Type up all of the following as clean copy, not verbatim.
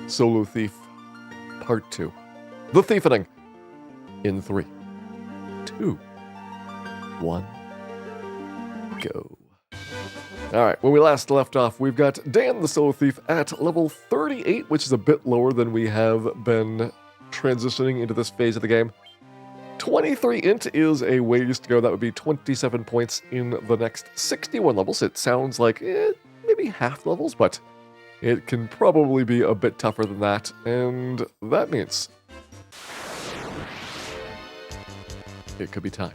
Solo Thief Part 2. The Thievening. In 3, 2, 1, go. Alright, when we last left off, we've got Dan the Solo Thief at level 38, which is a bit lower than we have been transitioning into this phase of the game. 23 int is a ways to go. That would be 27 points in the next 61 levels. It sounds like maybe half levels, but it can probably be a bit tougher than that. And that means it could be time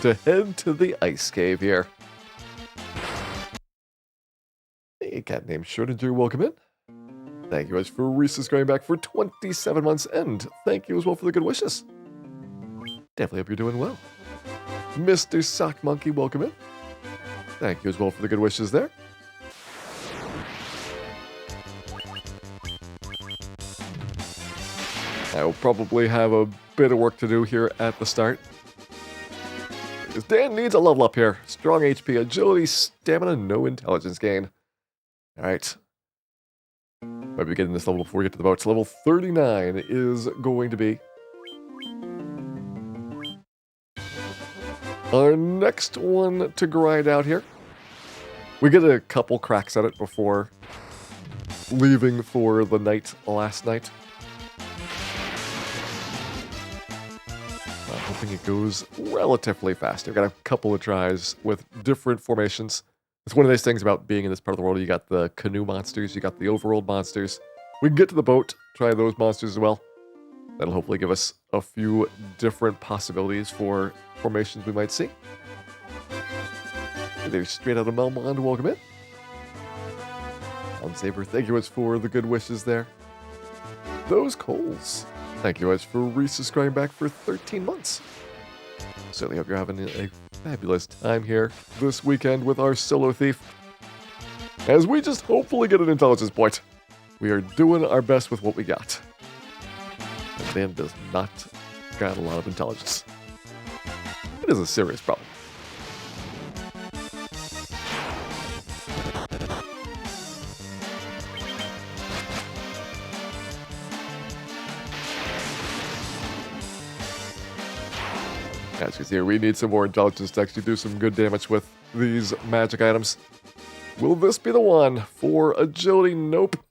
to head to the ice cave here. A cat named Schrodinger, welcome in. Thank you as for Reese's going back for 27 months, and thank you as well for the good wishes. Definitely hope you're doing well. Mr. Sock Monkey, welcome in. Thank you as well for the good wishes there. I will probably have a bit of work to do here at the start, because Dan needs a level up here. Strong HP, agility, stamina, no intelligence gain. Alright. Might be getting this level before we get to the boats. Level 39 is going to be our next one to grind out here. We get a couple cracks at it before leaving for the night last night. I'm hoping it goes relatively fast. We've got a couple of tries with different formations. It's one of those things about being in this part of the world. You got the canoe monsters, you got the overworld monsters. We can get to the boat, try those monsters as well. That'll hopefully give us a few different possibilities for formations we might see. Hey there, straight out of Melmond, welcome in. Saber, thank you as for the good wishes there. Those coals, thank you as for Reese's crying back for 13 months. Certainly hope you're having a fabulous time here this weekend with our Solo Thief, as we just hopefully get an intelligence point. We are doing our best with what we got. And Dan does not got a lot of intelligence. It is a serious problem. As you can see, we need some more intelligence to actually do some good damage with these magic items. Will this be the one for agility? Nope.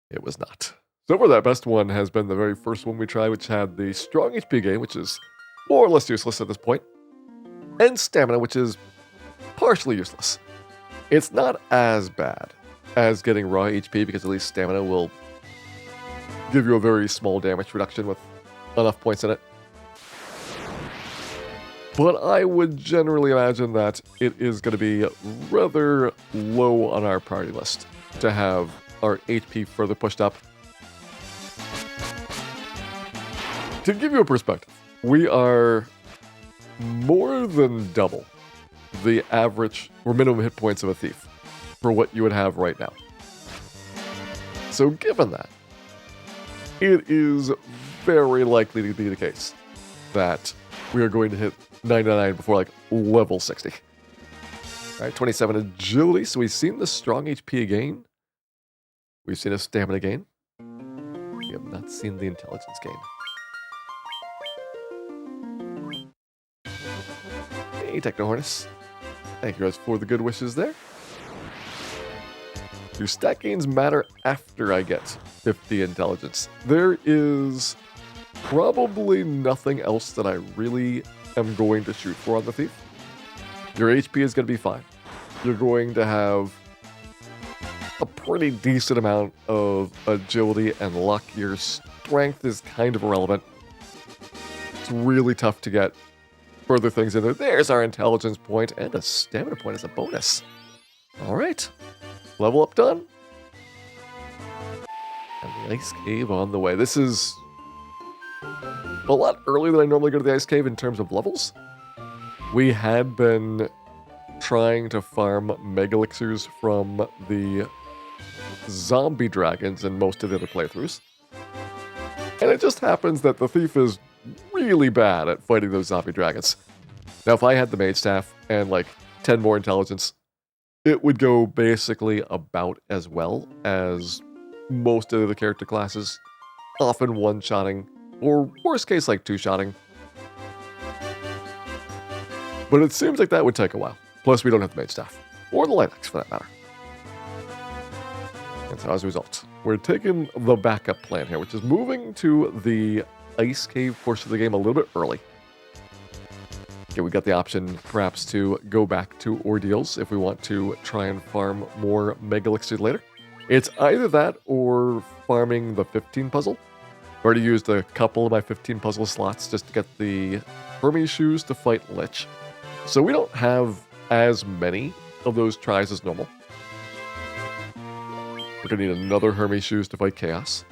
It was not. So far, that best one has been the very first one we tried, which had the strong HP gain, which is more or less useless at this point, and stamina, which is partially useless. It's not as bad as getting raw HP, because at least stamina will give you a very small damage reduction with enough points in it. But I would generally imagine that it is going to be rather low on our priority list to have our HP further pushed up. To give you a perspective, we are more than double the average or minimum hit points of a thief for what you would have right now. So given that, it is very likely to be the case that we are going to hit 99 before like level 60. Alright, 27 agility. So we've seen the strong HP gain. We've seen a stamina gain. We have not seen the intelligence gain. Hey, Techno Hornus. Thank you guys for the good wishes there. Your stat gains matter after I get 50 intelligence. There is probably nothing else that I really am going to shoot for on the Thief. Your HP is going to be fine. You're going to have a pretty decent amount of agility and luck. Your strength is kind of irrelevant. It's really tough to get further things in there. There's our intelligence point and a stamina point as a bonus. All right. Level up done. And the ice cave on the way. This is a lot earlier than I normally go to the ice cave in terms of levels. We had been trying to farm mega elixirs from the zombie dragons in most of the other playthroughs. And it just happens that the Thief is really bad at fighting those zombie dragons. Now, if I had the mage staff and like 10 more intelligence, it would go basically about as well as most of the character classes, often one-shotting, or worst case like two-shotting. But it seems like that would take a while. Plus, we don't have the main staff, or the Lilacs for that matter. And so as a result, we're taking the backup plan here, which is moving to the Ice Cave portion of the game a little bit early. Okay, we got the option perhaps to go back to Ordeals if we want to try and farm more Mega Elixirs later. It's either that or farming the 15 puzzle. I've already used a couple of my 15 puzzle slots just to get the Hermes shoes to fight Lich. So we don't have as many of those tries as normal. We're going to need another Hermes shoes to fight Chaos.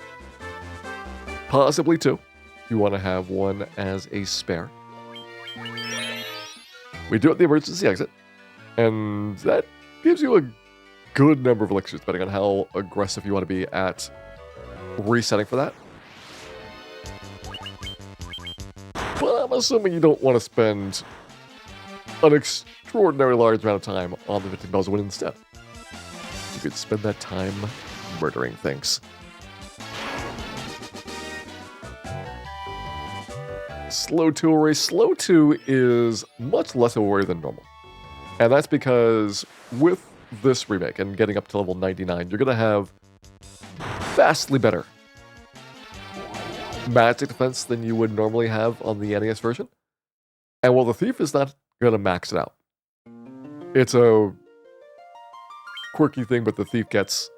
Possibly two. You want to have one as a spare. We do have the emergency exit, and that gives you a good number of elixirs, depending on how aggressive you want to be at resetting for that. But I'm assuming you don't want to spend an extraordinarily large amount of time on the 15 puzzle win instead. You could spend that time murdering things. Slow 2 array. Slow 2 is much less of a worry than normal. And that's because with this remake and getting up to level 99, you're going to have vastly better magic defense than you would normally have on the NES version. And while the Thief is not going to max it out, it's a quirky thing, but the Thief gets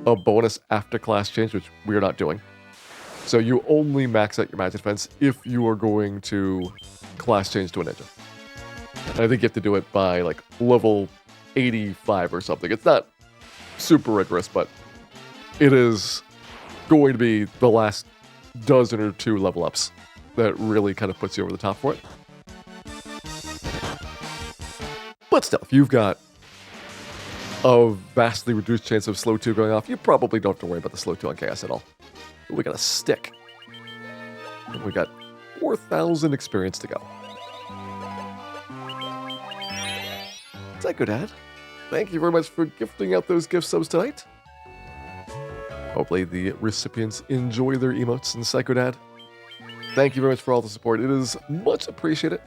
a bonus after class change, which we're not doing. So you only max out your magic defense if you are going to class change to a ninja. And I think you have to do it by like level 85 or something. It's not super rigorous, but it is going to be the last dozen or two level ups that really kind of puts you over the top for it. But still, if you've got a vastly reduced chance of slow 2 going off, you probably don't have to worry about the slow 2 on Chaos at all. We got a stick. And we got 4,000 experience to go. Psycho Dad, thank you very much for gifting out those gift subs tonight. Hopefully the recipients enjoy their emotes. And Psycho Dad, thank you very much for all the support. It is much appreciated.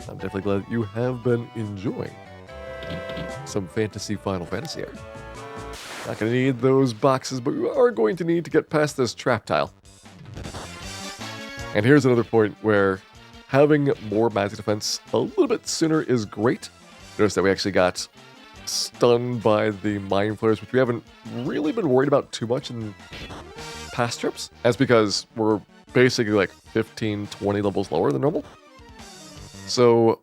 I'm definitely glad that you have been enjoying some fantasy Final Fantasy here. Not going to need those boxes, but we are going to need to get past this trap tile. And here's another point where having more magic defense a little bit sooner is great. Notice that we actually got stunned by the Mind Flares, which we haven't really been worried about too much in past trips. That's because we're basically like 15, 20 levels lower than normal. So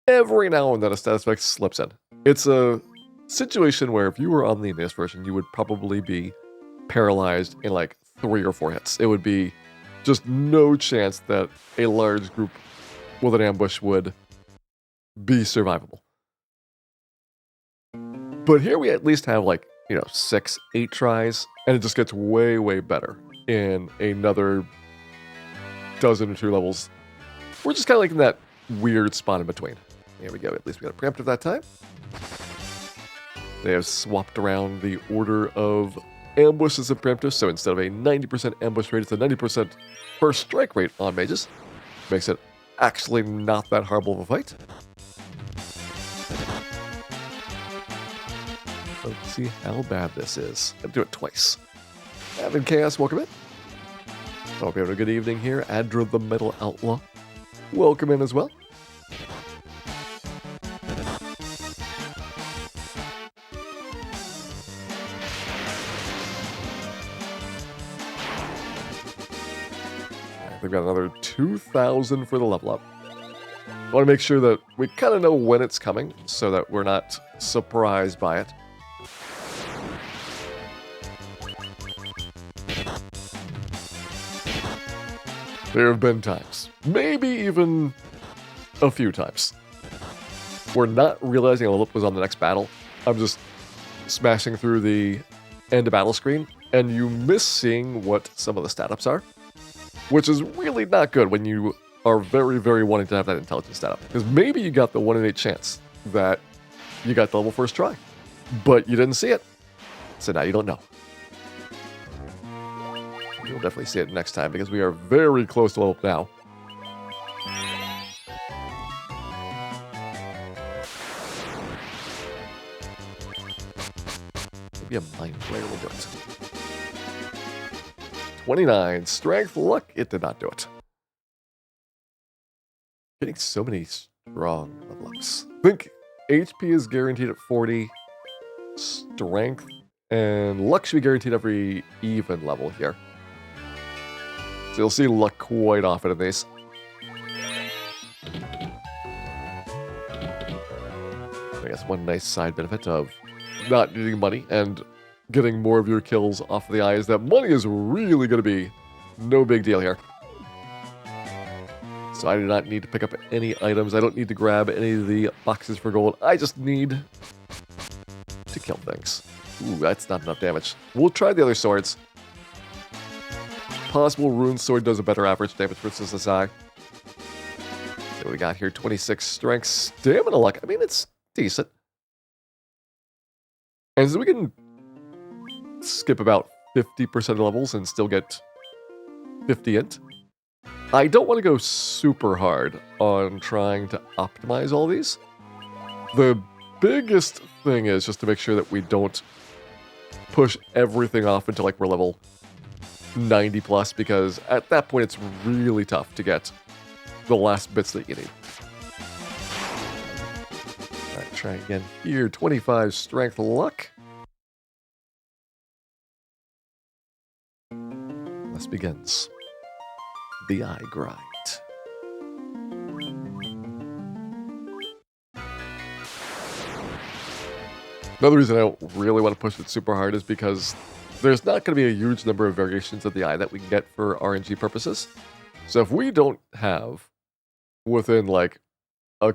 every now and then a status effect slips in. It's a situation where if you were on the NES version, you would probably be paralyzed in like 3 or 4 hits. It would be just no chance that a large group with an ambush would be survivable. But here we at least have like, 6, 8 tries, and it just gets way, way better in another dozen or 2 levels. We're just kind of like in that weird spot in between. Here we go. At least we got a preemptive that time. They have swapped around the order of ambushes and preemptives, so instead of a 90% ambush rate, it's a 90% first strike rate on mages. Makes it actually not that horrible of a fight. Let's see how bad this is. Gotta do it twice. Advent Chaos, welcome in. Hope you're having a good evening here. Adra the Metal Outlaw, welcome in as well. We've got another 2,000 for the level up. I want to make sure that we kind of know when it's coming so that we're not surprised by it. There have been times, maybe even a few times, we're not realizing a level up was on the next battle. I'm just smashing through the end of battle screen, and you miss seeing what some of the stat ups are, which is really not good when you are very, very wanting to have that intelligence stat up. Because maybe you got the 1 in 8 chance that you got the level first try, but you didn't see it. So now you don't know. You'll definitely see it next time because we are very close to level up now. Maybe a mind flare will do it. 29. Strength, luck. It did not do it. Getting so many strong level ups. I think HP is guaranteed at 40. Strength and luck should be guaranteed every even level here. So you'll see luck quite often in these. I guess one nice side benefit of not needing money and getting more of your kills off of the eye is that money is really going to be no big deal here. So I do not need to pick up any items. I don't need to grab any of the boxes for gold. I just need to kill things. Ooh, that's not enough damage. We'll try the other swords. Possible rune sword does a better average damage versus this eye. What do we got here? 26 strength, stamina luck. I mean, it's decent. And so we can skip about 50% of levels and still get 50 int. I don't want to go super hard on trying to optimize all these. The biggest thing is just to make sure that we don't push everything off until like we're level 90 plus, because at that point it's really tough to get the last bits that you need. Alright, try again here. 25 strength luck. This begins the eye grind. Another reason I don't really want to push it super hard is because there's not going to be a huge number of variations of the eye that we can get for RNG purposes. So if we don't have within like a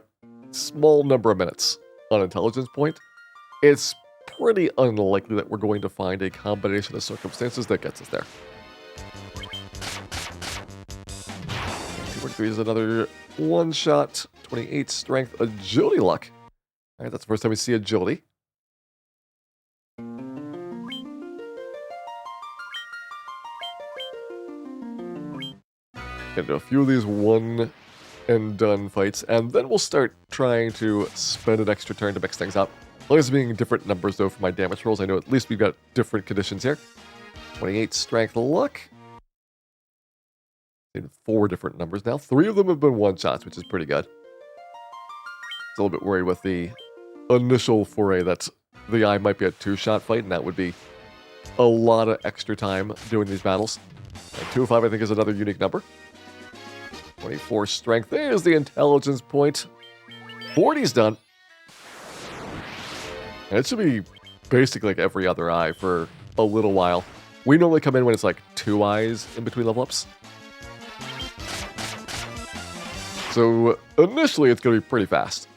small number of minutes on intelligence point, it's pretty unlikely that we're going to find a combination of circumstances that gets us there. 243 is another one shot. 28 strength, agility luck. All right, that's the first time we see agility. Gonna do a few of these one and done fights, and then we'll start trying to spend an extra turn to mix things up. As long as it's being different numbers though for my damage rolls, I know at least we've got different conditions here. 28 strength luck. In 4 different numbers now. 3 of them have been one shots, which is pretty good. It's a little bit worried with the initial foray that the eye might be a 2-shot fight, and that would be a lot of extra time doing these battles. And 205 I think is another unique number. 24 strength. There's the intelligence point. 40's done. And it should be basically like every other eye for a little while. We normally come in when it's like 2 eyes in between level ups. So initially it's going to be pretty fast.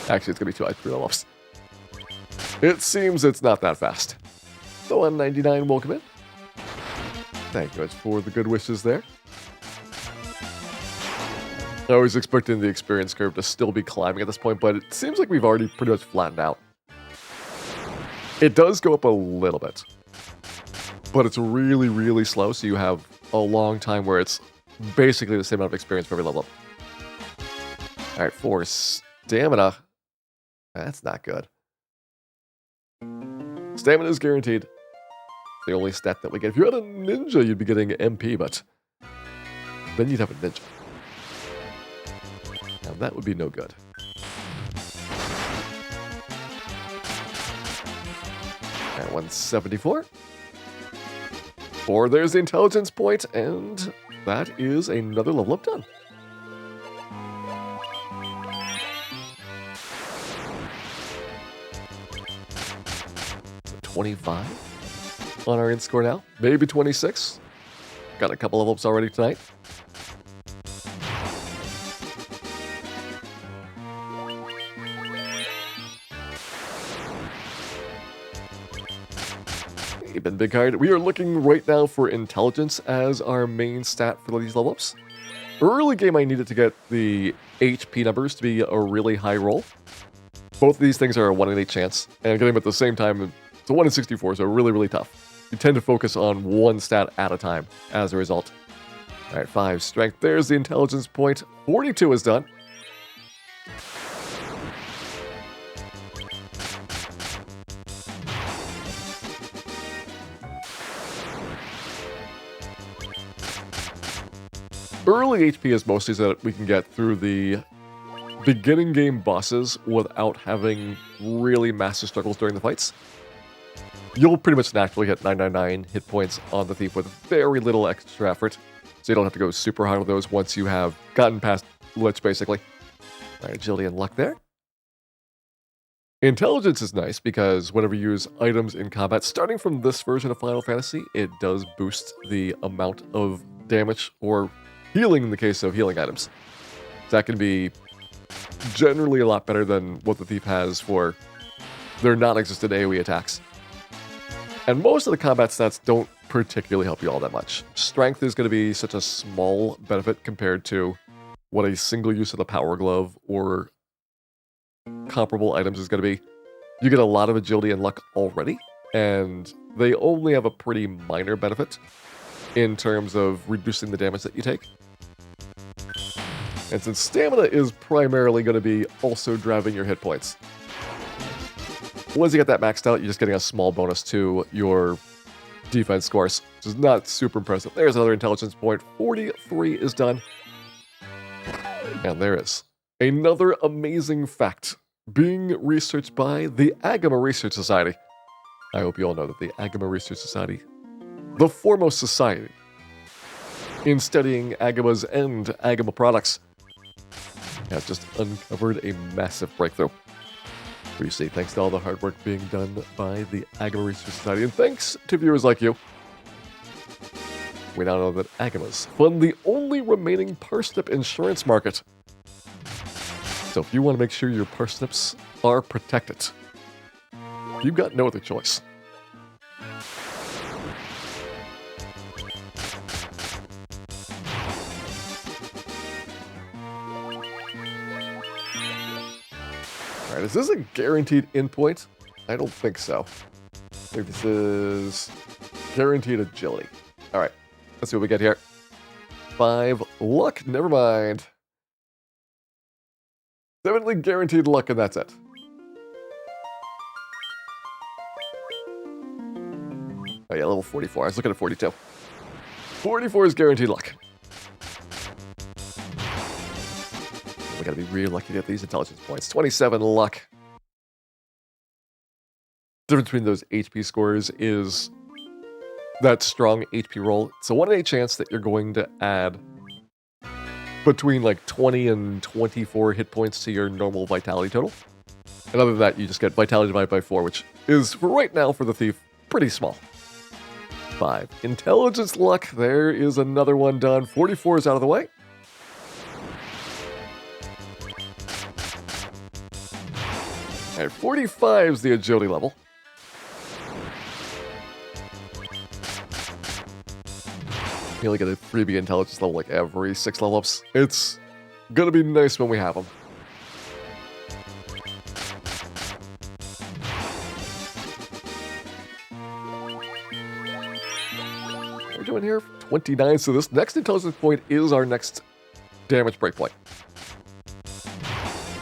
Actually, it's going to be 2 eyes, 3 level ups. It seems it's not that fast. So 199, welcome in. Thank you much for the good wishes there. I was expecting the experience curve to still be climbing at this point, but it seems like we've already pretty much flattened out. It does go up a little bit, but it's really, really slow, so you have a long time where it's basically the same amount of experience for every level up. Alright, 4 stamina. That's not good. Stamina is guaranteed. The only stat that we get. If you had a ninja, you'd be getting MP, but then you'd have a ninja. Now that would be no good. At 174. 4, there's the intelligence point, and that is another level up done. So 25 on our int score now. Maybe 26. Got a couple level ups already tonight. Hey, Ben Big Card. We are looking right now for intelligence as our main stat for these level ups. Early game, I needed to get the HP numbers to be a really high roll. Both of these things are a 1 in 8 chance, and getting them at the same time, it's a 1 in 64, so really, really tough. You tend to focus on one stat at a time as a result. All right, 5 strength. There's the intelligence point. 42 is done. Early HP is mostly so that we can get through the beginning game bosses without having really massive struggles during the fights. You'll pretty much naturally hit 999 hit points on the Thief with very little extra effort, so you don't have to go super hard with those once you have gotten past Lich, basically. All right, agility and luck there. Intelligence is nice because whenever you use items in combat, starting from this version of Final Fantasy, it does boost the amount of damage or healing in the case of healing items. That can be generally a lot better than what the Thief has for their non-existent AoE attacks. And most of the combat stats don't particularly help you all that much. Strength is going to be such a small benefit compared to what a single use of the Power Glove or comparable items is going to be. You get a lot of agility and luck already, and they only have a pretty minor benefit in terms of reducing the damage that you take. And since stamina is primarily going to be also driving your hit points, once you get that maxed out, you're just getting a small bonus to your defense scores, which is not super impressive. There's another intelligence point. 43 is done. And there is another amazing fact being researched by the Agama Research Society. I hope you all know that the Agama Research Society, the foremost society in studying Agamas and Agama products, has just uncovered a massive breakthrough. We say thanks to all the hard work being done by the Agama Research Society, and thanks to viewers like you. We now know that Agamas fund the only remaining parsnip insurance market. So if you want to make sure your parsnips are protected, you've got no other choice. Alright, is this a guaranteed endpoint? I don't think so. I think this is guaranteed agility. Alright, let's see what we get here. 5 luck, never mind. Definitely guaranteed luck, and that's it. Oh yeah, level 44. I was looking at 42. 44 is guaranteed luck. We gotta be really lucky to get these intelligence points. 27 luck. The difference between those HP scores is that strong HP roll. It's a 1 in 8 chance that you're going to add between like 20 and 24 hit points to your normal vitality total. And other than that, you just get vitality divided by 4, which is, for right now, for the Thief, pretty small. 5. Intelligence luck. There is another one done. 44 is out of the way. And 45 is the agility level. You only get a freebie intelligence level like every 6 level ups. It's gonna be nice when we have them. What are we doing here? 29. So this next intelligence point is our next damage breakpoint.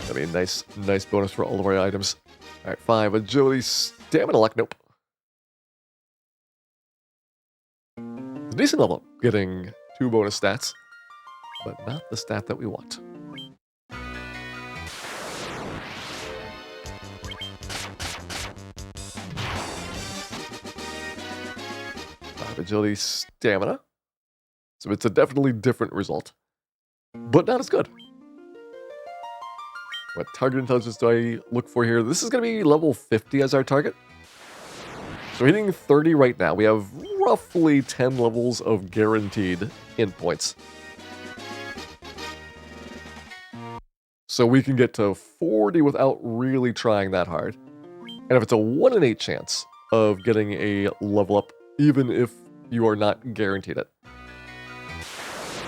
That'd be a nice bonus for all of our items. All right, 5 agility, stamina luck. Nope. It's a decent level, getting 2 bonus stats, but not the stat that we want. 5 agility, stamina. So it's a definitely different result, but not as good. What target intelligence do I look for here? This is going to be level 50 as our target. So we're hitting 30 right now. We have roughly 10 levels of guaranteed endpoints. So we can get to 40 without really trying that hard. And if it's a 1 in 8 chance of getting a level up, even if you are not guaranteed it,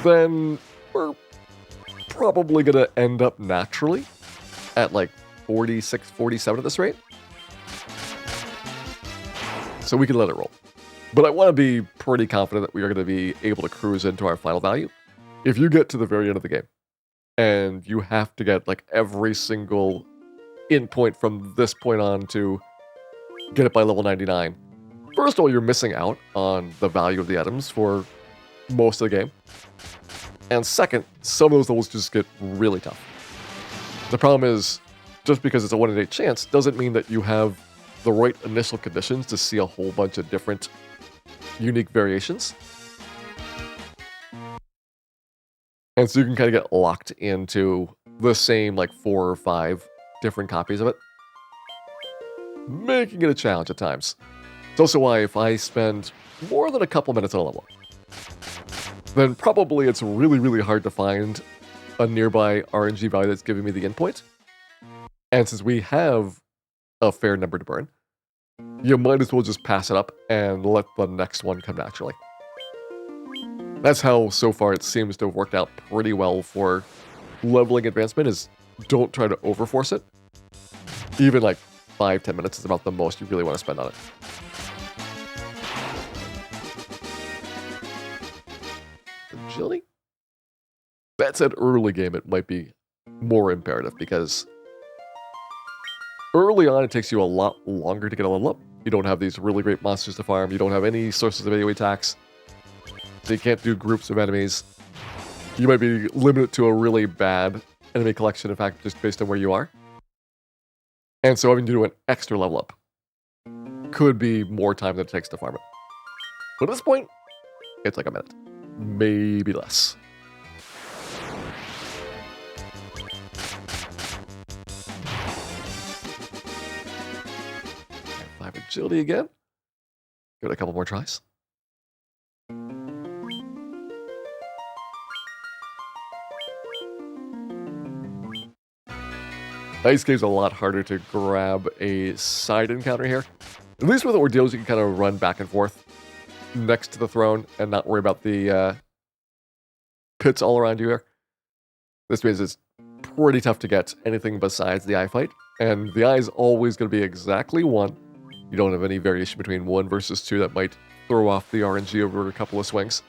then we're probably going to end up naturally at like 46, 47 at this rate. So we can let it roll. But I want to be pretty confident that we are going to be able to cruise into our final value. If you get to the very end of the game and you have to get like every single in point from this point on to get it by level 99, first of all, you're missing out on the value of the items for most of the game. And second, some of those levels just get really tough. The problem is, just because it's a 1 in 8 chance doesn't mean that you have the right initial conditions to see a whole bunch of different unique variations. And so you can kind of get locked into the same like 4 or 5 different copies of it, making it a challenge at times. It's also why if I spend more than a couple minutes on a level, then probably it's really, really hard to find a nearby RNG value that's giving me the endpoint. And since we have a fair number to burn, you might as well just pass it up and let the next one come naturally. That's how, so far, it seems to have worked out pretty well for leveling advancement, is don't try to overforce it. Even like 5-10 minutes is about the most you really want to spend on it. Agility? That said, early game it might be more imperative, because early on it takes you a lot longer to get a level up. You don't have these really great monsters to farm, you don't have any sources of AoE attacks, so you can't do groups of enemies. You might be limited to a really bad enemy collection, in fact, just based on where you are. And so having to do an extra level up could be more time than it takes to farm it. But at this point, it's like a minute. Maybe less. And 5 agility again. Give it a couple more tries. Ice Cave's a lot harder to grab a side encounter here. At least with Ordeals, you can kind of run back and forth next to the throne and not worry about the pits all around you here. This means it's pretty tough to get anything besides the eye fight, and the eye is always going to be exactly 1. You don't have any variation between 1 versus 2 that might throw off the RNG over a couple of swings.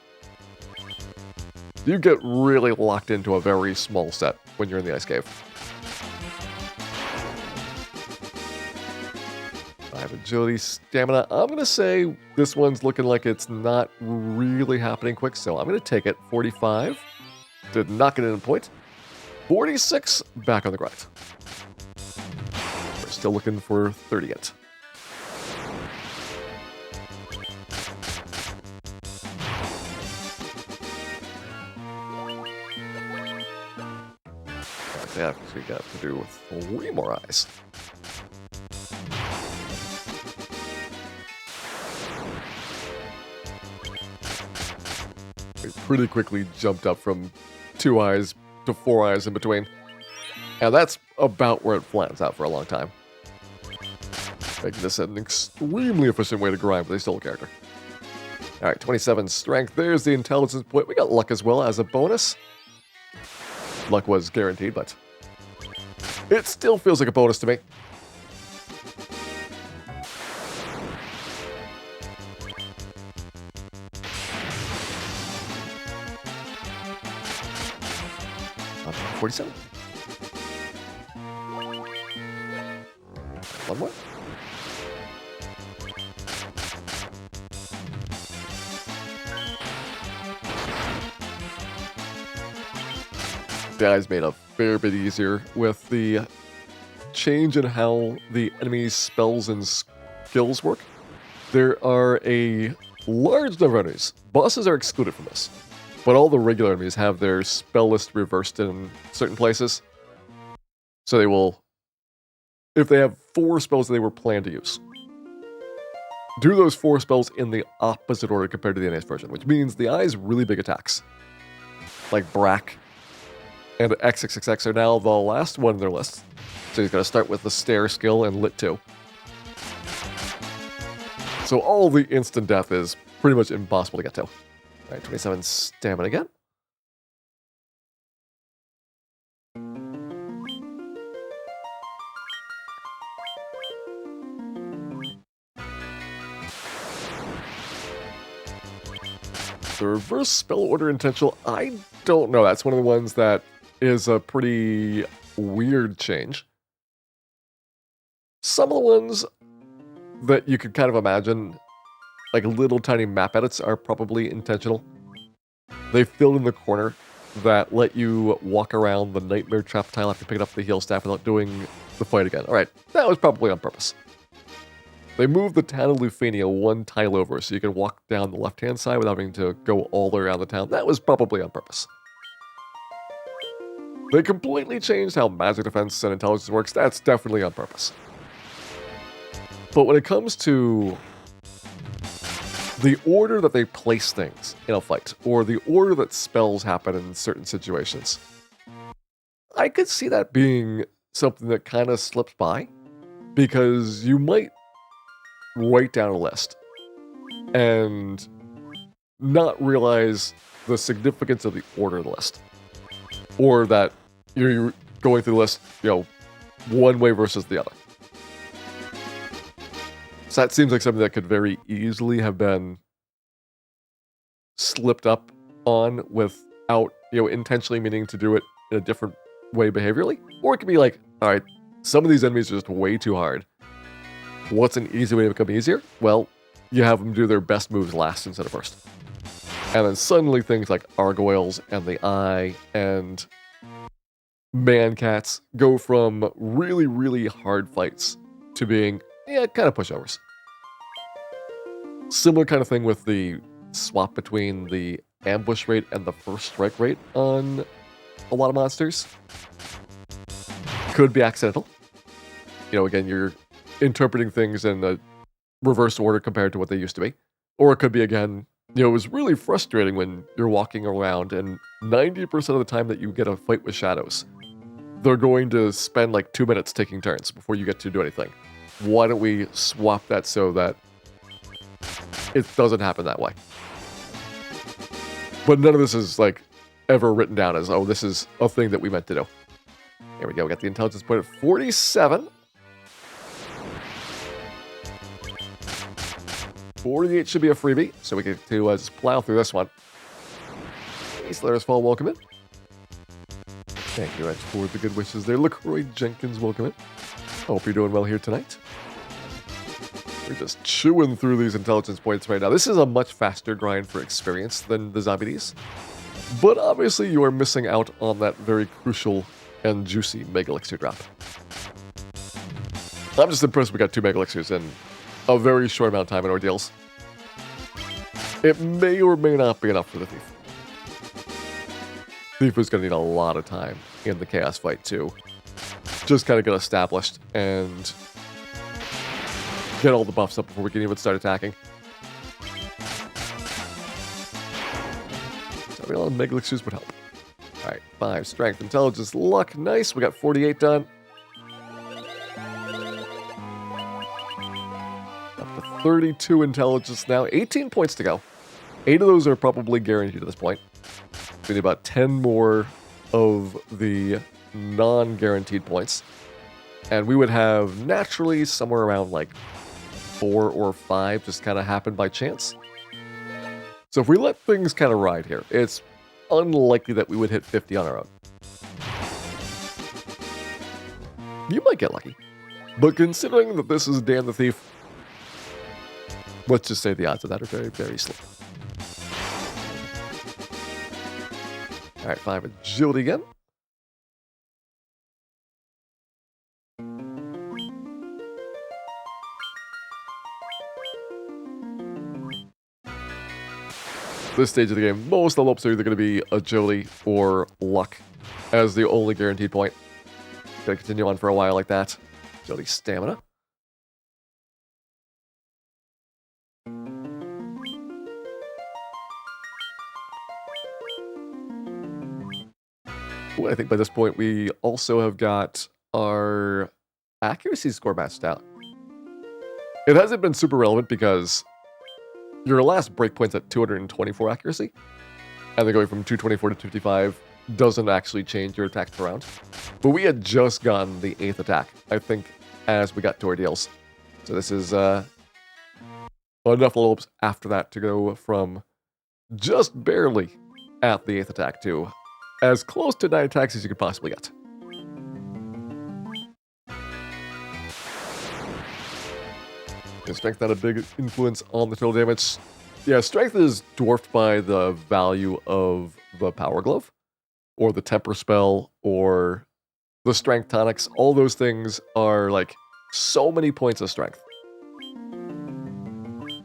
You get really locked into a very small set when you're in the Ice Cave. 5 agility, stamina. I'm going to say this one's looking like it's not really happening quick, so I'm going to take it. 45. Did not get it in point. 46. Back on the grind. We're still looking for 30 yet. Yeah, because we got to do 3 more eyes. We pretty quickly jumped up from 2 eyes to 4 eyes in between. And that's about where it flattens out for a long time. Making this an extremely efficient way to grind with a solo character. Alright, 27 strength. There's the intelligence point. We got luck as well as a bonus. Luck was guaranteed, but it still feels like a bonus to me. Up to 47. One more. The eye's made a fair bit easier with the change in how the enemy's spells and skills work. There are a large number of enemies. Bosses are excluded from this, but all the regular enemies have their spell list reversed in certain places. So they will, if they have 4 spells that they were planned to use, do those 4 spells in the opposite order compared to the NES version, which means the eye's really big attacks, like Brack and XXXX are now the last one in their list. So he's going to start with the Stare skill and Lit 2. So all the instant death is pretty much impossible to get to. Alright, 27 stamina again. The reverse spell order intentional, I don't know. That's one of the ones that is a pretty weird change. Some of the ones that you could kind of imagine, like little tiny map edits, are probably intentional. They filled in the corner that let you walk around the Nightmare Trap tile after picking up the heal staff without doing the fight again. Alright, that was probably on purpose. They moved the town of Lufania one tile over so you can walk down the left-hand side without having to go all the way around the town. That was probably on purpose. They completely changed how magic defense and intelligence works. That's definitely on purpose. But when it comes to the order that they place things in a fight, or the order that spells happen in certain situations, I could see that being something that kind of slips by, because you might write down a list and not realize the significance of the order of the list, or that you're going through the list, one way versus the other. So that seems like something that could very easily have been slipped up on without, intentionally meaning to do it in a different way behaviorally. Or it could be like, all right, some of these enemies are just way too hard. What's an easy way to become easier? Well, you have them do their best moves last instead of first. And then suddenly things like Gargoyles and the Eye and Man-Cats go from really, really hard fights to being, kind of pushovers. Similar kind of thing with the swap between the ambush rate and the first strike rate on a lot of monsters. Could be accidental. Again, you're interpreting things in a reverse order compared to what they used to be. Or it could be, again, it was really frustrating when you're walking around and 90% of the time that you get a fight with shadows, they're going to spend like 2 minutes taking turns before you get to do anything. Why don't we swap that so that it doesn't happen that way? But none of this is like ever written down as, oh, this is a thing that we meant to do. Here we go, we got the intelligence point at 47. 48 should be a freebie, so we get to just plow through this one. Slayer's Fall, welcome in. Thank you, Edge, for the good wishes there. LaCroix Jenkins, welcome in. Hope you're doing well here tonight. We're just chewing through these intelligence points right now. This is a much faster grind for experience than the Zombies, but obviously you are missing out on that very crucial and juicy Mega Elixir drop. I'm just impressed we got 2 Mega Elixirs in a very short amount of time in ordeals. It may or may not be enough for the Thief. Thief is going to need a lot of time in the Chaos fight too. Just kind of get established and get all the buffs up before we can even start attacking. So a lot of Mega Elixirs would help. Alright, 5 Strength, Intelligence, Luck, nice. We got 48 done. Up to 32 Intelligence now, 18 points to go. 8 of those are probably guaranteed at this point. We need about 10 more of the non-guaranteed points. And we would have naturally somewhere around like 4 or 5 just kind of happen by chance. So if we let things kind of ride here, it's unlikely that we would hit 50 on our own. You might get lucky. But considering that this is Dan the Thief, let's just say the odds of that are very, very slim. Alright, 5 Agility again. This stage of the game, most level ups are either going to be Agility or Luck as the only guaranteed point. Gonna continue on for a while like that. Agility, Stamina. Ooh, I think by this point we also have got our accuracy score matched out. It hasn't been super relevant because your last breakpoint's at 224 accuracy, and then going from 224 to 255 doesn't actually change your attack per round. But we had just gotten the 8th attack, I think, as we got to our deals. So this is enough level ups after that to go from just barely at the 8th attack too. As close to 9 attacks as you could possibly get. And strength not a big influence on the total damage. Yeah, strength is dwarfed by the value of the power glove, or the temper spell, or the strength tonics. All those things are like so many points of strength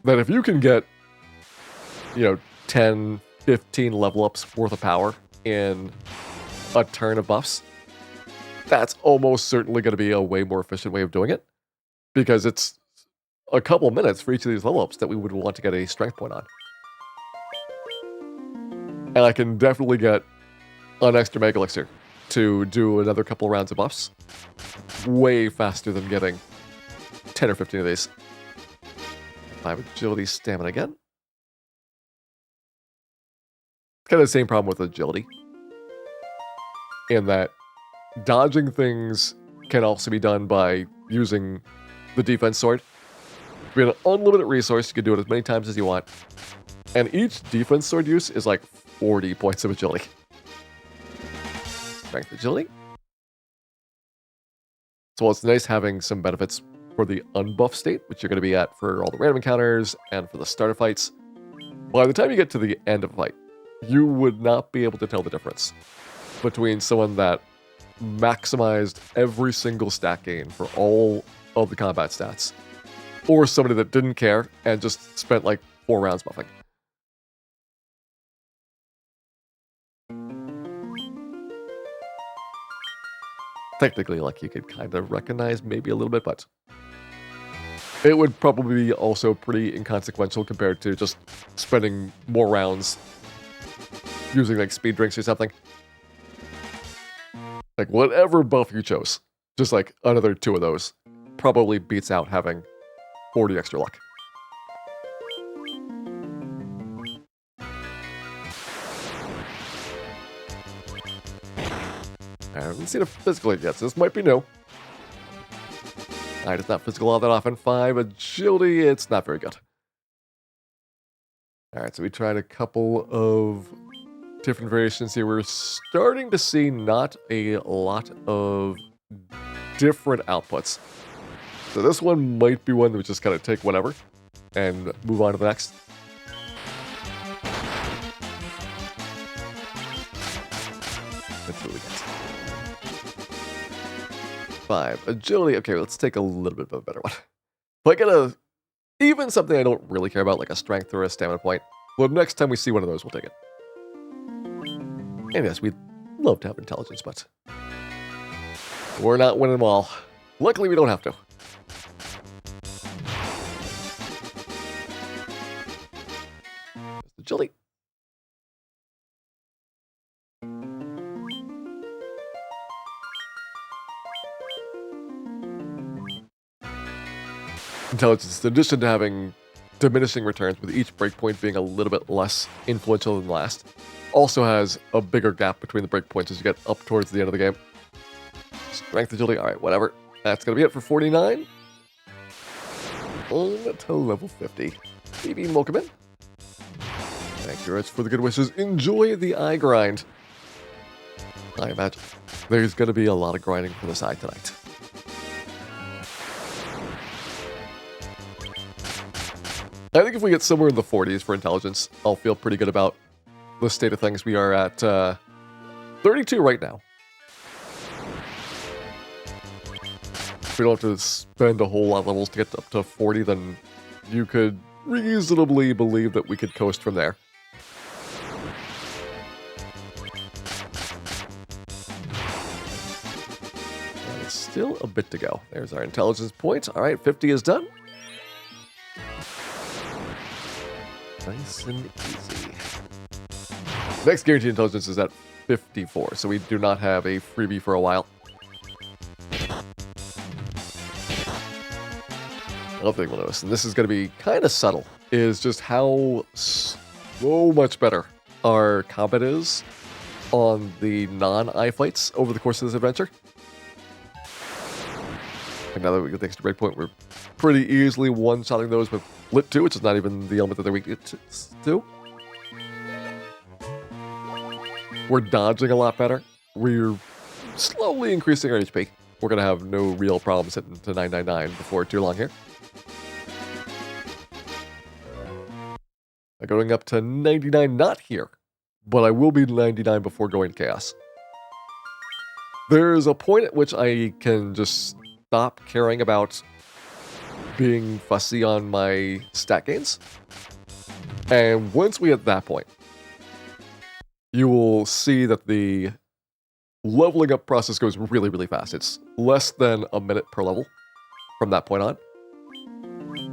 that if you can get, 10, 15 level ups worth of power in a turn of buffs, that's almost certainly going to be a way more efficient way of doing it, because it's a couple minutes for each of these level ups that we would want to get a strength point on. And I can definitely get an extra Mega Elixir to do another couple of rounds of buffs way faster than getting 10 or 15 of these. 5 agility, stamina again. It's kind of the same problem with agility, in that dodging things can also be done by using the defense sword. We have an unlimited resource, you can do it as many times as you want. And each defense sword use is like 40 points of agility. Strength agility. So it's nice having some benefits for the unbuff state, which you're going to be at for all the random encounters and for the starter fights. By the time you get to the end of a fight, you would not be able to tell the difference between someone that maximized every single stat gain for all of the combat stats, or somebody that didn't care and just spent like 4 rounds buffing. Technically, like, you could kind of recognize maybe a little bit, but it would probably be also pretty inconsequential compared to just spending more rounds using like speed drinks or something. Like, whatever buff you chose, just like another 2 of those probably beats out having 40 extra luck. I haven't seen a physical yet, so this might be new. Alright, it's not physical all that often. 5 agility, it's not very good. Alright, so we tried a couple of different variations here. We're starting to see not a lot of different outputs. So this one might be one that we just kind of take whatever and move on to the next. Let's see what we get. 5 agility. Okay, let's take a little bit of a better one. If I get even something I don't really care about, like a strength or a stamina point, well, next time we see one of those, we'll take it. And yes, we'd love to have intelligence, but we're not winning them all. Luckily, we don't have to. Agility. Intelligence, in addition to having diminishing returns, with each breakpoint being a little bit less influential than the last, also has a bigger gap between the breakpoints as you get up towards the end of the game. Strength, agility, alright, whatever. That's going to be it for 49. On to level 50. BB Mokumin. Thank you very much for the good wishes. Enjoy the eye grind. I imagine there's going to be a lot of grinding for this eye tonight. I think if we get somewhere in the 40s for intelligence, I'll feel pretty good about the state of things. We are at 32 right now. If we don't have to spend a whole lot of levels to get up to 40, then you could reasonably believe that we could coast from there. There's still a bit to go. There's our intelligence point. All right, 50 is done. Nice and easy. Next guaranteed intelligence is at 54, so we do not have a freebie for a while. Another thing we'll notice, and this is going to be kind of subtle, is just how so much better our combat is on the non-eye fights over the course of this adventure. And now that we get the extra breakpoint, we're pretty easily one-shotting those with Lit 2, which is not even the element that they're weak to. We're dodging a lot better. We're slowly increasing our HP. We're going to have no real problems hitting to 999 before too long here. I'm going up to 99, not here, but I will be 99 before going Chaos. There's a point at which I can just stop caring about being fussy on my stat gains. And once we hit that point, you will see that the leveling up process goes really, really fast. It's less than a minute per level from that point on.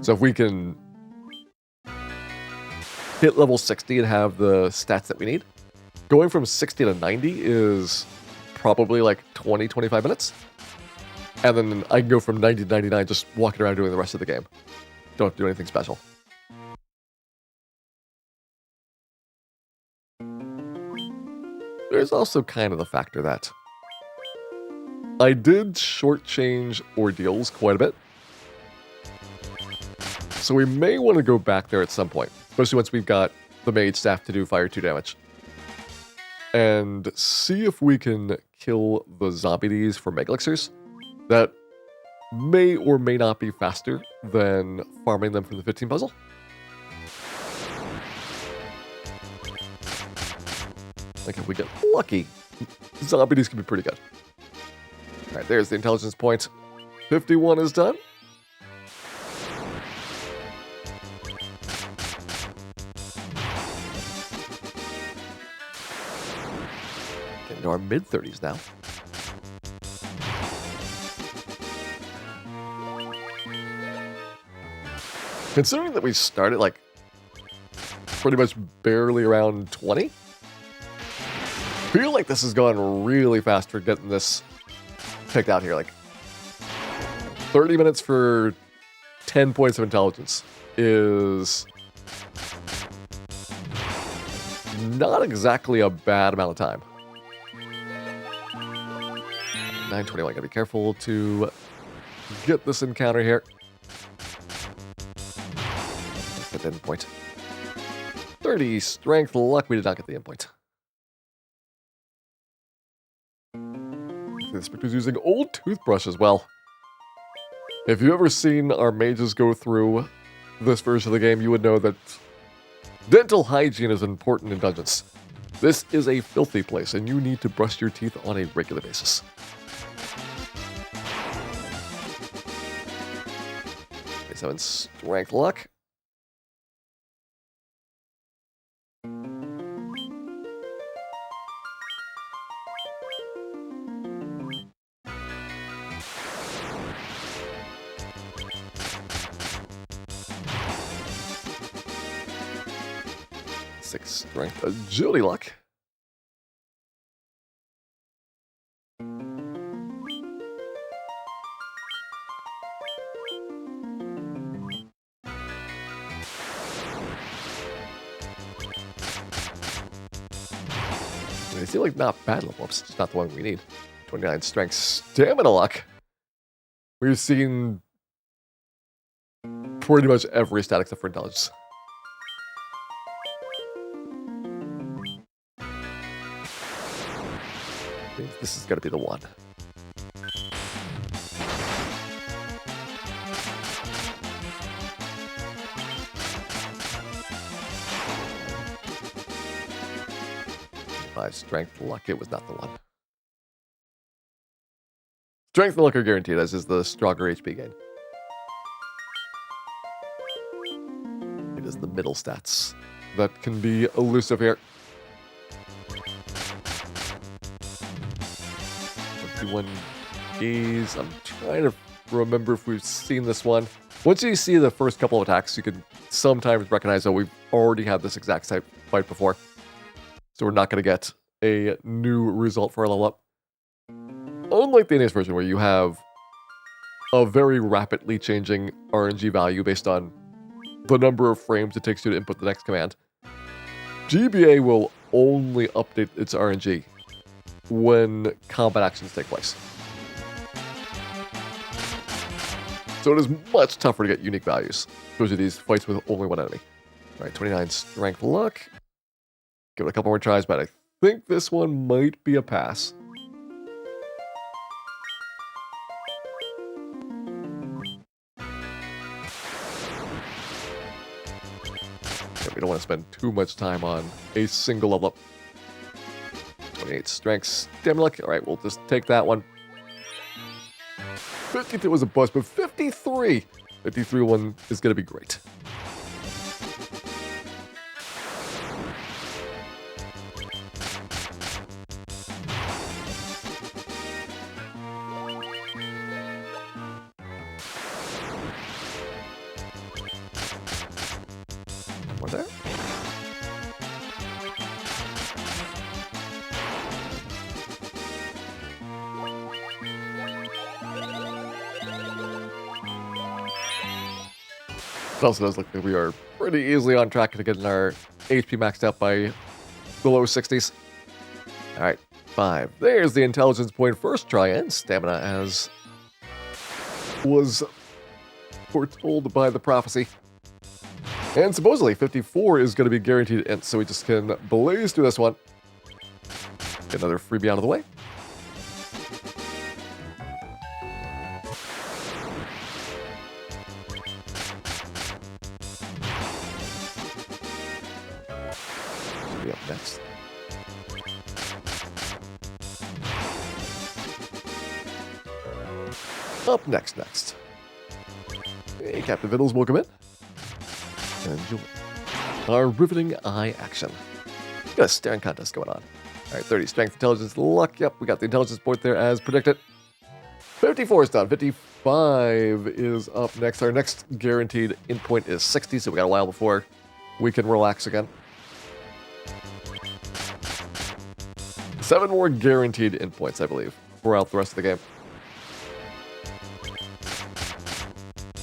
So if we can hit level 60 and have the stats that we need, going from 60 to 90 is probably like 20, 25 minutes. And then I can go from 90 to 99 just walking around doing the rest of the game. Don't have to do anything special. There's also kind of the factor that I did shortchange ordeals quite a bit. So we may want to go back there at some point, especially once we've got the mage staff to do fire 2 damage. And see if we can kill the zombies for mega elixirs. That may or may not be faster than farming them from the 15 puzzle. Like if we get lucky, zombies can be pretty good. Alright, there's the intelligence point. 51 is done. Getting into our mid-30s now. Considering that we started like pretty much barely around 20, I feel like this has gone really fast for getting this picked out here. Like 30 minutes for 10 points of intelligence is not exactly a bad amount of time. 921, gotta be careful to get this encounter here. Get the endpoint. 30 strength luck, we did not get the endpoint. This was using old toothbrush as well. If you've ever seen our mages go through this version of the game, you would know that dental hygiene is important in dungeons. This is a filthy place, and you need to brush your teeth on a regular basis. Okay, 7 strength luck. Strength agility luck. They seem like not bad level ups, just not the one we need. 29 strength stamina luck. We've seen pretty much every stat except for intelligence. This is going to be the one. Five strength luck. It was not the one. Strength and luck are guaranteed, as is the stronger HP gain. It is the middle stats that can be elusive here. 1 gaze. I'm trying to remember if we've seen this one. Once you see the first couple of attacks, you can sometimes recognize that we've already had this exact type fight before. So we're not going to get a new result for our level up. Unlike the NES version, where you have a very rapidly changing RNG value based on the number of frames it takes you to input the next command, GBA will only update its RNG when combat actions take place. So it is much tougher to get unique values, especially these fights with only one enemy. Alright, 29 strength luck. Give it a couple more tries, but I think this one might be a pass. Yeah, we don't want to spend too much time on a single level up. 28 strength, stamina luck. All right, we'll just take that one. 52 was a bust, but 53. 53 one is going to be great. More there. It also does look like we are pretty easily on track to getting our HP maxed out by the low 60s. All right, 5. There's the intelligence point first try, and stamina as was foretold by the prophecy. And supposedly 54 is going to be guaranteed int, so we just can blaze through this one. Get another freebie out of the way. Should be up next. Up next. Hey, Captain Vittles, welcome in. Enjoy our riveting eye action. Got a staring contest going on. All right, 30 strength, intelligence, luck. Yep, we got the intelligence point there as predicted. 54 is done. 55 is up next. Our next guaranteed int point is 60, so we got a while before we can relax again. 7 more guaranteed int points, I believe, throughout the rest of the game.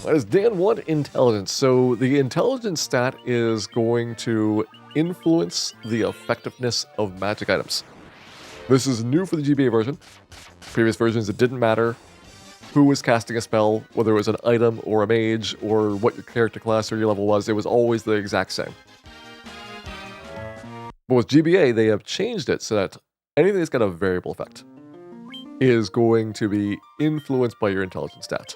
That is Dan 1 intelligence. So the intelligence stat is going to influence the effectiveness of magic items. This is new for the GBA version. Previous versions, it didn't matter who was casting a spell, whether it was an item or a mage or what your character class or your level was, it was always the exact same. But with GBA, they have changed it so that anything that's got a variable effect is going to be influenced by your intelligence stat.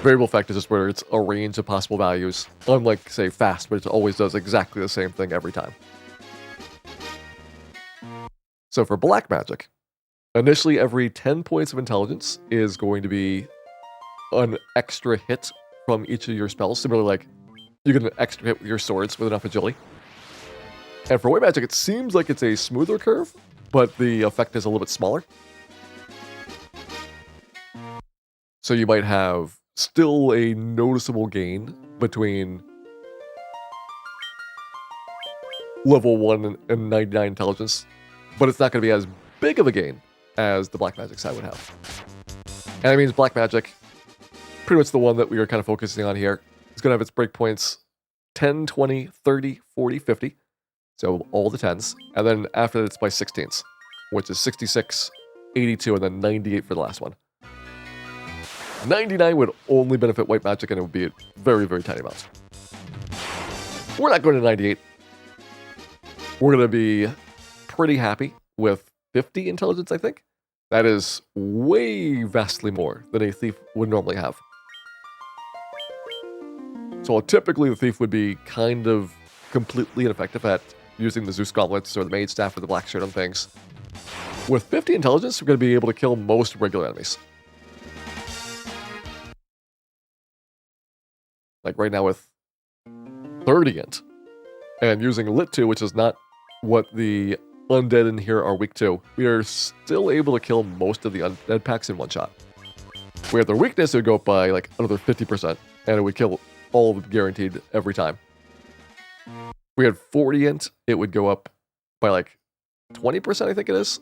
Variable effect is just where it's a range of possible values, unlike, say, fast, but it always does exactly the same thing every time. So for black magic, initially every 10 points of intelligence is going to be an extra hit from each of your spells. Similarly, like, you get an extra hit with your swords with enough agility. And for white magic, it seems like it's a smoother curve, but the effect is a little bit smaller. So you might have still a noticeable gain between level 1 and 99 intelligence, but it's not going to be as big of a gain as the black magic side would have. And that means black magic, pretty much the one that we are kind of focusing on here, is going to have its breakpoints 10, 20, 30, 40, 50. So all the 10s. And then after that, it's by 16s, which is 66, 82, and then 98 for the last one. 99 would only benefit white magic, and it would be a very, very tiny amount. We're not going to 98. We're going to be pretty happy with 50 intelligence, I think. That is way vastly more than a thief would normally have. So typically the thief would be kind of completely ineffective at using the Zeus gauntlets or the mage staff or the black shirt on things. With 50 intelligence, we're going to be able to kill most regular enemies. Like right now with 30 int, and using Lit 2, which is not what the undead in here are weak to, we are still able to kill most of the undead packs in one shot. We have their weakness, it would go up by like another 50%, and it would kill all of them guaranteed every time. If we had 40 int, it would go up by like 20%, I think it is.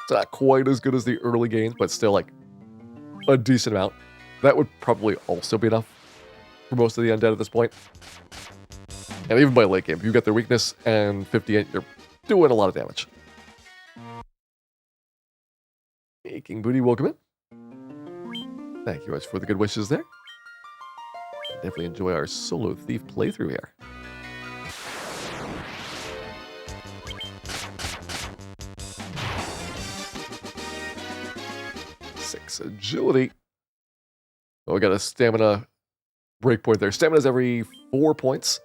It's not quite as good as the early gains, but still like a decent amount. That would probably also be enough for most of the undead at this point. And even by late game, if you get their weakness and 50 int, you're doing a lot of damage. Hey, King Booty, welcome in. Thank you much for the good wishes there. Definitely enjoy our solo thief playthrough here. 6 agility. Oh, we got a stamina breakpoint there. Stamina's every 4 points.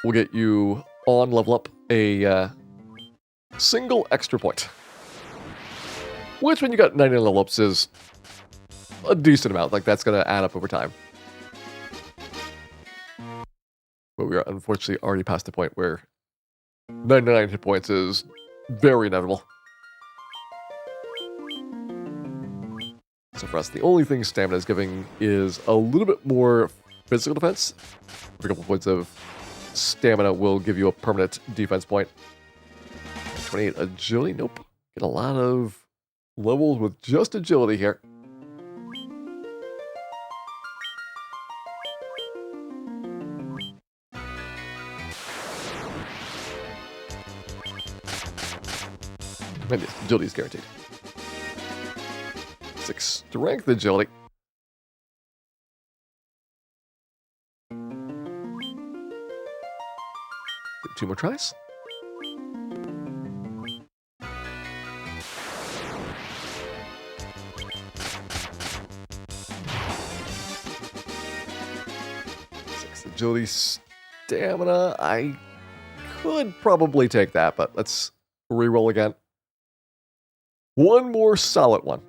We'll get you on level up a single extra point. Which, when you got 99 level ups, is a decent amount. Like, that's going to add up over time. But we are unfortunately already past the point where 99 hit points is very inevitable. So for us, the only thing stamina is giving is a little bit more physical defense. Every couple points of stamina will give you a permanent defense point. 28 agility, nope. Get a lot of levels with just agility here. And yes, agility is guaranteed. 6 strength agility. Two more tries. Agility, stamina. I could probably take that, but let's reroll again. One more solid one.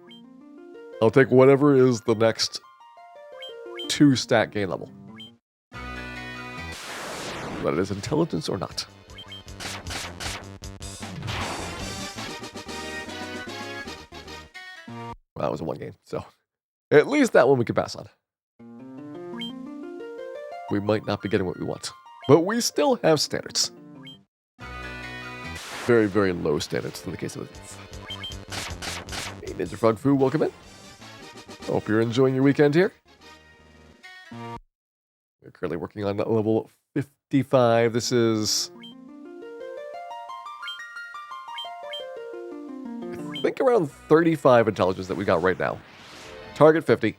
I'll take whatever is the next 2 stat gain level. Whether it is intelligence or not. Well, that was a 1 game, so at least that one we could pass on. We might not be getting what we want, but we still have standards. Very, very low standards in the case of this. Hey, Ninja Frog Fu, welcome in. Hope you're enjoying your weekend here. We're currently working on level 55. This is, I think, around 35 intelligence that we got right now. Target 50.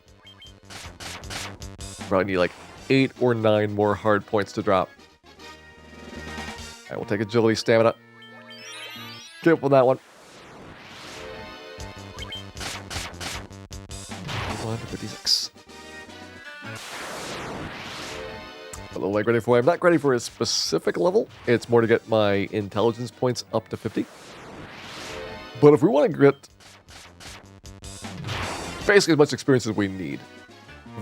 Probably need like 8 or 9 more hard points to drop. I will take agility, stamina. Get up on that one. 156. A little like ready for. I'm not ready for a specific level. It's more to get my intelligence points up to 50. But if we want to get basically as much experience as we need,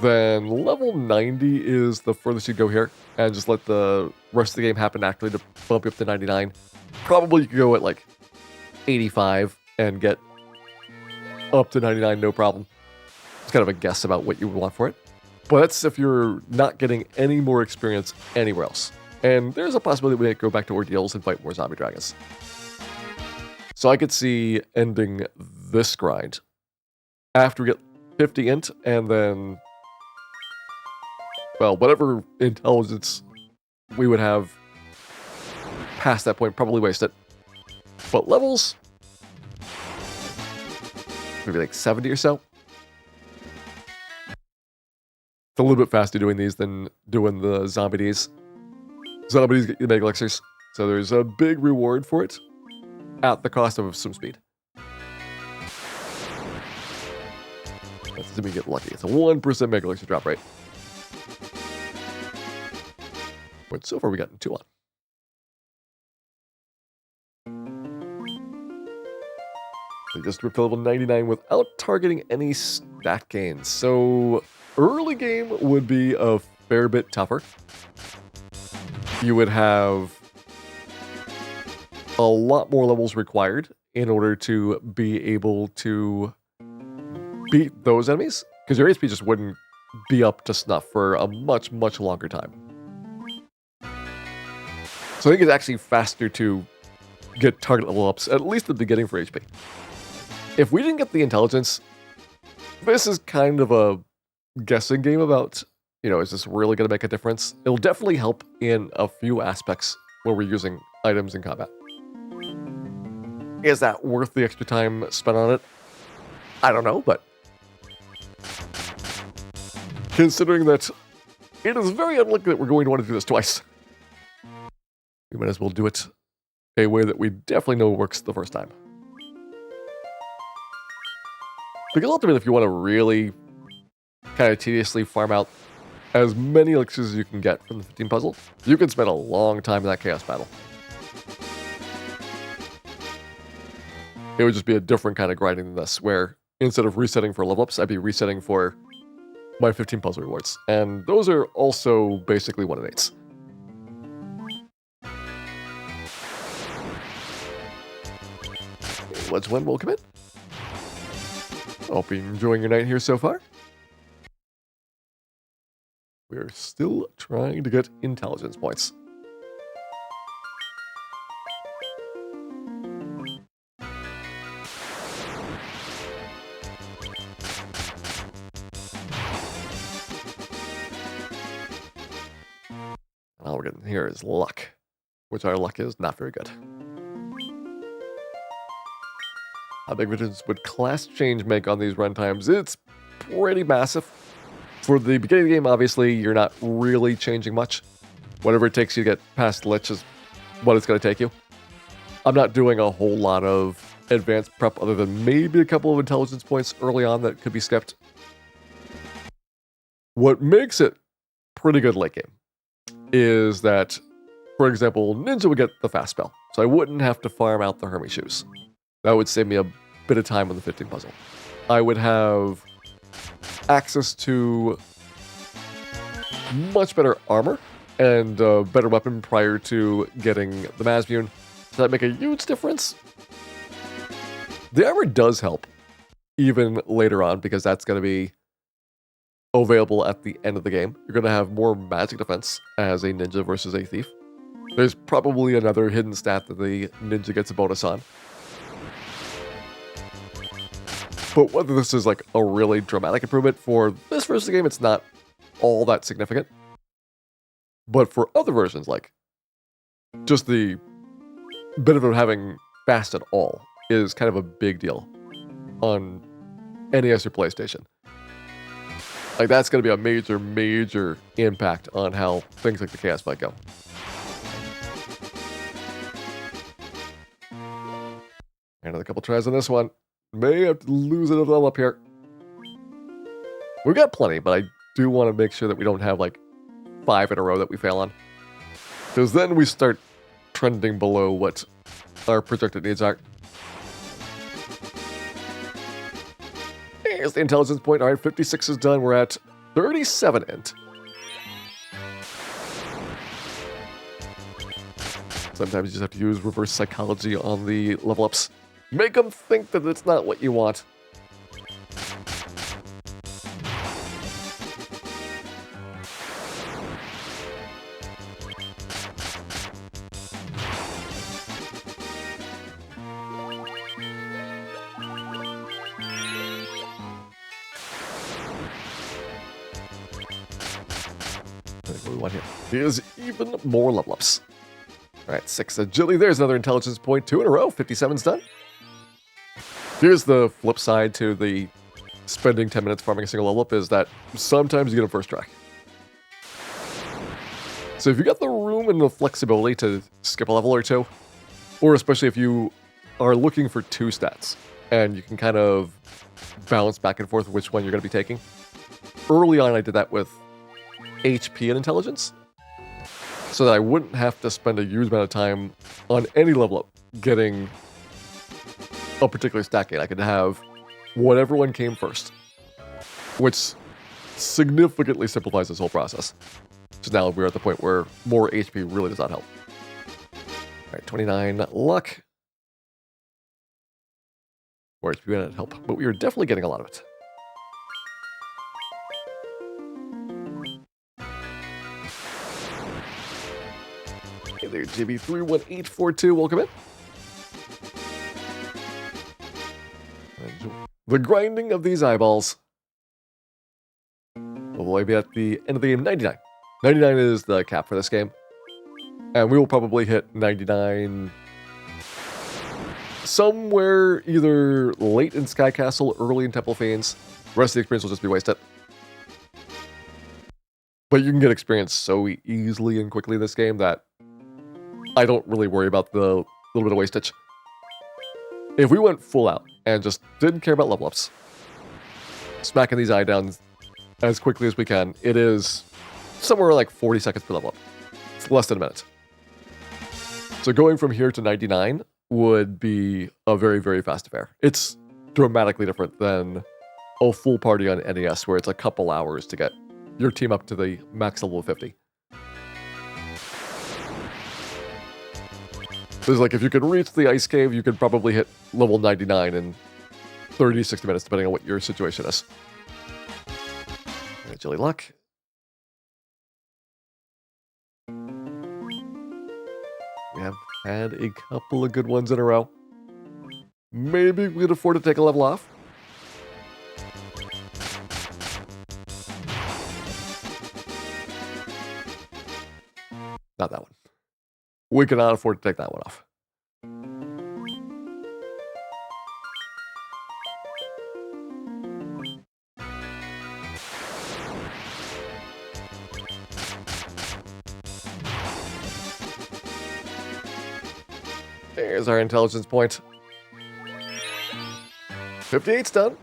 then level 90 is the furthest you go here, and just let the rest of the game happen naturally to bump you up to 99. Probably you could go at like 85 and get up to 99, no problem. It's kind of a guess about what you would want for it. But that's if you're not getting any more experience anywhere else. And there's a possibility we might go back to ordeals and fight more zombie dragons. So I could see ending this grind after we get 50 int, and then, well, whatever intelligence we would have past that point, probably waste it. But levels, maybe like 70 or so. It's a little bit faster doing these than doing the zombie Ds. Zombie Ds get you mega elixirs, so there's a big reward for it at the cost of some speed. That's assuming you get lucky. It's a 1% mega elixir drop rate. But so far we got 2 on. We just ripped to level 99 without targeting any stat gains. So early game would be a fair bit tougher. You would have a lot more levels required in order to be able to beat those enemies, because your HP just wouldn't be up to snuff for a much, much longer time. So I think it's actually faster to get target level ups, at least at the beginning for HP. If we didn't get the intelligence, this is kind of a guessing game about, you know, is this really going to make a difference? It'll definitely help in a few aspects when we're using items in combat. Is that worth the extra time spent on it? I don't know, but considering that it is very unlikely that we're going to want to do this twice, we might as well do it a way that we definitely know works the first time. Because ultimately, if you want to really kind of tediously farm out as many elixirs as you can get from the 15 puzzle, you can spend a long time in that chaos battle. It would just be a different kind of grinding than this, where instead of resetting for level ups, I'd be resetting for my 15 puzzle rewards. And those are also basically 1 in 8s. Let's win, welcome in. Hope you're enjoying your night here so far. We're still trying to get intelligence points. All we're getting here is luck, which our luck is not very good. How big of a difference would class change make on these runtimes? It's pretty massive. For the beginning of the game, obviously, you're not really changing much. Whatever it takes you to get past Lich is what it's going to take you. I'm not doing a whole lot of advanced prep other than maybe a couple of intelligence points early on that could be skipped. What makes it pretty good late game is that, for example, Ninja would get the fast spell, so I wouldn't have to farm out the Hermes shoes. That would save me a bit of time on the 15 puzzle. I would have access to much better armor and a better weapon prior to getting the Mazmune. Does that make a huge difference? The armor does help even later on because that's going to be available at the end of the game. You're going to have more magic defense as a ninja versus a thief. There's probably another hidden stat that the ninja gets a bonus on. But whether this is like a really dramatic improvement for this version of the game, it's not all that significant. But for other versions, like just the benefit of having fast at all is kind of a big deal on NES or PlayStation. Like that's going to be a major, major impact on how things like the Chaos might go. Another couple tries on this one. May have to lose it a little up here. We've got plenty, but I do want to make sure that we don't have like 5 in a row that we fail on. Because then we start trending below what our projected needs are. Here's the intelligence point. All right, 56 is done. We're at 37 int. Sometimes you just have to use reverse psychology on the level ups. Make them think that it's not what you want. What we want here is even more level ups. All right, 6 agility. There's another intelligence point. 2 in a row. 57's done. Here's the flip side to the spending 10 minutes farming a single level up is that sometimes you get a first try. So if you got the room and the flexibility to skip a level or two, or especially if you are looking for 2 stats and you can kind of bounce back and forth which one you're going to be taking. Early on, I did that with HP and intelligence so that I wouldn't have to spend a huge amount of time on any level up getting a particular stat gain. I could have whatever one came first, which significantly simplifies this whole process. So now we're at the point where more HP really does not help. All right, 29 luck. More HP would not help, but we are definitely getting a lot of it. Hey there, GB31842, welcome in. The grinding of these eyeballs. We'll be at the end of the game, 99. 99 is the cap for this game. And we will probably hit 99 somewhere either late in Sky Castle, early in Temple Fiends. The rest of the experience will just be wasted. But you can get experience so easily and quickly in this game that I don't really worry about the little bit of wastage. If we went full out and just didn't care about level ups, smacking these eye downs as quickly as we can. It is somewhere like 40 seconds per level up. It's less than a minute. So going from here to 99 would be a very, very fast affair. It's dramatically different than a full party on NES, where it's a couple hours to get your team up to the max level of 50. There's like, if you could reach the ice cave, you could probably hit level 99 in 30 to 60 minutes, depending on what your situation is. Jelly luck. We have had a couple of good ones in a row. Maybe we could afford to take a level off. Not that one. We cannot afford to take that one off. There's our intelligence point. 58's done.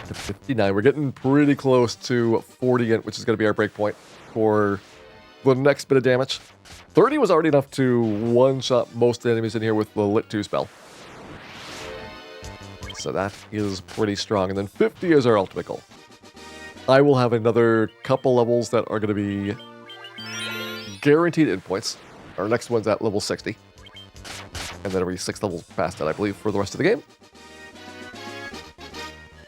To 59. We're getting pretty close to 40, which is going to be our break point for the next bit of damage. 30 was already enough to one-shot most of the enemies in here with the Lit 2 spell. So that is pretty strong. And then 50 is our ultimate goal. I will have another couple levels that are going to be guaranteed endpoints. Our next one's at level 60. And then every 6 levels past that, I believe, for the rest of the game.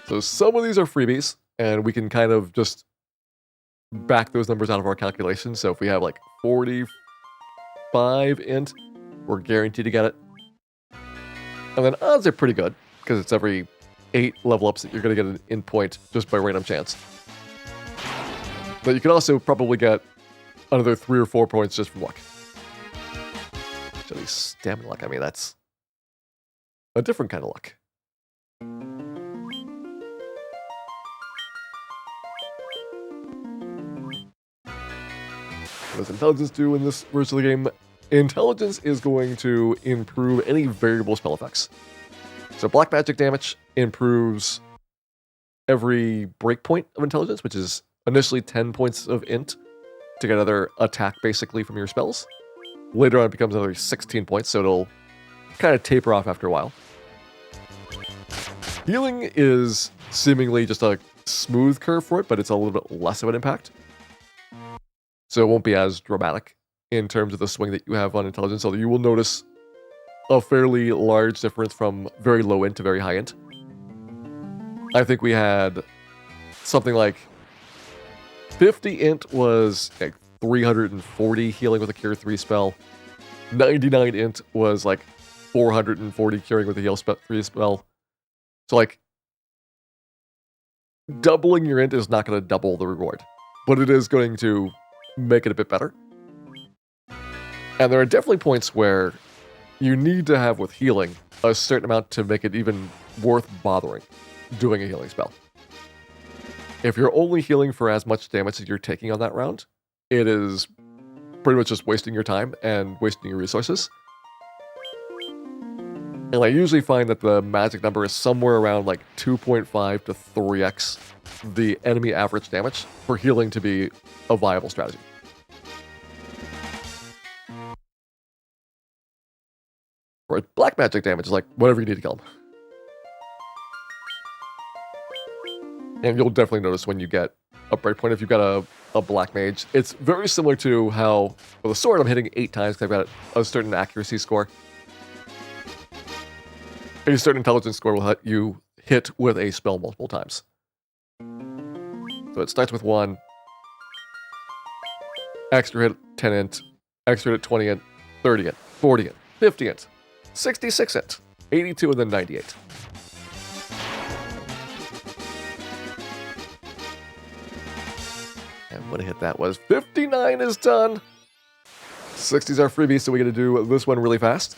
So some of these are freebies, and we can kind of just back those numbers out of our calculations. So if we have like 45 int, we're guaranteed to get it. And then odds are pretty good, because it's every 8 level ups that you're going to get an int point just by random chance. But you can also probably get another 3 or 4 points just from luck. Actually, stamina luck, I mean, that's a different kind of luck. What does intelligence do in this version of the game? Intelligence is going to improve any variable spell effects. So black magic damage improves every breakpoint of intelligence, which is initially 10 points of int to get another attack basically from your spells. Later on it becomes another 16 points, so it'll kind of taper off after a while. Healing is seemingly just a smooth curve for it, but it's a little bit less of an impact. So it won't be as dramatic in terms of the swing that you have on intelligence, although you will notice a fairly large difference from very low int to very high int. I think we had something like 50 int was like 340 healing with a Cure 3 spell. 99 int was like 440 curing with a Heal 3 spell. So like, doubling your int is not going to double the reward, but it is going to make it a bit better. And there are definitely points where you need to have with healing a certain amount to make it even worth bothering doing a healing spell. If you're only healing for as much damage as you're taking on that round, it is pretty much just wasting your time and wasting your resources. And I usually find that the magic number is somewhere around like 2.5 to 3x the enemy average damage for healing to be a viable strategy. Or black magic damage is like whatever you need to kill them. And you'll definitely notice when you get a breakpoint if you've got a black mage. It's very similar to how with a sword I'm hitting 8 times because I've got a certain accuracy score. A certain intelligence score will let you hit with a spell multiple times. So it starts with 1, extra hit 10 int, extra hit 20 int, 30 int, 40 int, 50 int, 66 int, 82, and then 98. And what a hit that was. 59 is done. 60's our freebie, so we got to do this one really fast.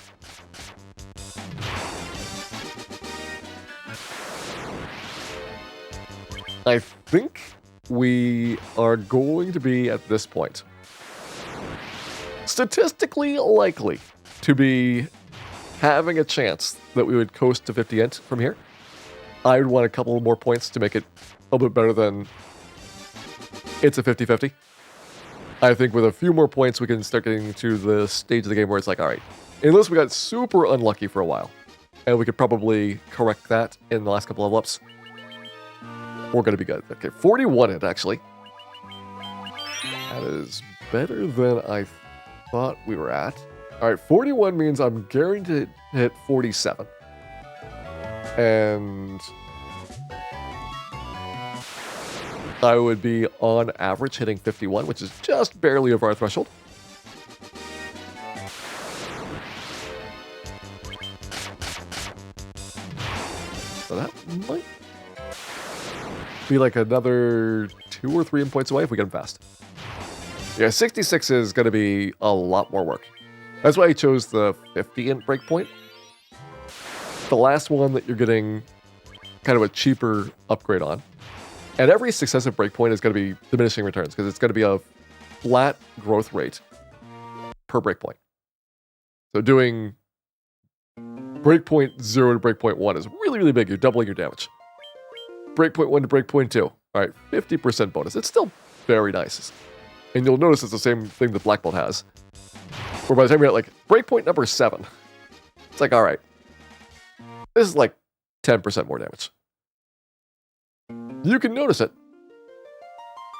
I think we are going to be at this point statistically likely to be having a chance that we would coast to 50 int from here. I'd want a couple more points to make it a little bit better than it's a 50-50. I think with a few more points, we can start getting to the stage of the game where it's like, all right, unless we got super unlucky for a while, and we could probably correct that in the last couple of level ups, we're going to be good. Okay, 41 hit, actually. That is better than I thought we were at. All right, 41 means I'm guaranteed to hit 47. And I would be on average hitting 51, which is just barely over our threshold. So that might be like another 2 or 3 points away if we get them fast. Yeah, 66 is going to be a lot more work. That's why I chose the 50 int breakpoint. The last one that you're getting kind of a cheaper upgrade on. And every successive breakpoint is going to be diminishing returns because it's going to be a flat growth rate per breakpoint. So doing breakpoint 0 to breakpoint 1 is really, really big. You're doubling your damage. Breakpoint 1 to breakpoint 2. All right, 50% bonus. It's still very nice. And you'll notice it's the same thing that Black Belt has. Where by the time you're at like breakpoint number 7, it's like, all right, this is like 10% more damage. You can notice it.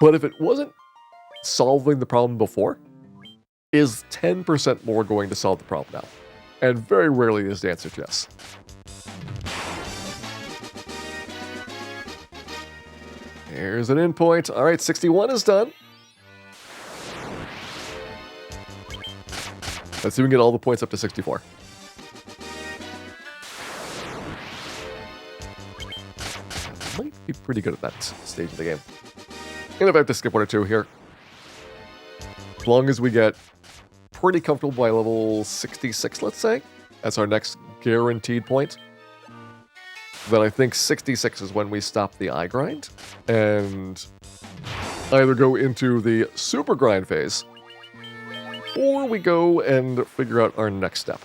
But if it wasn't solving the problem before, is 10% more going to solve the problem now? And very rarely is the answer yes. Here's an endpoint. All right, 61 is done. Let's see if we can get all the points up to 64. Might be pretty good at that stage of the game. And if I have to skip 1 or 2 here, as long as we get pretty comfortable by level 66, let's say, that's our next guaranteed point, then I think 66 is when we stop the eye grind and either go into the super grind phase or we go and figure out our next step.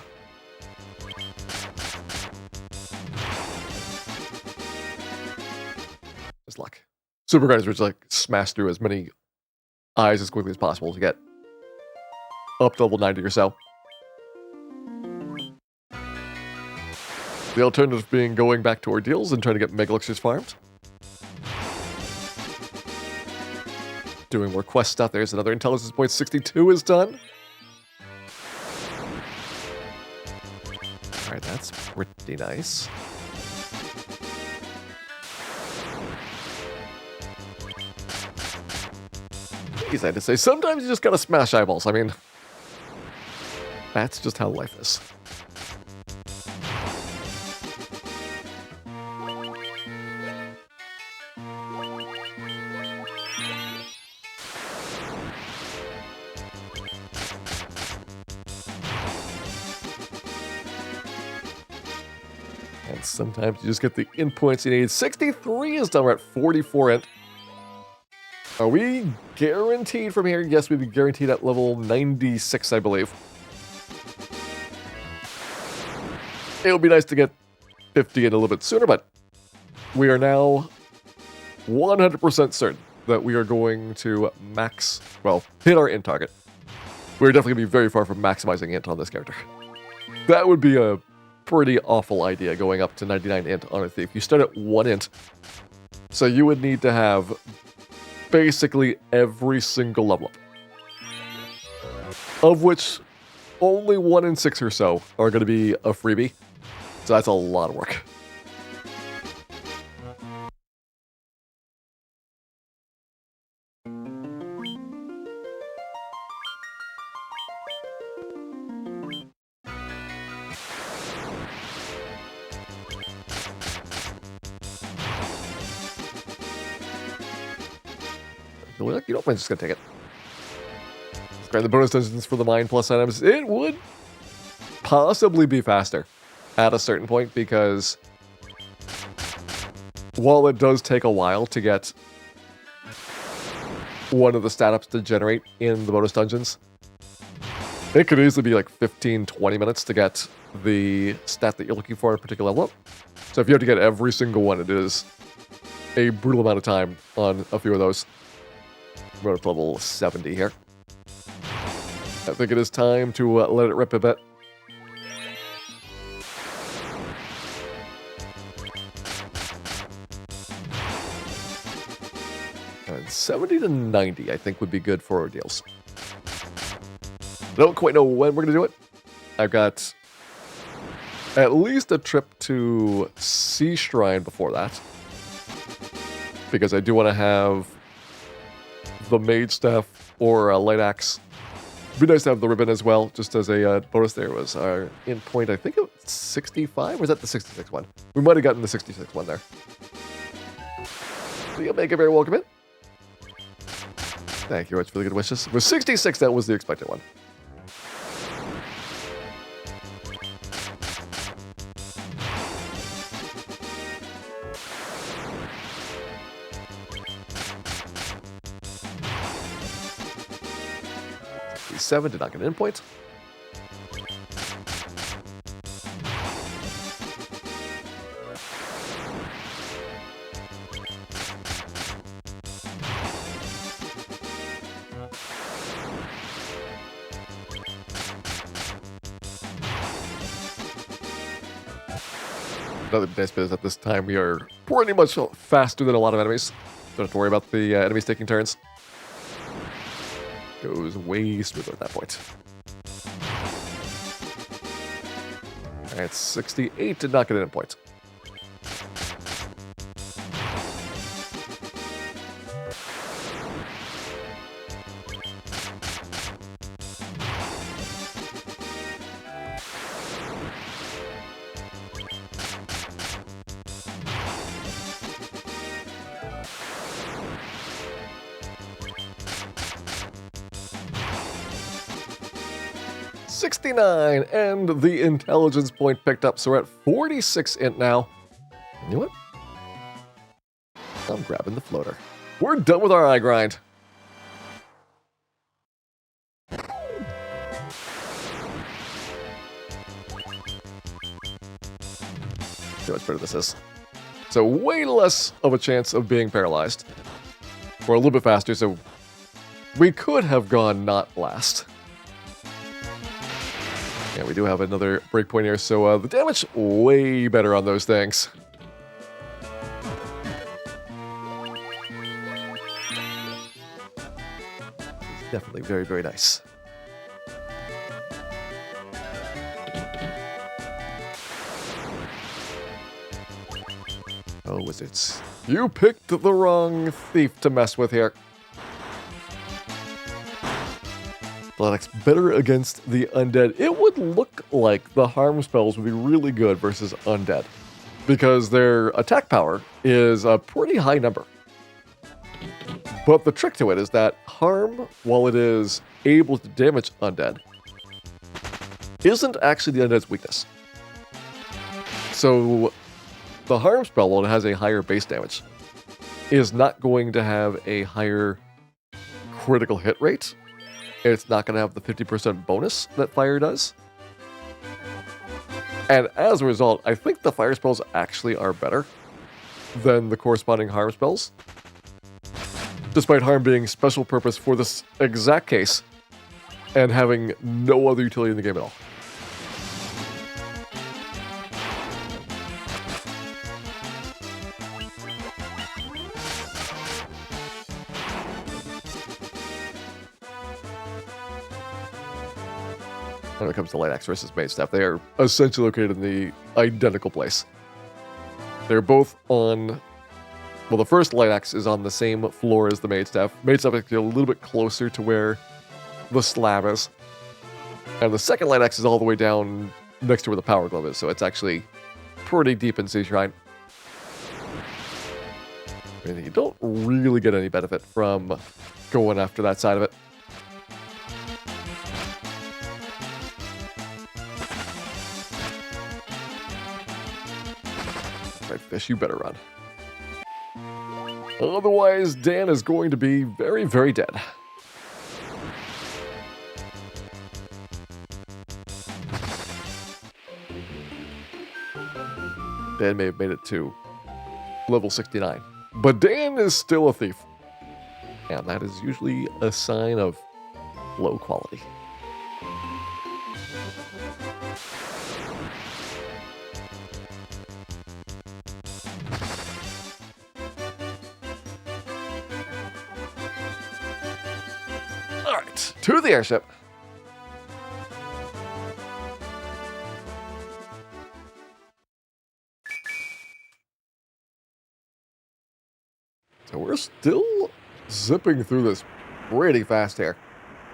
Just luck. Super grinders which like smash through as many eyes as quickly as possible to get up to level 90 or so. The alternative being going back to ordeals and trying to get Mega Elixirs farmed. Doing more quest stuff. There's another intelligence point. 62 is done. Alright, that's pretty nice. Jeez, I had to say, sometimes you just gotta smash eyeballs. I mean, that's just how life is. And sometimes you just get the int points you need. 63 is done. We're at 44 int. Are we guaranteed from here? Yes, we'd be guaranteed at level 96, I believe. It would be nice to get 50 in a little bit sooner, but we are now 100% certain that we are going to hit our int target. We're definitely going to be very far from maximizing int on this character. That would be a pretty awful idea, going up to 99 int on a thief. You start at 1 int, so you would need to have basically every single level up, of which only 1 in 6 or so are going to be a freebie. So that's a lot of work. You know, I'm just going to take it. Let's grab the bonus dungeons for the Mind Plus items. It would possibly be faster at a certain point, because while it does take a while to get one of the stat ups to generate in the bonus dungeons, It could easily be like 15, 20 minutes to get the stat that you're looking for in a particular level up. So if you have to get every single one, it is a brutal amount of time on a few of those. We're at level 70 here. I think it is time to let it rip a bit. And 70 to 90, I think, would be good for ordeals. I don't quite know when we're going to do it. I've got at least a trip to Sea Shrine before that. Because I do want to have the Mage Staff or a Light Axe. It'd be nice to have the ribbon as well, just as a bonus. There was our in point, I think it was 65? Or was that the 66 one? We might have gotten the 66 one there. So you'll make it very welcome in. Thank you very much for the good wishes. With 66, that was the expected one. Seven did not get an in point. Another nice bit is at this time we are pretty much faster than a lot of enemies. Don't have to worry about the enemies taking turns. Goes way smoother at that point. Alright, 68 did not get an in point. And the intelligence point picked up, so we're at 46 int now. You know what? I'm grabbing the floater. We're done with our eye grind. See how much better this is. So way less of a chance of being paralyzed. We're a little bit faster, so we could have gone not blast. Yeah, we do have another breakpoint here, so the damage way better on those things. It's definitely very, very nice. Oh, wizards. You picked the wrong thief to mess with here. Athletics better against the undead. It would look like the harm spells would be really good versus undead, because their attack power is a pretty high number. But the trick to it is that harm, while it is able to damage undead, isn't actually the undead's weakness. So the harm spell, while it has a higher base damage, is not going to have a higher critical hit rate. It's not going to have the 50% bonus that fire does. And as a result, I think the fire spells actually are better than the corresponding harm spells. Despite harm being special purpose for this exact case and having no other utility in the game at all. When it comes to Light Axe versus Mage Staff, they are essentially located in the identical place. They're both on... Well, the first Light Axe is on the same floor as the Mage Staff. Mage Staff is a little bit closer to where the slab is. And the second Light Axe is all the way down next to where the Power Glove is, so it's actually pretty deep in Sea Shrine. I mean, you don't really get any benefit from going after that side of it. Fish, you better run. Otherwise, Dan is going to be very, very dead. Dan may have made it to level 69. But Dan is still a thief. And that is usually a sign of low quality. All right, to the airship. So we're still zipping through this pretty fast here.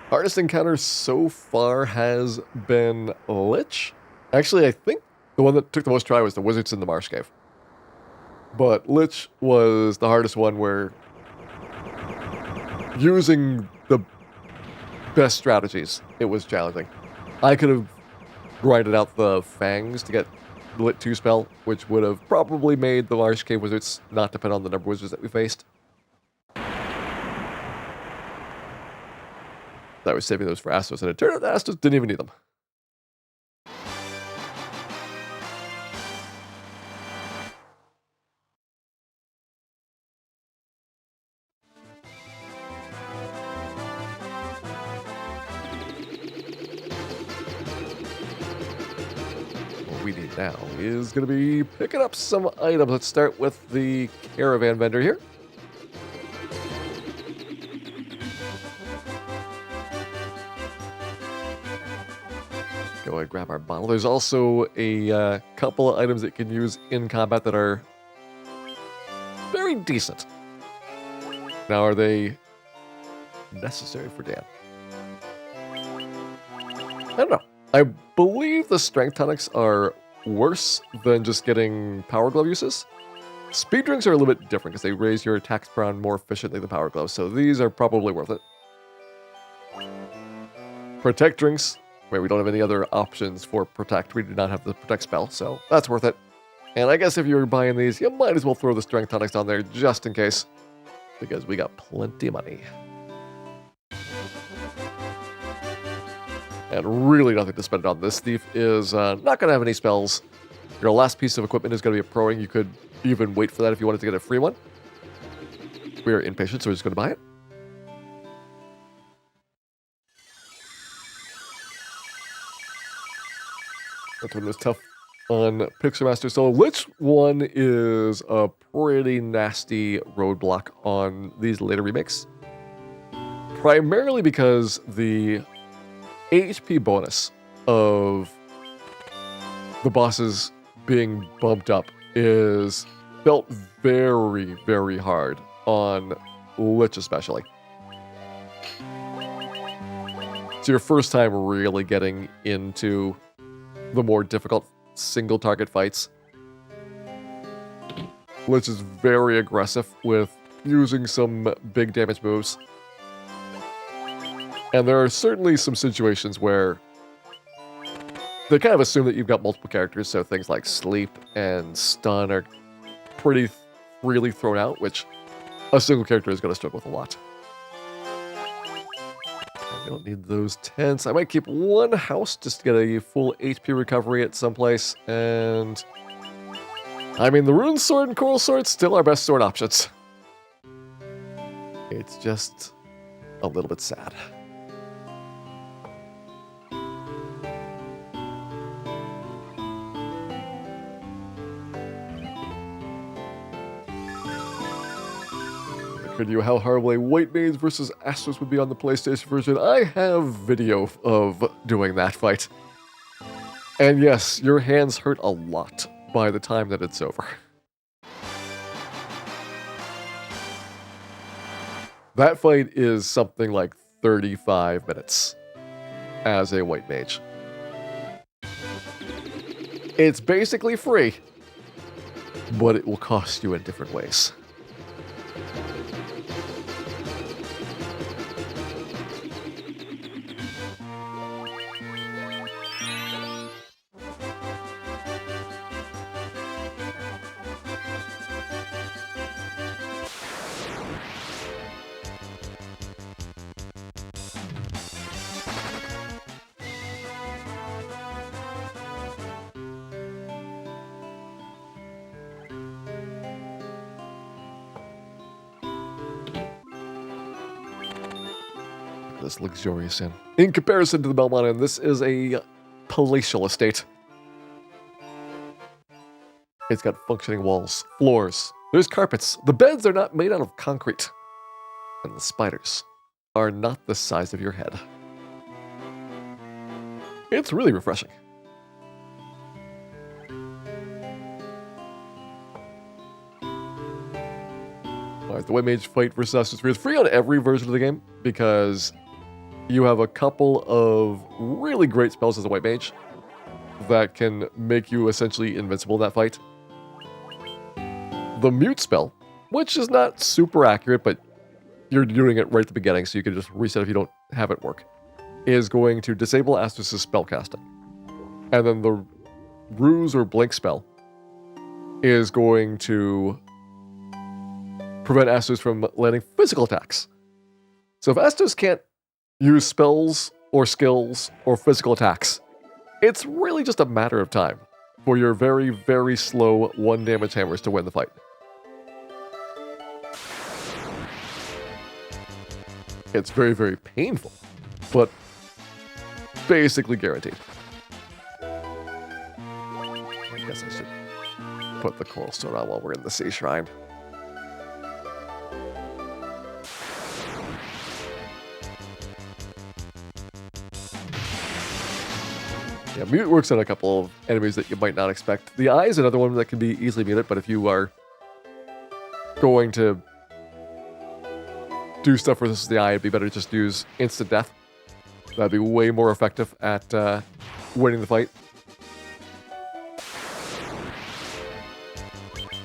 Hardest encounter so far has been Lich. Actually, I think the one that took the most try was the Wizards in the Marsh Cave. But Lich was the hardest one, where using the best strategies, it was challenging. I could have grinded out the Fangs to get the Lit 2 spell, which would have probably made the Marsh Cave Wizards not depend on the number of wizards that we faced. I was saving those for Astos, and it turned out Astos didn't even need them. What we need now is going to be picking up some items. Let's start with the caravan vendor here. Go ahead and grab our bottle. There's also a couple of items that you can use in combat that are very decent. Now, are they necessary for Dan? I don't know. I believe the strength tonics are worse than just getting power glove uses. Speed drinks are a little bit different because they raise your attacks per round more efficiently than power gloves, so these are probably worth it. Protect drinks, where we don't have any other options for protect. We do not have the protect spell, so that's worth it. And I guess if you're buying these, you might as well throw the strength tonics on there just in case, because we got plenty of money. And really nothing to spend on. This thief is not going to have any spells. Your last piece of equipment is going to be a proing. You could even wait for that if you wanted to get a free one. We are impatient, so we're just going to buy it. That one was tough on Pixelmaster. So Lich 1 is a pretty nasty roadblock on these later remakes. Primarily because the HP bonus of the bosses being bumped up is felt very, very hard on Lich especially. It's your first time really getting into the more difficult single target fights. Lich is very aggressive with using some big damage moves. And there are certainly some situations where they kind of assume that you've got multiple characters, so things like sleep and stun are pretty freely thrown out, which a single character is going to struggle with a lot. We don't need those tents. I might keep one house just to get a full HP recovery at some place, and I mean, the rune sword and coral sword still our best sword options. It's just a little bit sad. You how horrible a White Mage versus Astos would be on the PlayStation version. I have video of doing that fight. And yes, your hands hurt a lot by the time that it's over. That fight is something like 35 minutes as a White Mage. It's basically free, but it will cost you in different ways. this luxurious inn. In comparison to the Belmont Inn, this is a palatial estate. It's got functioning walls, floors, there's carpets. The beds are not made out of concrete. And the spiders are not the size of your head. It's really refreshing. Alright, the White Mage fight versus Astos 3 is free on every version of the game because you have a couple of really great spells as a White Mage that can make you essentially invincible in that fight. The Mute spell, which is not super accurate, but you're doing it right at the beginning, so you can just reset if you don't have it work, is going to disable Astos' spellcasting. And then the Ruse or Blink spell is going to prevent Astos from landing physical attacks. So if Astos can't use spells or skills or physical attacks, it's really just a matter of time for your very, very slow 1 damage hammers to win the fight. It's very, very painful, but basically guaranteed. I guess I should put the Coral Stone on while we're in the Sea Shrine. Yeah, mute works on a couple of enemies that you might not expect. The Eye is another one that can be easily muted, but if you are going to do stuff versus the Eye, it'd be better to just use instant death. That'd be way more effective at winning the fight.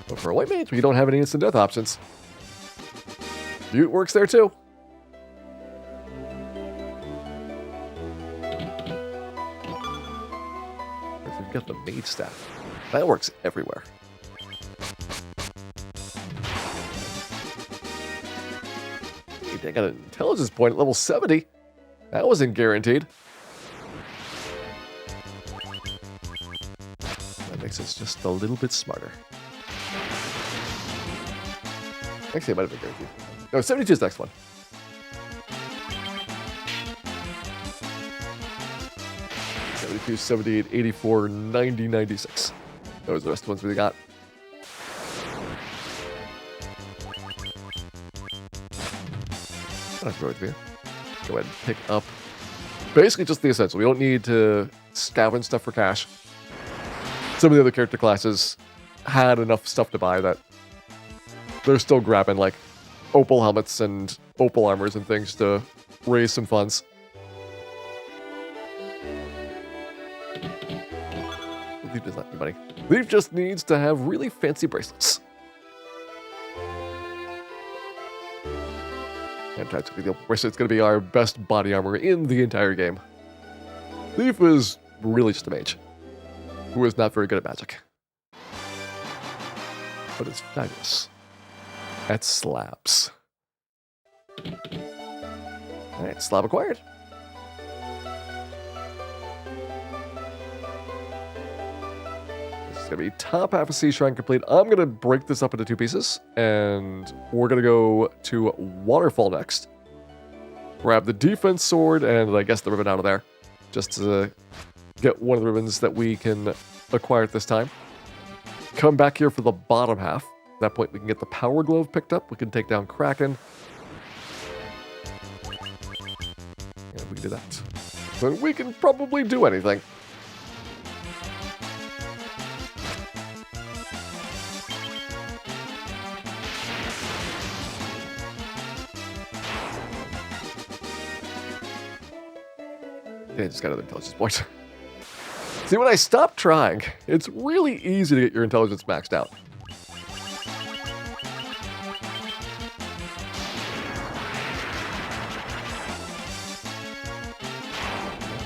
But for a White Mage, we don't have any instant death options. Mute works there too. We've got the Mage Staff. That works everywhere. I got an intelligence point at level 70. That wasn't guaranteed. That makes us just a little bit smarter. Actually, it might have been guaranteed. No, 72 is the next one. 72, 78, 84, 90, 96. Those are the rest of the ones we got. Go ahead and pick up basically just the essential. We don't need to scavenge stuff for cash. Some of the other character classes had enough stuff to buy that they're still grabbing like opal helmets and opal armors and things to raise some funds. Leaf does not need money. Leaf just needs to have really fancy bracelets. And practically the bracelet's going to be our best body armor in the entire game. Leaf is really just a mage who is not very good at magic. But it's fabulous at slabs. Alright, slab acquired. This is going to be top half of Sea Shrine complete. I'm going to break this up into 2 pieces, and we're going to go to Waterfall next. Grab the defense sword and I guess the ribbon out of there, just to get one of the ribbons that we can acquire at this time. Come back here for the bottom half. At that point, we can get the Power Glove picked up. We can take down Kraken. And we can do that. Then we can probably do anything. Yeah, just got another intelligence point. See, when I stop trying, it's really easy to get your intelligence maxed out.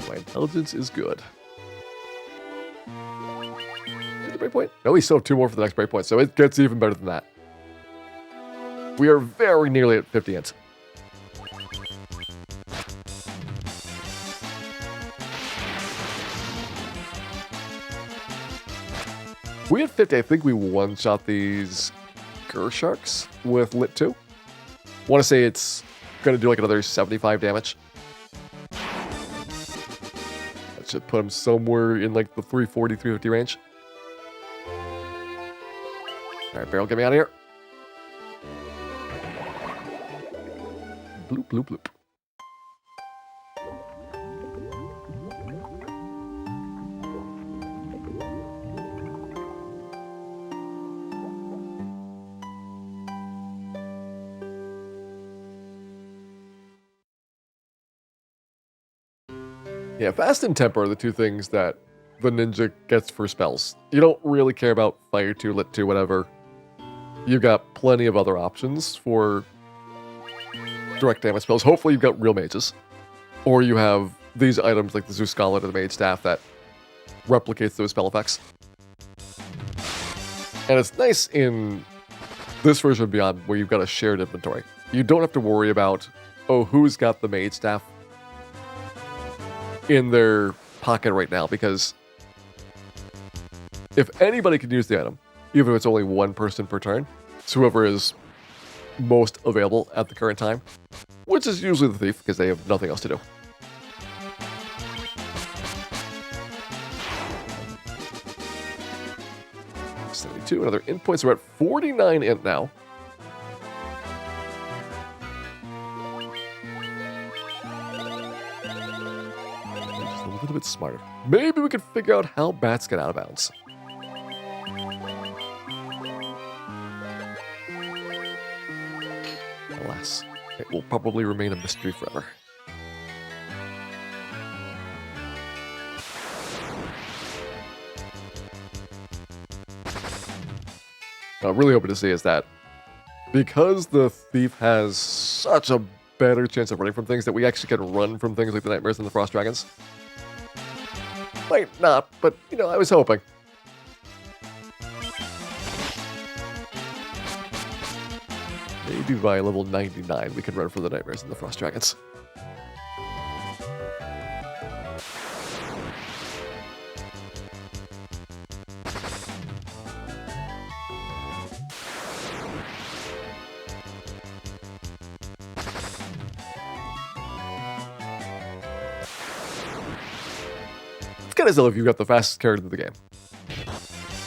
My intelligence is good. Is the breakpoint? No, we still have 2 more for the next breakpoint, so it gets even better than that. We are very nearly at 50 int. We had 50, I think we one-shot these Gersharks with Lit 2. I want to say it's going to do like another 75 damage. That should put him somewhere in like the 340, 350 range. All right, Barrel, get me out of here. Bloop, bloop, bloop. Yeah, fast and temper are the two things that the ninja gets for spells. You don't really care about fire 2, lit 2, whatever. You've got plenty of other options for direct damage spells. Hopefully you've got real mages. Or you have these items like the Zeus Gauntlet or the Mage Staff that replicates those spell effects. And it's nice in this version of Beyond where you've got a shared inventory. You don't have to worry about, oh, who's got the Mage Staff in their pocket right now, because if anybody can use the item, even if it's only one person per turn, it's whoever is most available at the current time, which is usually the thief because they have nothing else to do. $72, another int points. We're at 49 int now. A little bit smarter. Maybe we could figure out how bats get out of bounds. Alas, it will probably remain a mystery forever. What I'm really hoping to see is that because the thief has such a better chance of running from things, that we actually can run from things like the nightmares and the frost dragons. Might not, but, you know, I was hoping. Maybe by level 99 we can run from the nightmares and the frost dragons. Kind of still if you've got the fastest character in the game.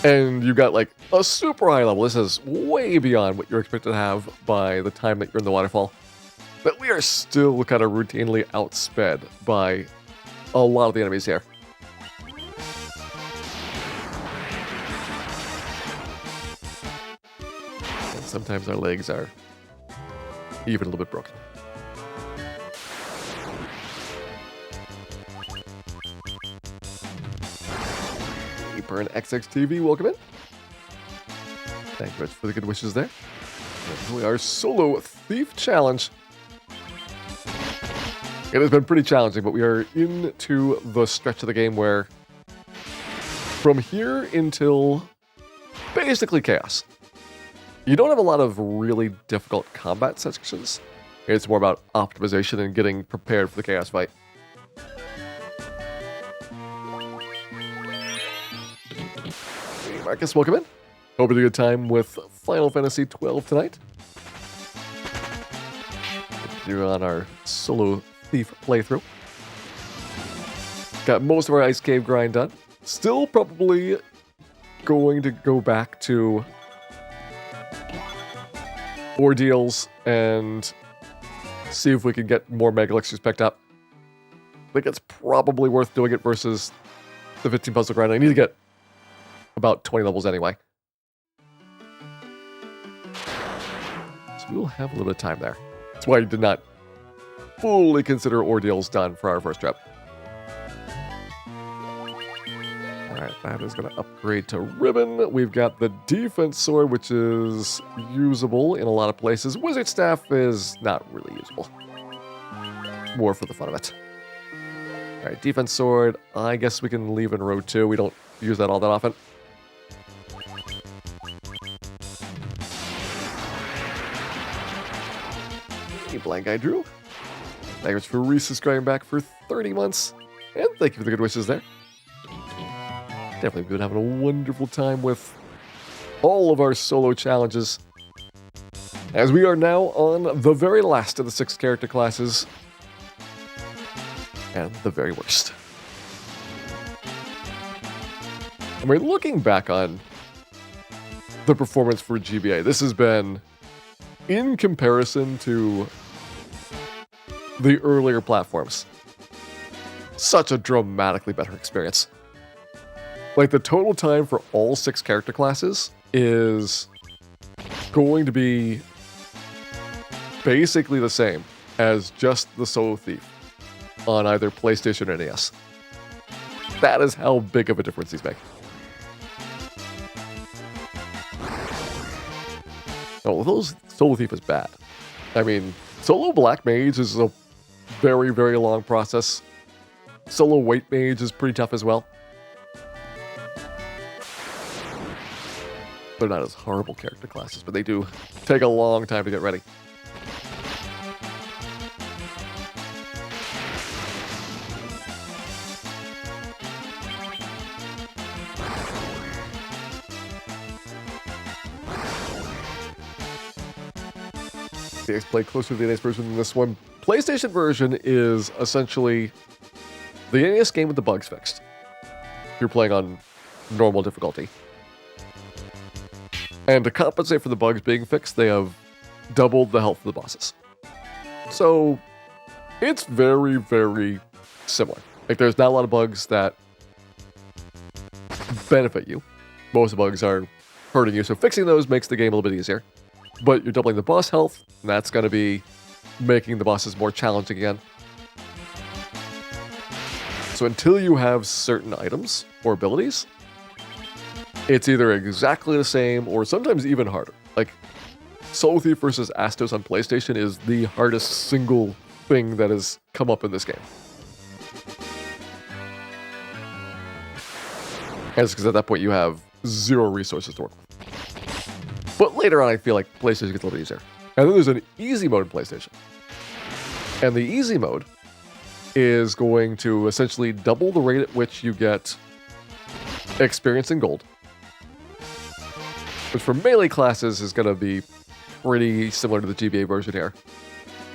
And you got like a super high level. This is way beyond what you're expected to have by the time that you're in the waterfall. But we are still kind of routinely outsped by a lot of the enemies here. And sometimes our legs are even a little bit broken. Burn XXTV, welcome in. Thank you very much for the good wishes there. Enjoy our solo thief challenge. It has been pretty challenging, but we are into the stretch of the game where from here until basically chaos, you don't have a lot of really difficult combat sections. It's more about optimization and getting prepared for the chaos fight. Marcus, welcome in. Hope you had a good time with Final Fantasy XII tonight. You're on our solo thief playthrough. Got most of our Ice Cave grind done. Still probably going to go back to ordeals and see if we can get more Mega Elixirs picked up. I think it's probably worth doing it versus the 15 puzzle grind. I need to get about 20 levels anyway. So we will have a little bit of time there. That's why I did not fully consider ordeals done for our first trip. Alright, that is going to upgrade to ribbon. We've got the defense sword, which is usable in a lot of places. Wizard staff is not really usable. More for the fun of it. Alright, defense sword. I guess we can leave in row 2. We don't use that all that often. Hey, Blank Eye Drew. Thanks for resubscribing back for 30 months. And thank you for the good wishes there. Definitely been having a wonderful time with all of our solo challenges. As we are now on the very last of the 6 character classes. And the very worst. I mean, looking back on the performance for GBA, this has been, in comparison to the earlier platforms, such a dramatically better experience. Like, the total time for all 6 character classes is going to be basically the same as just the Solo Thief on either PlayStation or NES. That is how big of a difference these make. Oh, those Solo Thief is bad. I mean, Solo Black Mage is a very, very long process. Solo White Mage is pretty tough as well. They're not as horrible character classes, but they do take a long time to get ready. The play closer to the NES version than this one. PlayStation version is essentially the NES game with the bugs fixed. You're playing on normal difficulty. And to compensate for the bugs being fixed, they have doubled the health of the bosses. So it's very, very similar. Like, there's not a lot of bugs that benefit you. Most of the bugs are hurting you, so fixing those makes the game a little bit easier. But you're doubling the boss health, and that's going to be making the bosses more challenging again. So until you have certain items or abilities, it's either exactly the same or sometimes even harder. Like, Solo Thief versus Astos on PlayStation is the hardest single thing that has come up in this game. And it's because at that point you have 0 resources to work with. But later on, I feel like PlayStation gets a little bit easier. And then there's an easy mode in PlayStation. And the easy mode is going to essentially double the rate at which you get experience in gold. Which for melee classes is going to be pretty similar to the GBA version here.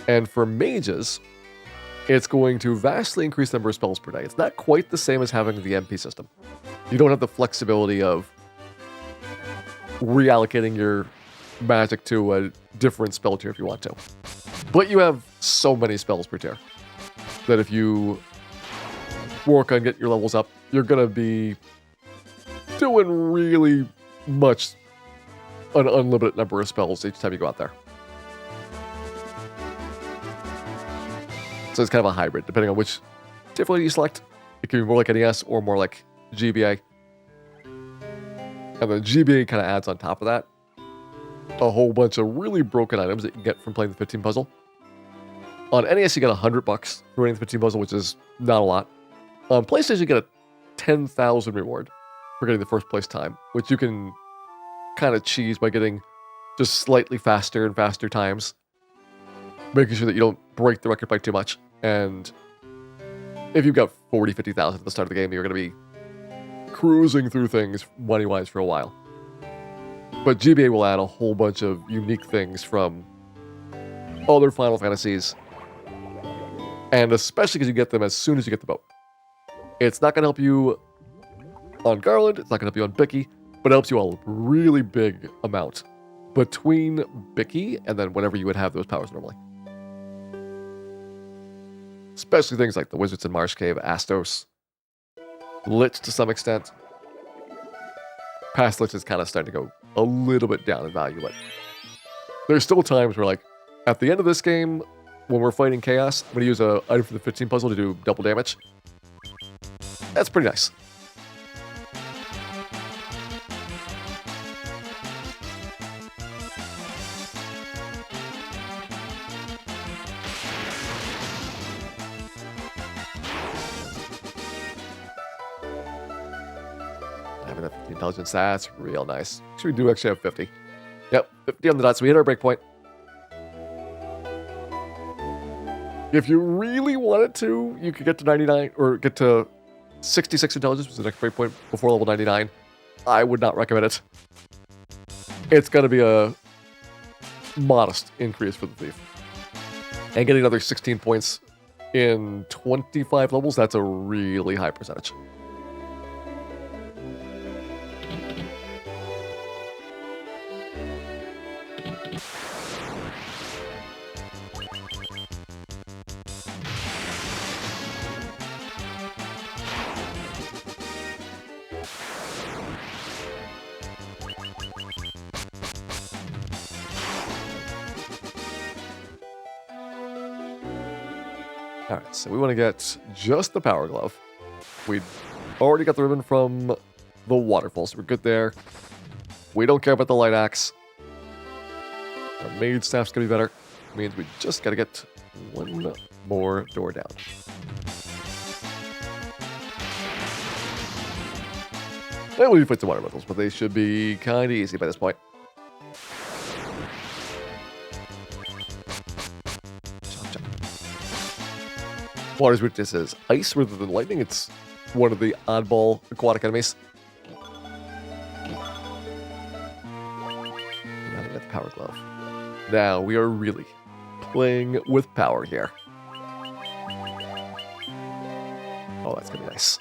And for mages, it's going to vastly increase the number of spells per day. It's not quite the same as having the MP system. You don't have the flexibility of reallocating your magic to a different spell tier if you want to. But you have so many spells per tier that if you work on getting your levels up, you're going to be doing really much an unlimited number of spells each time you go out there. So it's kind of a hybrid, depending on which difficulty you select. It can be more like NES or more like GBA. And the GBA kind of adds on top of that a whole bunch of really broken items that you get from playing the 15 puzzle. On NES, you get $100 for winning the 15 puzzle, which is not a lot. On PlayStation, you get a 10,000 reward for getting the first place time, which you can kind of cheese by getting just slightly faster and faster times, making sure that you don't break the record by too much. And if you've got 40, 50,000 at the start of the game, you're going to be cruising through things money-wise for a while. But GBA will add a whole bunch of unique things from other Final Fantasies, and especially because you get them as soon as you get the boat. It's not going to help you on Garland, it's not going to help you on Bicky, but it helps you a really big amount between Bicky and then whenever you would have those powers normally. Especially things like the Wizards in Marsh Cave, Astos, Lich to some extent. Past Lich is kind of starting to go a little bit down in value, but there's still times where, like, at the end of this game, when we're fighting Chaos, I'm going to use an item from the 15 puzzle to do double damage. That's pretty nice. Having that 50 intelligence, that's real nice. Actually, we do actually have 50. Yep, 50 on the dot, so we hit our breakpoint. If you really wanted to, you could get to 99, or get to 66 intelligence, which is the next breakpoint before level 99. I would not recommend it. It's going to be a modest increase for the Thief. And getting another 16 points in 25 levels, that's a really high percentage. All right, so we want to get just the power glove. We already got the ribbon from the waterfall, so we're good there. We don't care about the light axe. Our maid staff's gonna be better. Means we just gotta get one more door down. And we'll fight the water metals, but they should be kind of easy by this point. Water's weakness is ice rather than lightning. It's one of the oddball aquatic enemies. Now we got the power glove. Now we are really playing with power here. Oh, that's gonna be nice.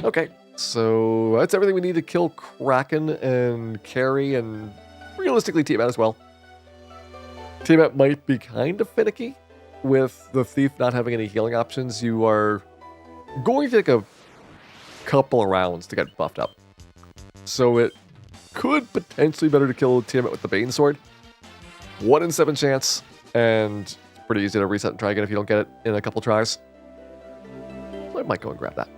Okay, so that's everything we need to kill Kraken and Carry and realistically Tiamat as well. Tiamat might be kind of finicky with the Thief not having any healing options. You are going to take a couple of rounds to get buffed up. So it could potentially be better to kill Tiamat with the Bane Sword. 1 in 7 chance, and it's pretty easy to reset and try again if you don't get it in a couple tries. So I might go and grab that.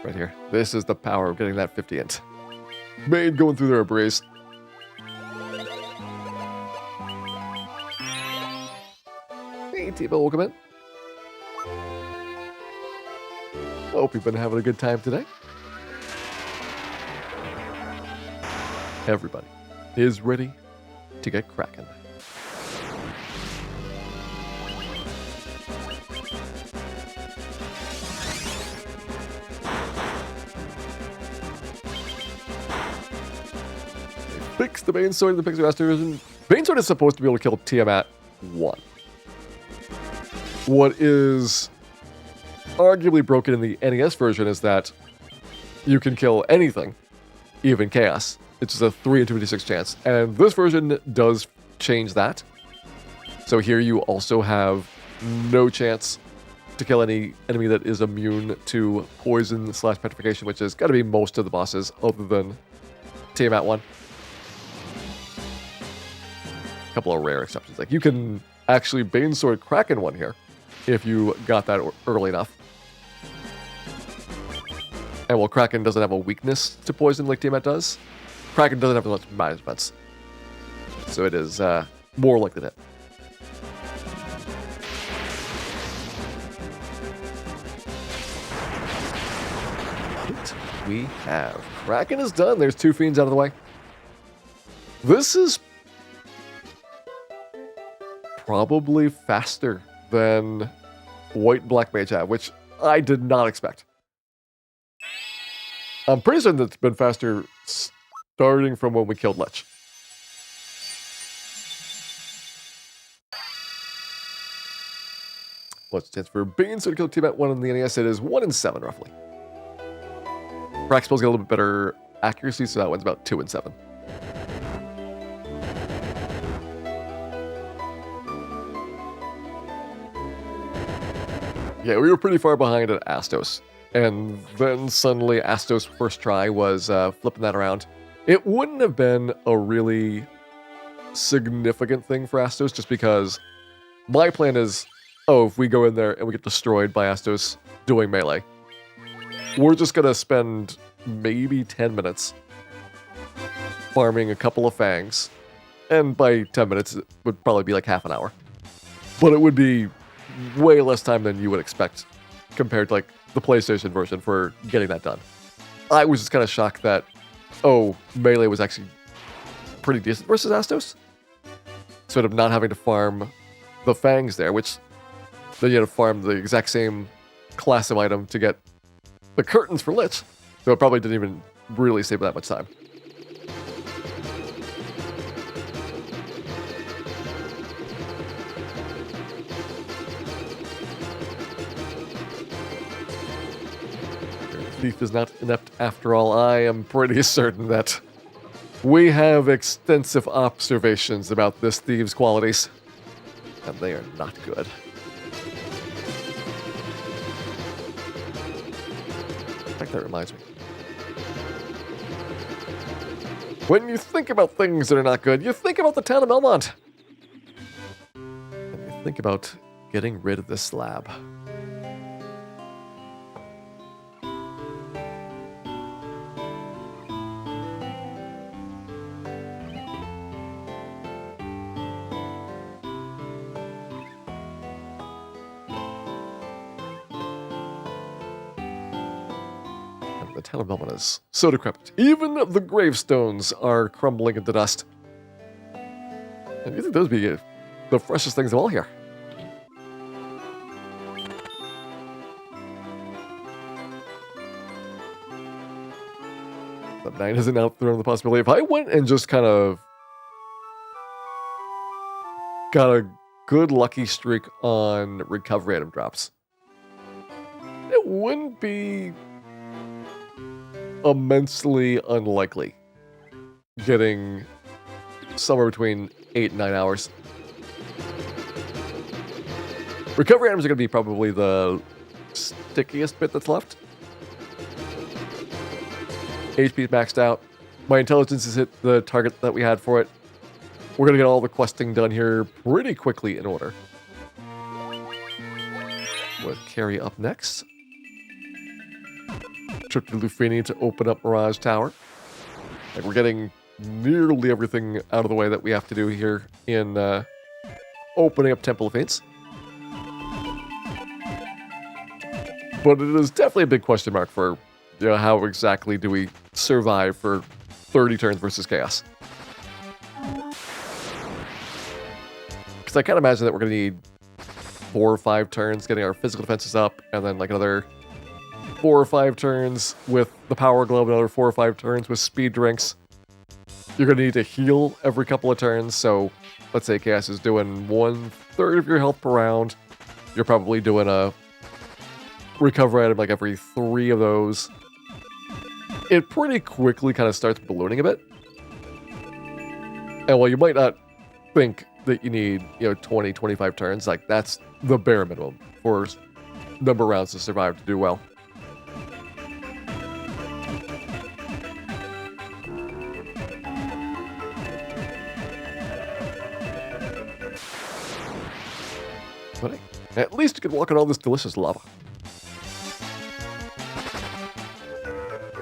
Right here. This is the power of getting that 50 int. Maid going through their brace. Hey, T-Bill, welcome in. Hope you've been having a good time today. Everybody is ready to get cracking. Fix the Bane Sword in the Pixie Master version. Bane Sword is supposed to be able to kill Tiamat 1. What is arguably broken in the NES version is that you can kill anything, even Chaos. It's just a 3 in 256 chance. And this version does change that. So here you also have no chance to kill any enemy that is immune to poison / petrification, which has got to be most of the bosses other than Tiamat 1. Couple of rare exceptions. Like you can actually Bane Sword Kraken 1 here if you got that early enough. And while Kraken doesn't have a weakness to poison like Tiamat does, Kraken doesn't have as much management. So it is more likely to hit. We have Kraken is done. There's 2 fiends out of the way. This is probably faster than White Black Mage have, which I did not expect. I'm pretty certain that it's been faster starting from when we killed Lich. What's the chance for Bane Sword to kill Tiamat 1 in the NES? It is 1 in 7, roughly. Crack spells get a little bit better accuracy, so that one's about 2 in 7. Yeah, we were pretty far behind at Astos. And then suddenly Astos' first try was flipping that around. It wouldn't have been a really significant thing for Astos just because my plan is, oh, if we go in there and we get destroyed by Astos doing melee, we're just going to spend maybe 10 minutes farming a couple of fangs. And by 10 minutes, it would probably be like half an hour. But it would be way less time than you would expect compared to like the PlayStation version for getting that done. I was just kind of shocked that, oh, melee was actually pretty decent versus Astos. Sort of not having to farm the fangs there, which then you had to farm the exact same class of item to get the curtains for Lich. So it probably didn't even really save that much time. thief is not inept after all. I am pretty certain that we have extensive observations about this thieve's qualities, and they are not good. In fact, that reminds me. When you think about things that are not good, you think about the town of Melmont. And you think about getting rid of this slab. The town of Melmont is so decrepit. Even the gravestones are crumbling into dust. And you think those would be the freshest things of all here. The knight hasn't outthrown the possibility. If I went and just kind of got a good lucky streak on recovery item drops, it wouldn't be immensely unlikely getting somewhere between 8 and 9 hours. Recovery items are going to be probably the stickiest bit that's left. HP's maxed out. My intelligence has hit the target that we had for it. We're going to get all the questing done here pretty quickly in order. With Carrie up next. Trip to Lufini to open up Mirage Tower. Like, we're getting nearly everything out of the way that we have to do here in opening up Temple of Fates. But it is definitely a big question mark for, you know, how exactly do we survive for 30 turns versus Chaos. Because I can't imagine that we're going to need 4 or 5 turns getting our physical defenses up, and then like another 4 or 5 turns with the Power Glove, another 4 or 5 turns with Speed Drinks. You're going to need to heal every couple of turns, so let's say Chaos is doing 1/3 of your health per round. You're probably doing a recovery item like every 3 of those. It pretty quickly kind of starts ballooning a bit. And while you might not think that you need, 20, 25 turns, like that's the bare minimum for number of rounds to survive to do well. But hey, at least you can walk on all this delicious lava.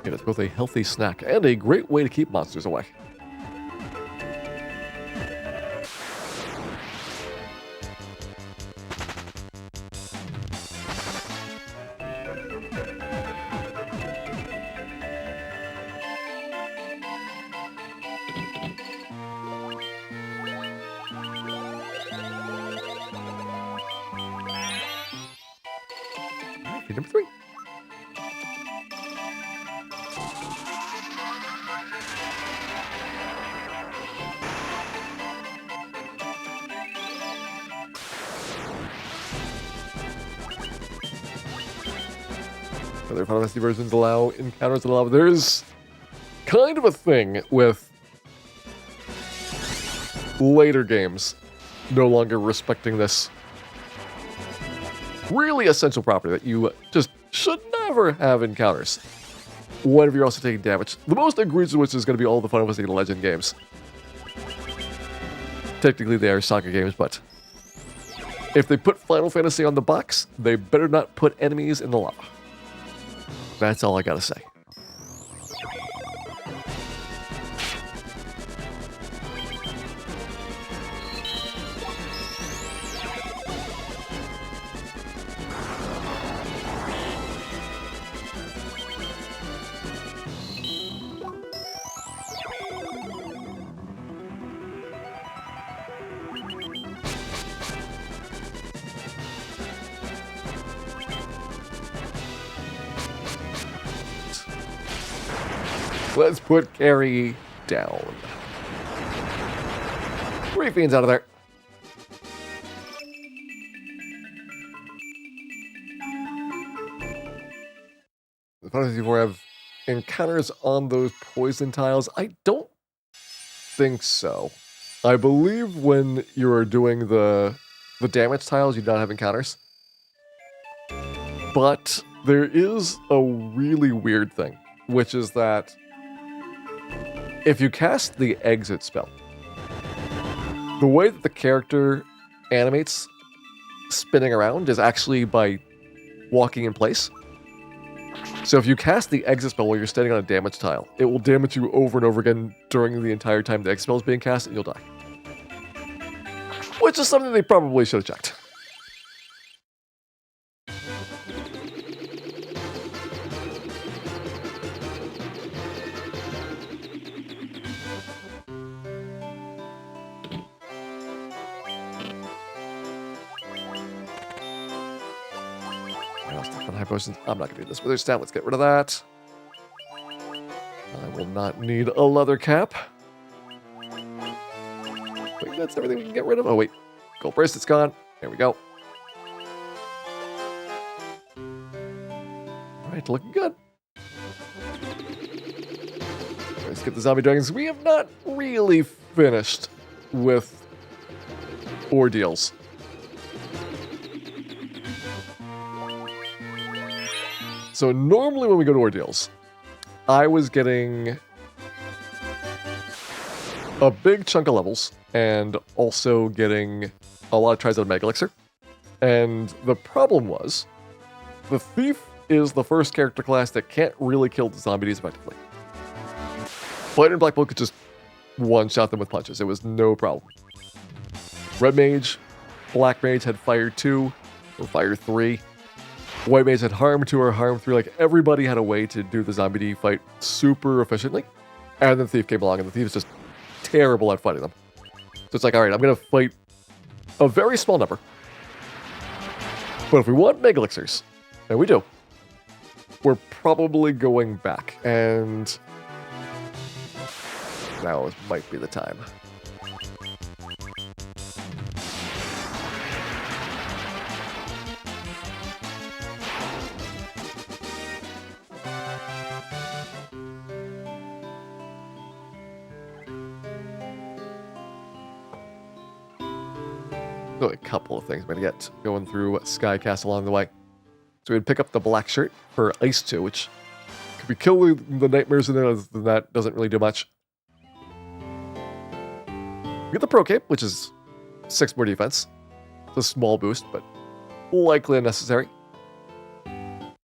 It is both a healthy snack and a great way to keep monsters away. Number 3. Other Final Fantasy versions allow encounters that allow. There's kind of a thing with later games no longer respecting this really essential property that you just should never have encounters whenever you're also taking damage. The most egregious of which is going to be all the Final Fantasy Legend games. Technically they are Saga games, but if they put Final Fantasy on the box, they better not put enemies in the lava. That's all I gotta say. Let's put Carrie down. 3 fiends out of there. The Final Fantasy 4 have encounters on those poison tiles? I don't think so. I believe when you are doing the damage tiles, you do not have encounters. But there is a really weird thing, which is that if you cast the exit spell, the way that the character animates spinning around is actually by walking in place. So if you cast the exit spell while you're standing on a damage tile, it will damage you over and over again during the entire time the exit spell is being cast, and you'll die. Which is something they probably should have checked. High potions. I'm not going to do this with stat. Let's get rid of that. I will not need a leather cap. Wait, that's everything we can get rid of. Oh, wait. Gold bracelet's gone. There we go. All right, looking good. Let's get the zombie dragons. We have not really finished with ordeals. So normally when we go to ordeals, I was getting a big chunk of levels and also getting a lot of tries out of Mega Elixir. And the problem was, the Thief is the first character class that can't really kill the zombies effectively. Fighter and Black Bolt could just one-shot them with punches. It was no problem. Red Mage, Black Mage had Fire 2 or Fire 3. White Mage had Harm 2 or Harm 3. Like, everybody had a way to do the zombie fight super efficiently. And then Thief came along, and the Thief is just terrible at fighting them. So it's like, all right, I'm going to fight a very small number. But if we want Mega Elixirs, and we do, we're probably going back. And now might be the time. So a couple of things I'm going to get going through Skycast along the way. So we'd pick up the black shirt for Ice 2, which could be killing the nightmares in there. Other than that, doesn't really do much. We get the Pro Cape, which is 6 more defense. It's a small boost, but likely unnecessary. And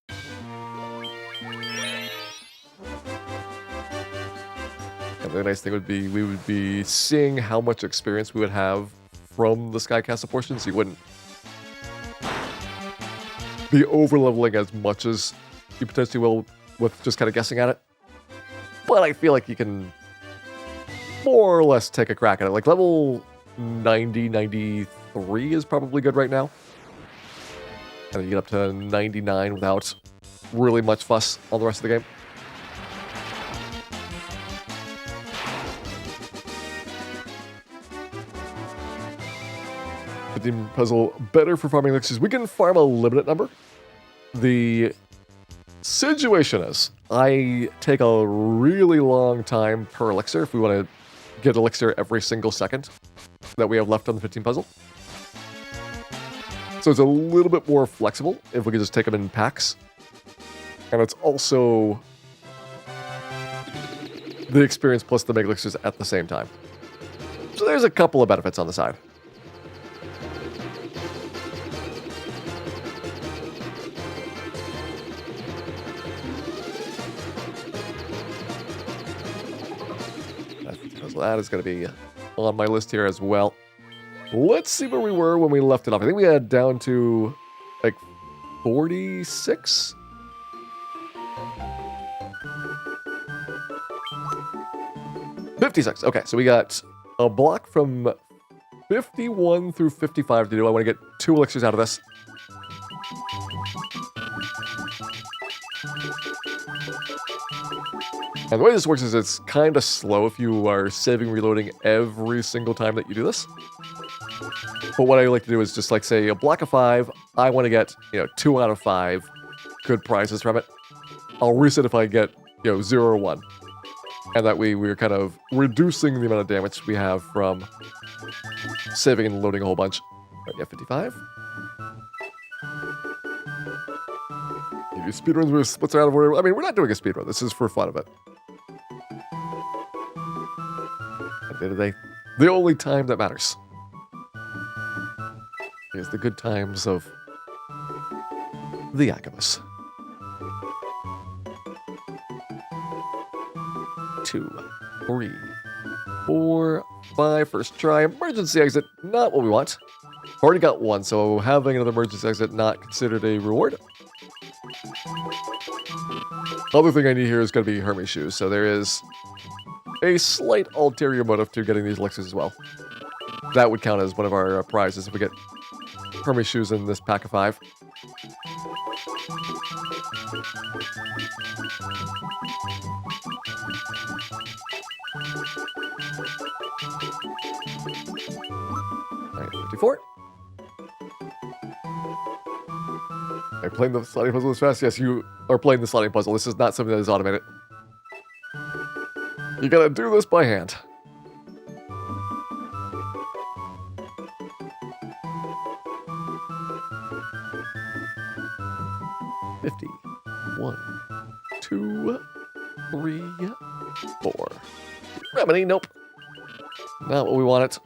the nice thing would be we would be seeing how much experience we would have from the Skycastle portion, so you wouldn't be over-leveling as much as you potentially will with just kind of guessing at it. But I feel like you can more or less take a crack at it. Like, level 90, 93 is probably good right now. And then you get up to 99 without really much fuss on the rest of the game. Puzzle better for farming elixirs. We can farm a limited number. The situation is, I take a really long time per elixir if we want to get elixir every single second that we have left on the 15 puzzle. So it's a little bit more flexible if we could just take them in packs. And it's also the experience plus the mega elixirs at the same time. So there's a couple of benefits on the side. So that is going to be on my list here as well. Let's see where we were when we left it off. I think we had down to like 46? $56. Okay, so we got a block from 51 through 55 to do. I want to get 2 elixirs out of this. And the way this works is it's kind of slow if you are saving reloading every single time that you do this. But what I like to do is just like say a block of 5, I want to get 2 out of 5 good prizes from it. I'll reset if I get, 0 or 1. And that way we're kind of reducing the amount of damage we have from saving and loading a whole bunch. Right, yeah, 55. Give you speedruns where splits are out of order. I mean, we're not doing a speedrun. This is for fun of it. At the end of the day, the only time that matters is the good times of the Agabus. 2, 3, 4, 5. First try. Emergency exit. Not what we want. Already got one, so having another emergency exit not considered a reward. Other thing I need here is going to be Hermes shoes. So there is a slight ulterior motive to getting these elixirs as well. That would count as one of our prizes if we get Hermes shoes in this pack of 5. Alright, 54. Are you playing the sliding puzzle as fast? Yes, you are playing the sliding puzzle. This is not something that is automated. You gotta do this by hand. $50. 1, 2, 3, 4. Remedy, nope. Not what we wanted.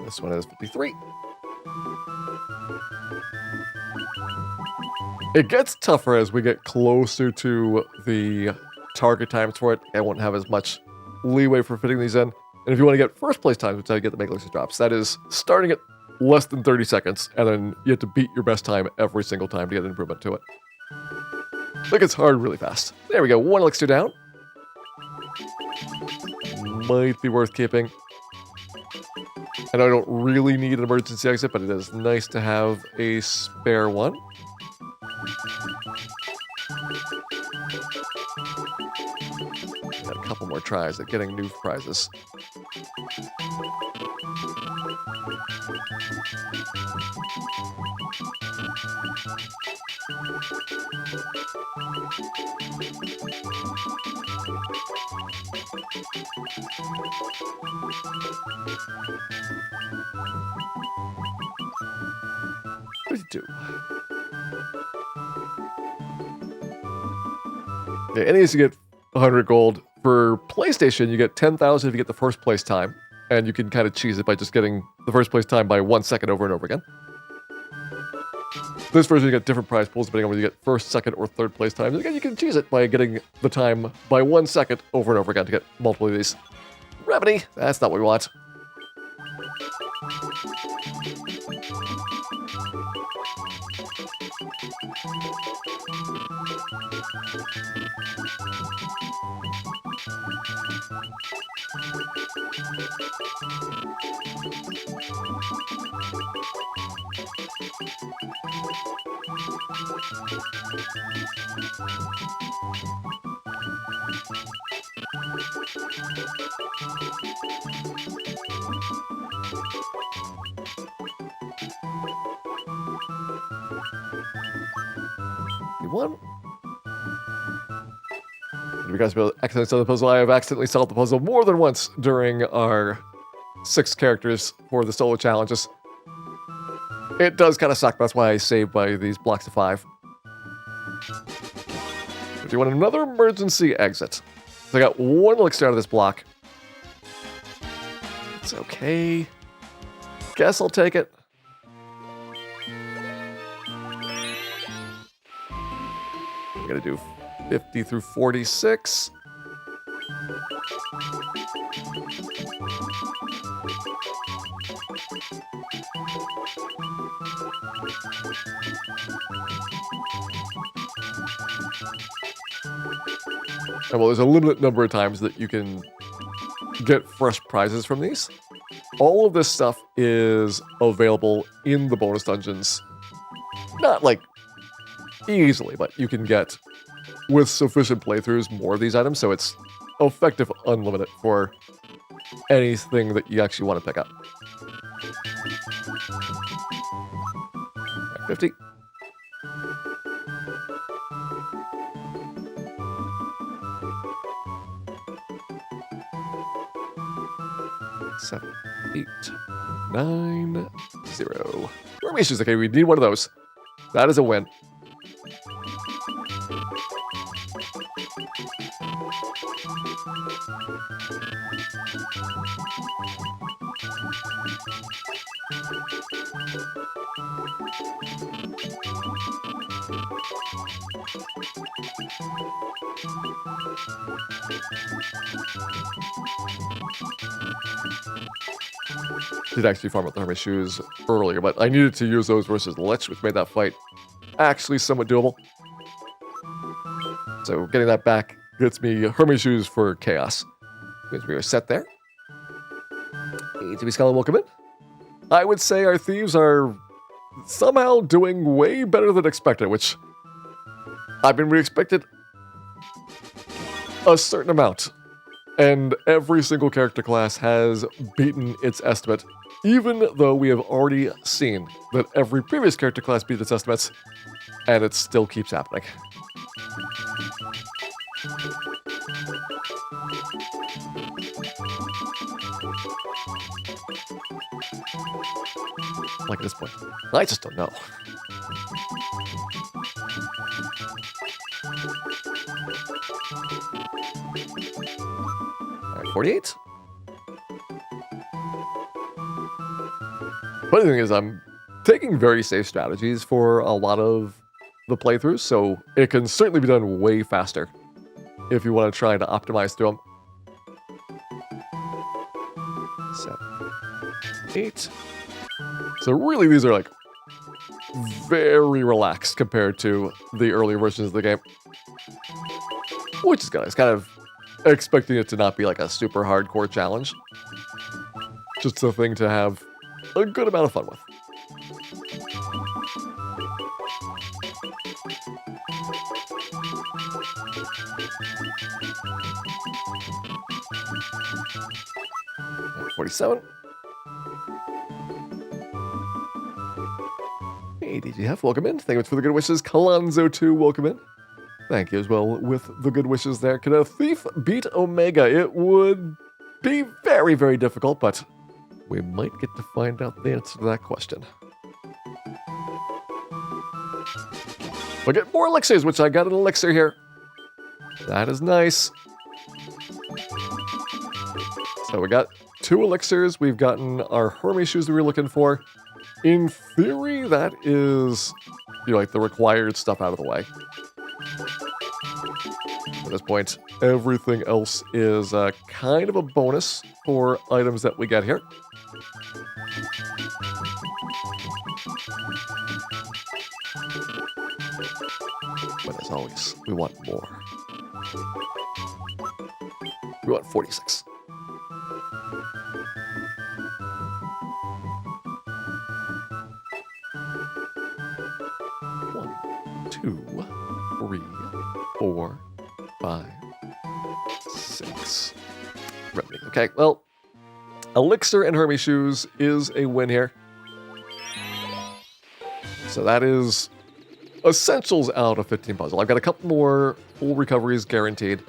This one is 53. It gets tougher as we get closer to the target times for it. I won't have as much leeway for fitting these in. And if you want to get first place times, which is how you get the Mega Elixir drops, that is starting at less than 30 seconds, and then you have to beat your best time every single time to get an improvement to it. That gets hard really fast. There we go, 1 elixir down. Might be worth keeping. I know I don't really need an emergency exit, but it is nice to have a spare one. Got a couple more tries at getting new prizes. Yeah, NES you get 100 gold. For PlayStation, you get 10,000 if you get the first place time. And you can kind of cheese it by just getting the first place time by 1 second over and over again. This version, you get different prize pools depending on whether you get first, second, or third place times. Again, you can cheese it by getting the time by 1 second over and over again to get multiple of these. Remedy, that's not what we want. One. Did you guys accidentally solve the puzzle? I have accidentally solved the puzzle more than once during our 6 characters for the solo challenges. It does kind of suck. That's why I save by these blocks of 5. Do you want another emergency exit? So I got 1 elixir out of this block. It's okay. Guess I'll take it. We gotta do 50 through 46. And well, there's a limited number of times that you can get fresh prizes from these. All of this stuff is available in the bonus dungeons. Not like easily, but you can get, with sufficient playthroughs, more of these items, so it's effective unlimited for anything that you actually want to pick up. 50. Seven, 8, 9, 0. Formations. Okay, we need one of those. That is a win. Did actually farm out the Hermes shoes earlier, but I needed to use those versus the Lich, which made that fight actually somewhat doable. So getting that back gets me Hermes shoes for Chaos. Means we are set there. ATV Scholar, welcome in. I would say our thieves are somehow doing way better than expected, which I mean, we expected a certain amount. And every single character class has beaten its estimate, even though we have already seen that every previous character class beat its estimates, and it still keeps happening. Like at this point. I just don't know. All right, 48. Funny thing is, I'm taking very safe strategies for a lot of the playthroughs, so it can certainly be done way faster if you want to try to optimize through them. 7, 8. So really, these are like very relaxed compared to the earlier versions of the game, which is good. I was kind of expecting it to not be like a super hardcore challenge, just a thing to have a good amount of fun with. And 47. Hey, DGF, welcome in. Thank you for the good wishes. Kalonzo 2, welcome in. Thank you as well with the good wishes there. Could a thief beat Omega? It would be very, very difficult, but we might get to find out the answer to that question. We'll get more elixirs, which I got an elixir here. That is nice. So we got 2 elixirs. We've gotten our Hermes shoes that we were looking for. In theory, that is, you know, like the required stuff out of the way. At this point, everything else is kind of a bonus for items that we get here. But as always, we want more. We want 46. One, 2, 3, 4, 5, 6. Remedy. Okay, well, Elixir and Hermes shoes is a win here. So that is essentials out of 15 puzzle. I've got a couple more full recoveries guaranteed.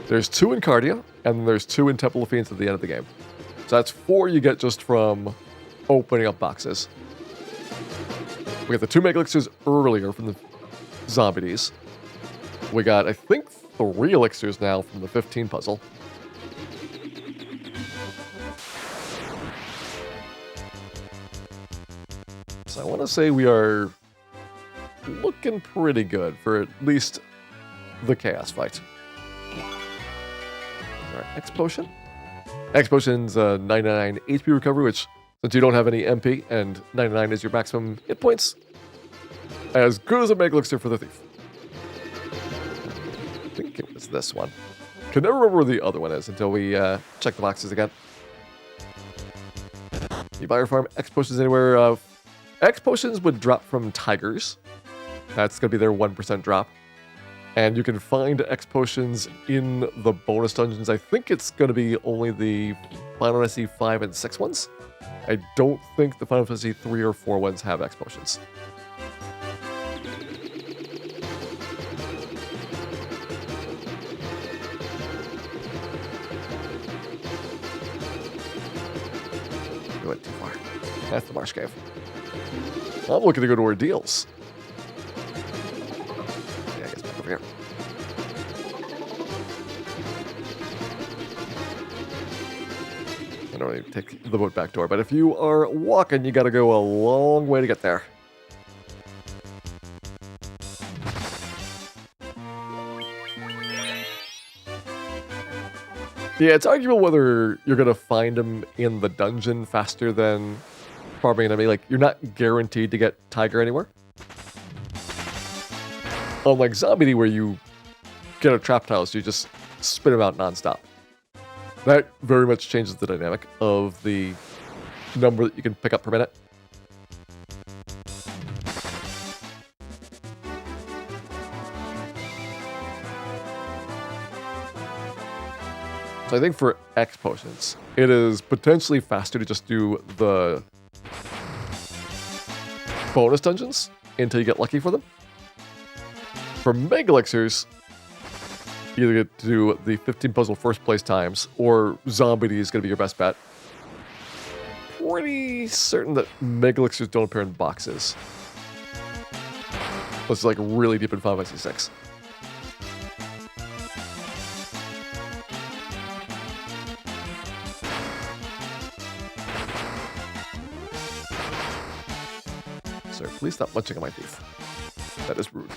There's 2 in Cardia, and there's 2 in Temple of Fiends at the end of the game. So that's 4 you get just from opening up boxes. We got the 2 Mega Elixirs earlier from the Zombies. We got, I think, 3 Elixirs now from the 15 puzzle. So I want to say we are looking pretty good for at least the Chaos fight. All right, X Potion. X Potion's 99 HP recovery, which, since you don't have any MP and 99 is your maximum hit points, as good as a Mega Elixir for the Thief. think it was this one. Can never remember where the other one is until we check the boxes again. You buy or farm X potions anywhere. X potions would drop from tigers. That's going to be their 1% drop. And you can find X potions in the bonus dungeons. I think it's going to be only the Final Fantasy 5 and 6 ones. I don't think the Final Fantasy 3 or 4 ones have X potions. We went too far. That's the Marsh Cave. I'm looking to go to Ordeals. Yeah, I guess back over here. I don't even take the boat back door, but if you are walking, you gotta go a long way to get there. Yeah, it's arguable whether you're gonna find them in the dungeon faster than farming an enemy. Like, you're not guaranteed to get Tiger anywhere. Unlike Zombie, where you get a trap tile, so you just spin them out nonstop. That very much changes the dynamic of the number that you can pick up per minute. So I think for X potions, it is potentially faster to just do the bonus dungeons until you get lucky for them. For Mega Elixirs, you either get to do the 15 puzzle first place times, or Zombie is going to be your best bet. Pretty certain that Mega Elixirs don't appear in boxes. Unless it's like really deep in 5x6. Sir, please stop munching on my teeth. That is rude.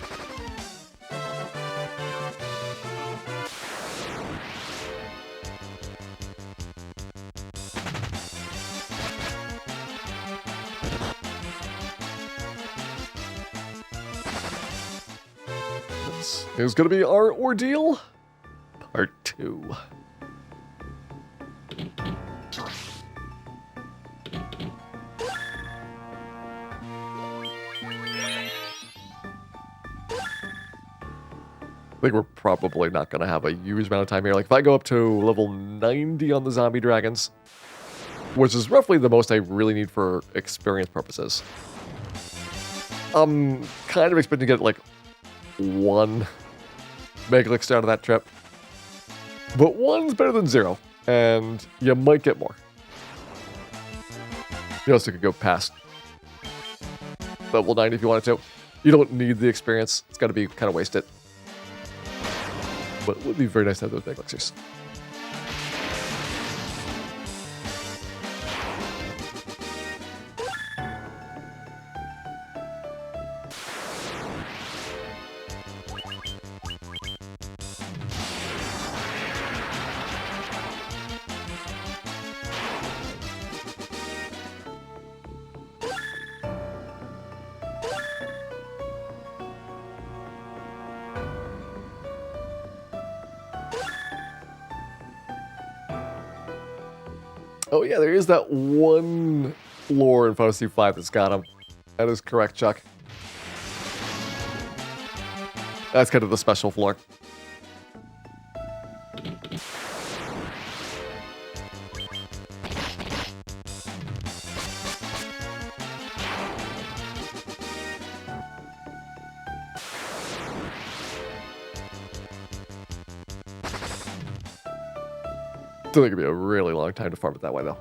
This is going to be our ordeal, part 2. I think we're probably not going to have a huge amount of time here. Like, if I go up to level 90 on the zombie dragons, which is roughly the most I really need for experience purposes, I'm kind of expecting to get, like, 1 Mega Elixir out of that trip. But 1's better than 0, and you might get more. You also could go past level 90 if you wanted to. You don't need the experience. It's got to be kind of wasted. But it would be very nice to have those Mega Elixirs. Oh yeah, there is that one floor in Final Fantasy 5 that's got him. That is correct, Chuck. That's kind of the special floor. I think it'd be a really long time to farm it that way, though.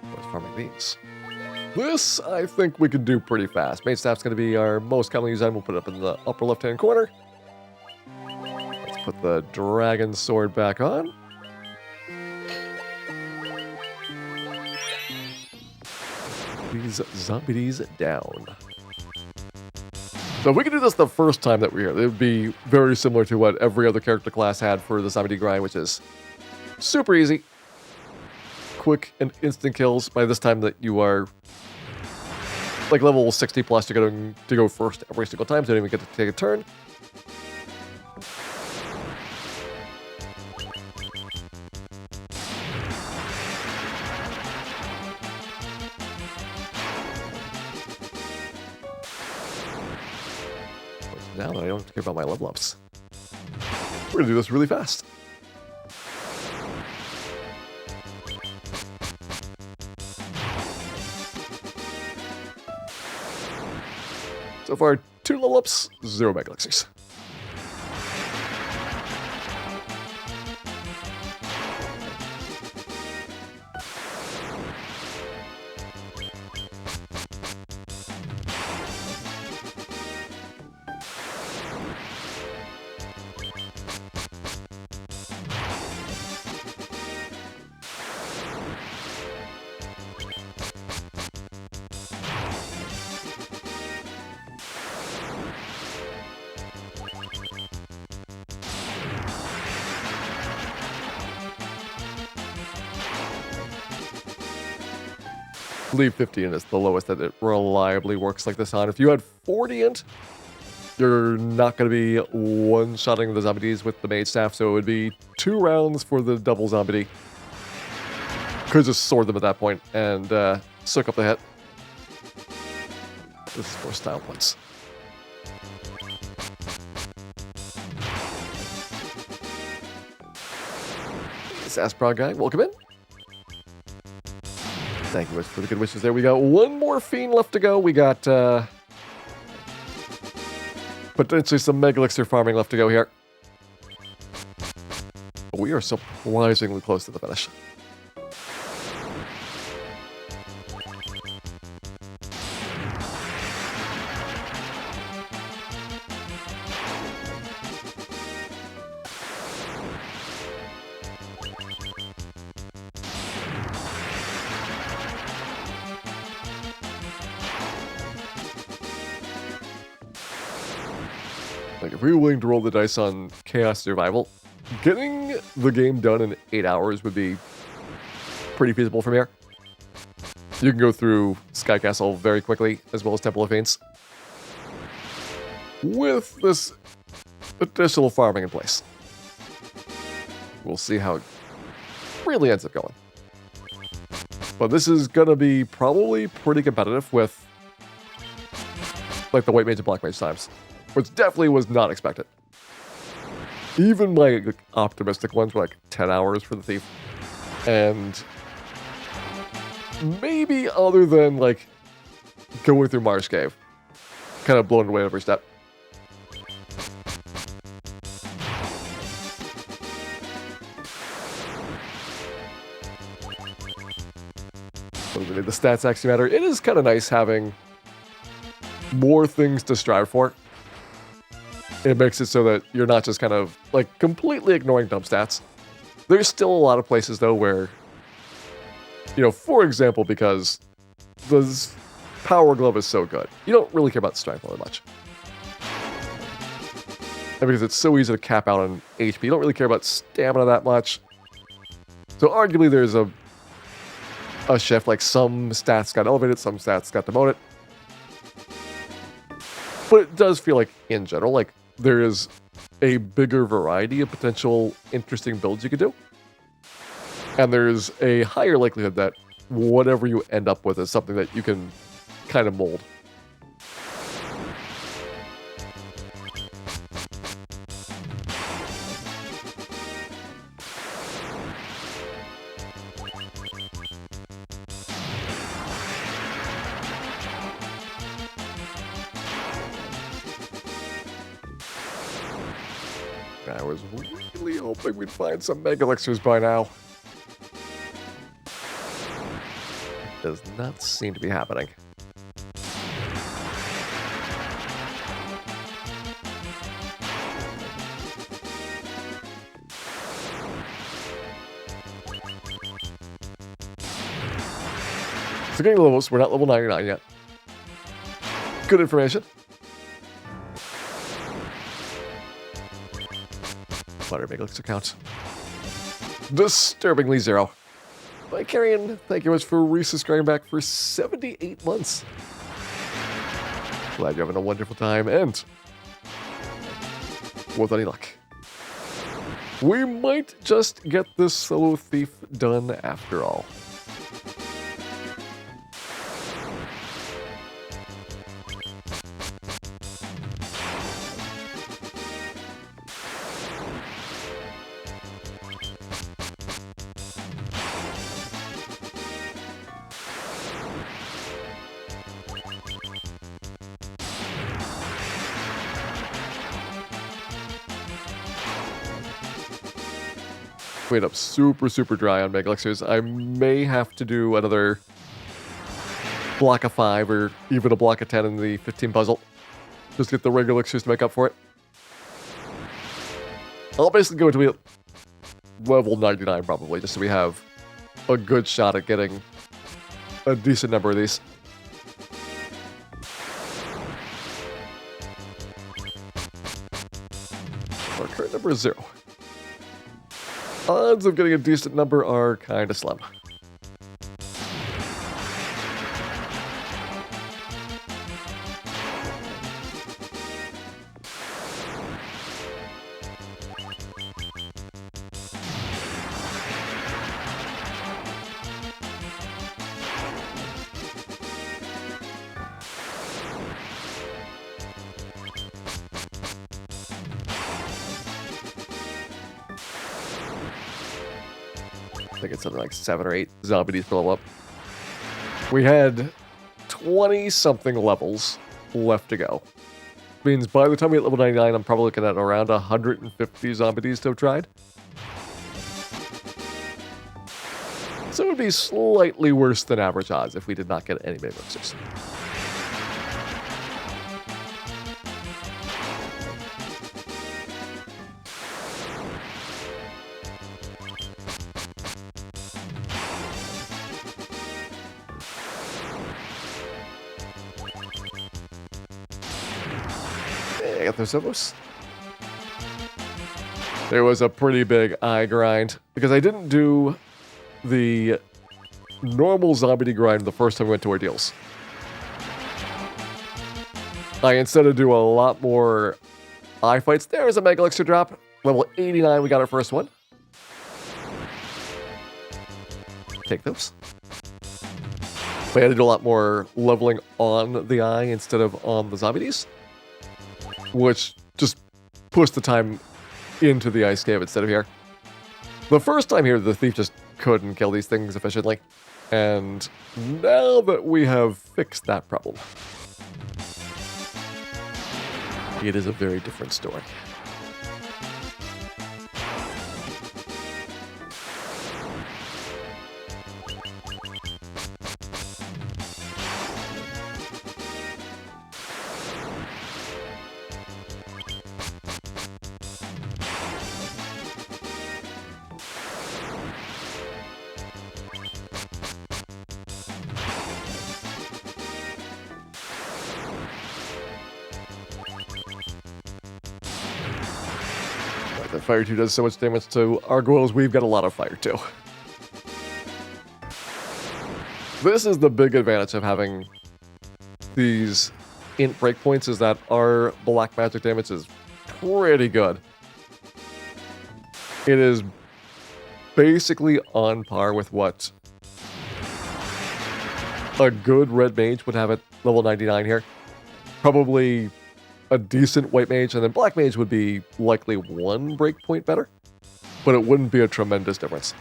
What's farming these? This, I think we can do pretty fast. Main staff's going to be our most commonly used item. We'll put it up in the upper left-hand corner. Let's put the dragon sword back on. These zombies down. So if we could do this the first time that we're here, it would be very similar to what every other character class had for the zombie grind, which is super easy. Quick and instant kills. By this time that you are like level 60 plus, you're going to go first every single time, so you don't even get to take a turn. Now that I don't have to care about my level ups. We're going to do this really fast. So far, 2 level ups, 0 mega elixirs. I believe 50 int is the lowest that it reliably works like this on. If you had 40 int, you're not going to be one-shotting the zombies with the mage staff, so it would be 2 rounds for the double zombie. Could just sword them at that point and soak up the hit. This is for style points. This Asprog guy, welcome in. Thank you for the good wishes there. We got 1 more Fiend left to go. We got potentially some Mega Elixir farming left to go here. But we are surprisingly close to the finish. Like, if we were willing to roll the dice on Chaos Survival, getting the game done in 8 hours would be pretty feasible from here. You can go through Sky Castle very quickly, as well as Temple of Fiends, with this additional farming in place. We'll see how it really ends up going. But this is going to be probably pretty competitive with like the White Mage and Black Mage times, which definitely was not expected. Even my optimistic ones were like 10 hours for the Thief. And maybe other than like going through Marsh Cave, kind of blown away every step. The stats actually matter. It is kind of nice having more things to strive for. It makes it so that you're not just kind of like completely ignoring dump stats. There's still a lot of places though where, you know, for example, because the Power Glove is so good, you don't really care about strength all that much. And because it's so easy to cap out on HP, you don't really care about stamina that much. So arguably there's a shift, like some stats got elevated, some stats got demoted. But it does feel like, in general, like there is a bigger variety of potential interesting builds you could do. And there's a higher likelihood that whatever you end up with is something that you can kind of mold. I was really hoping we'd find some Mega Elixirs by now. Does not seem to be happening. So getting levels, we're not level 99 yet. Good information. Butter Mega Elixir count. Disturbingly 0. By Carrion, thank you much for resubscribing back for 78 months. Glad you're having a wonderful time, and with any luck, we might just get this solo thief done after all. Wait up super dry on Mega Elixirs. I may have to do another block of 5 or even a block of 10 in the 15 puzzle. Just get the regular elixirs to make up for it. I'll basically go to level 99 probably, just so we have a good shot at getting a decent number of these. Our current number is 0. Odds of getting a decent number are kind of slim. I think it's something like 7 or 8 zombies blow up. We had 20-something levels left to go. Means by the time we hit level 99, I'm probably looking at around 150 zombies to have tried. So it would be slightly worse than average odds if we did not get any Mega Elixirs. I got those Zobos. There was a pretty big eye grind because I didn't do the normal zombie grind the first time we went to Ordeals. I instead do a lot more eye fights. There's a Mega Elixir drop. Level 89, we got our first one. Take those. We had to do a lot more leveling on the eye instead of on the zombies, which just pushed the time into the ice cave instead of here. The first time here, the thief just couldn't kill these things efficiently, and now that we have fixed that problem, it is a very different story. The Fire 2 does so much damage to our goals, we've got a lot of Fire 2. This is the big advantage of having these int breakpoints, is that our black magic damage is pretty good. It is basically on par with what a good red mage would have at level 99 here. Probably a decent white mage, and then black mage would be likely 1 breakpoint better, but it wouldn't be a tremendous difference.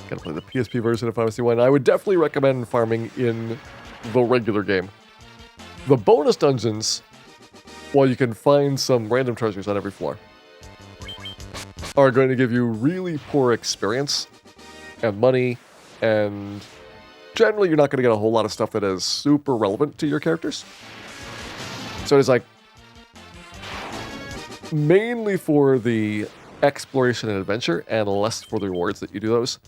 Gotta play the PSP version of Pharmacy 1. I would definitely recommend farming in the regular game. The bonus dungeons, while you can find some random treasures on every floor, are going to give you really poor experience and money, and generally you're not going to get a whole lot of stuff that is super relevant to your characters. So it's like, mainly for the exploration and adventure, and less for the rewards that you do those.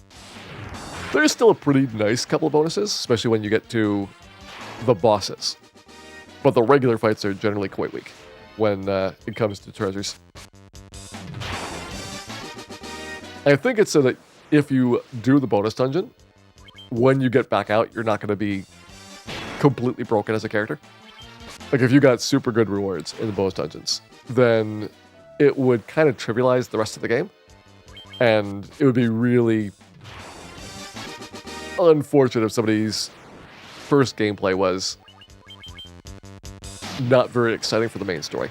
There's still a pretty nice couple of bonuses, especially when you get to the bosses. But the regular fights are generally quite weak when it comes to treasures. I think it's so that if you do the bonus dungeon, when you get back out, you're not going to be completely broken as a character. Like, if you got super good rewards in the bonus dungeons, then it would kind of trivialize the rest of the game. And it would be really unfortunate if somebody's first gameplay was not very exciting for the main story.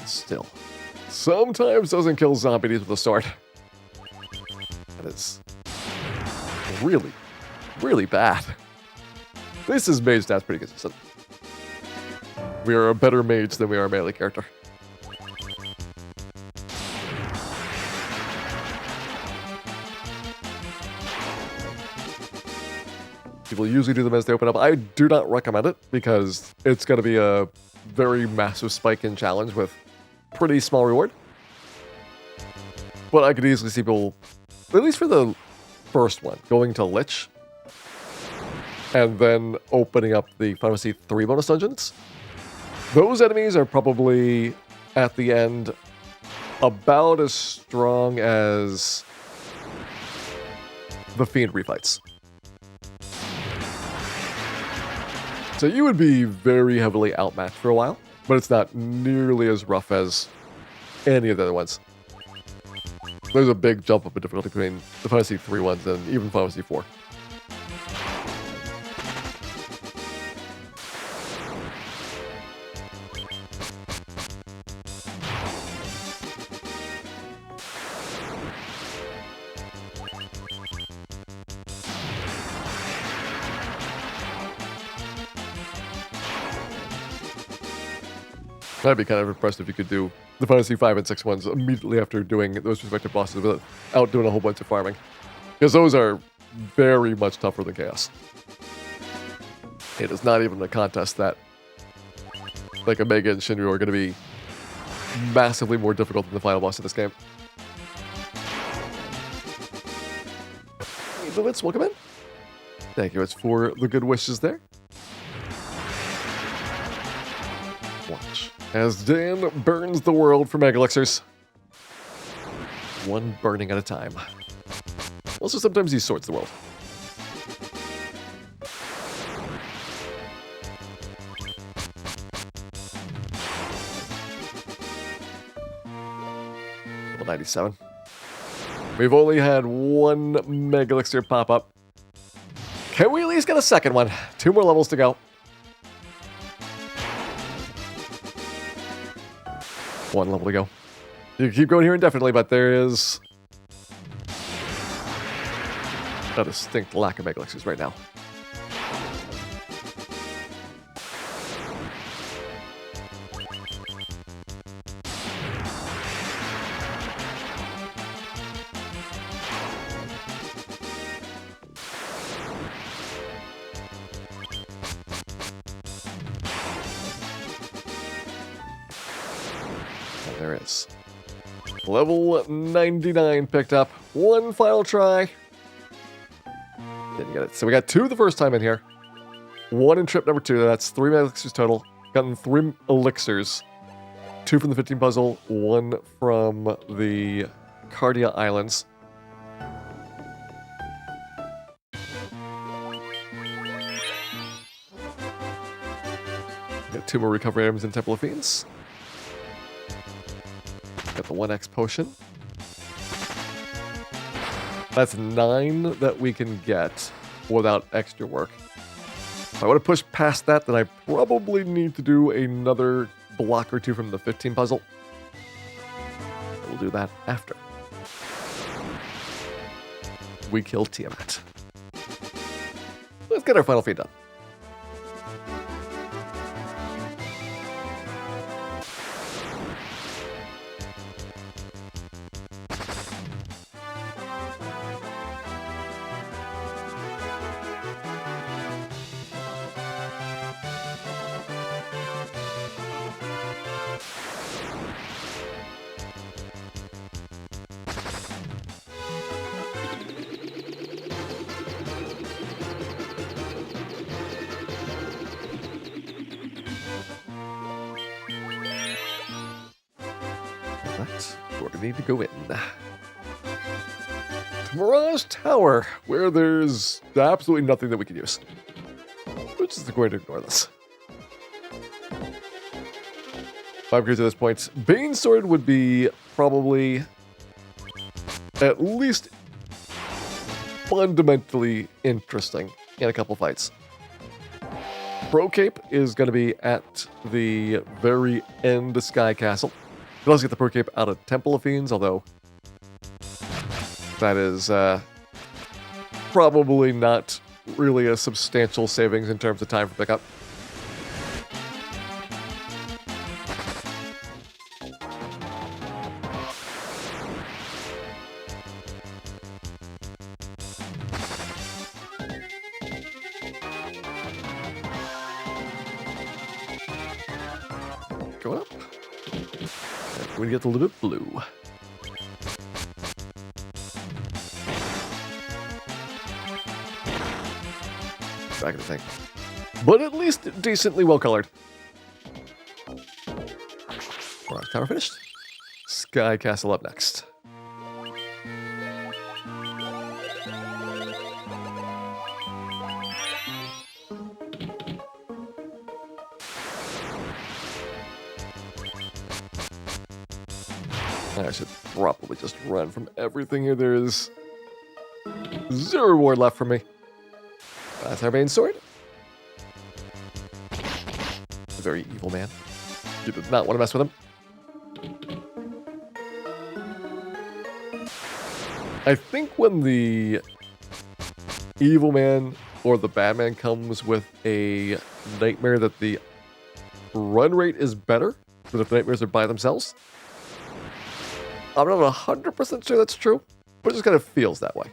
Still, sometimes doesn't kill zombies with a sword. That is really, really bad. This is mage stats pretty consistent. We are a better mage than we are a melee character. People usually do them as they open up. I do not recommend it because it's going to be a very massive spike in challenge with pretty small reward. But I could easily see people, at least for the first one, going to Lich and then opening up the Final Fantasy 3 bonus dungeons. Those enemies are probably, at the end, about as strong as the Fiend refights. So you would be very heavily outmatched for a while, but it's not nearly as rough as any of the other ones. There's a big jump up in difficulty between the Final Fantasy 3 ones and even Final Fantasy 4. That'd be kind of impressive if you could do the Final Fantasy 5 and 6 ones immediately after doing those respective bosses without doing a whole bunch of farming. Because those are very much tougher than Chaos. It is not even a contest that like Omega and Shinryu are going to be massively more difficult than the final boss of this game. Hey, Bivitz, welcome in. Thank you, it's for the good wishes there. Watch as Dan burns the world for Mega Elixirs. One burning at a time. Also, sometimes he sorts the world. Level 97. We've only had one Mega Elixir pop up. Can we at least get a second one? 2 more levels to go. 1 level to go. You can keep going here indefinitely, but there is a distinct lack of Mega Elixirs right now. There is. Level 99 picked up. 1 final try. Didn't get it. So we got 2 the first time in here. 1 in trip number 2. That's 3 elixirs total. Gotten 3 elixirs. 2 from the 15 puzzle. 1 from the Cardia Islands. Got 2 more recovery items in Temple of Fiends. Got the 1x potion. That's 9 that we can get without extra work. If I want to push past that, then I probably need to do another block or two from the 15 puzzle. We'll do that after we kill Tiamat. Let's get our final feed done. That's where we need to go in. To Mirage Tower, where there's absolutely nothing that we can use. We're just going to ignore this. 5 upgrades at this point. Bane Sword would be probably at least fundamentally interesting in a couple fights. Pro Cape is going to be at the very end of Sky Castle. You can also get the Pro Cape out of Temple of Fiends, although that is probably not really a substantial savings in terms of time for pickup. Go up. We get a little bit blue. Back of the thing. But at least decently well colored. Alright, tower finished. Sky Castle up next. I should probably just run from everything here. There's 0 reward left for me. That's our main sword. A very evil man. You did not want to mess with him. I think when the evil man or the bad man comes with a nightmare that the run rate is better than if the nightmares are by themselves. I'm not 100% sure that's true, but it just kind of feels that way.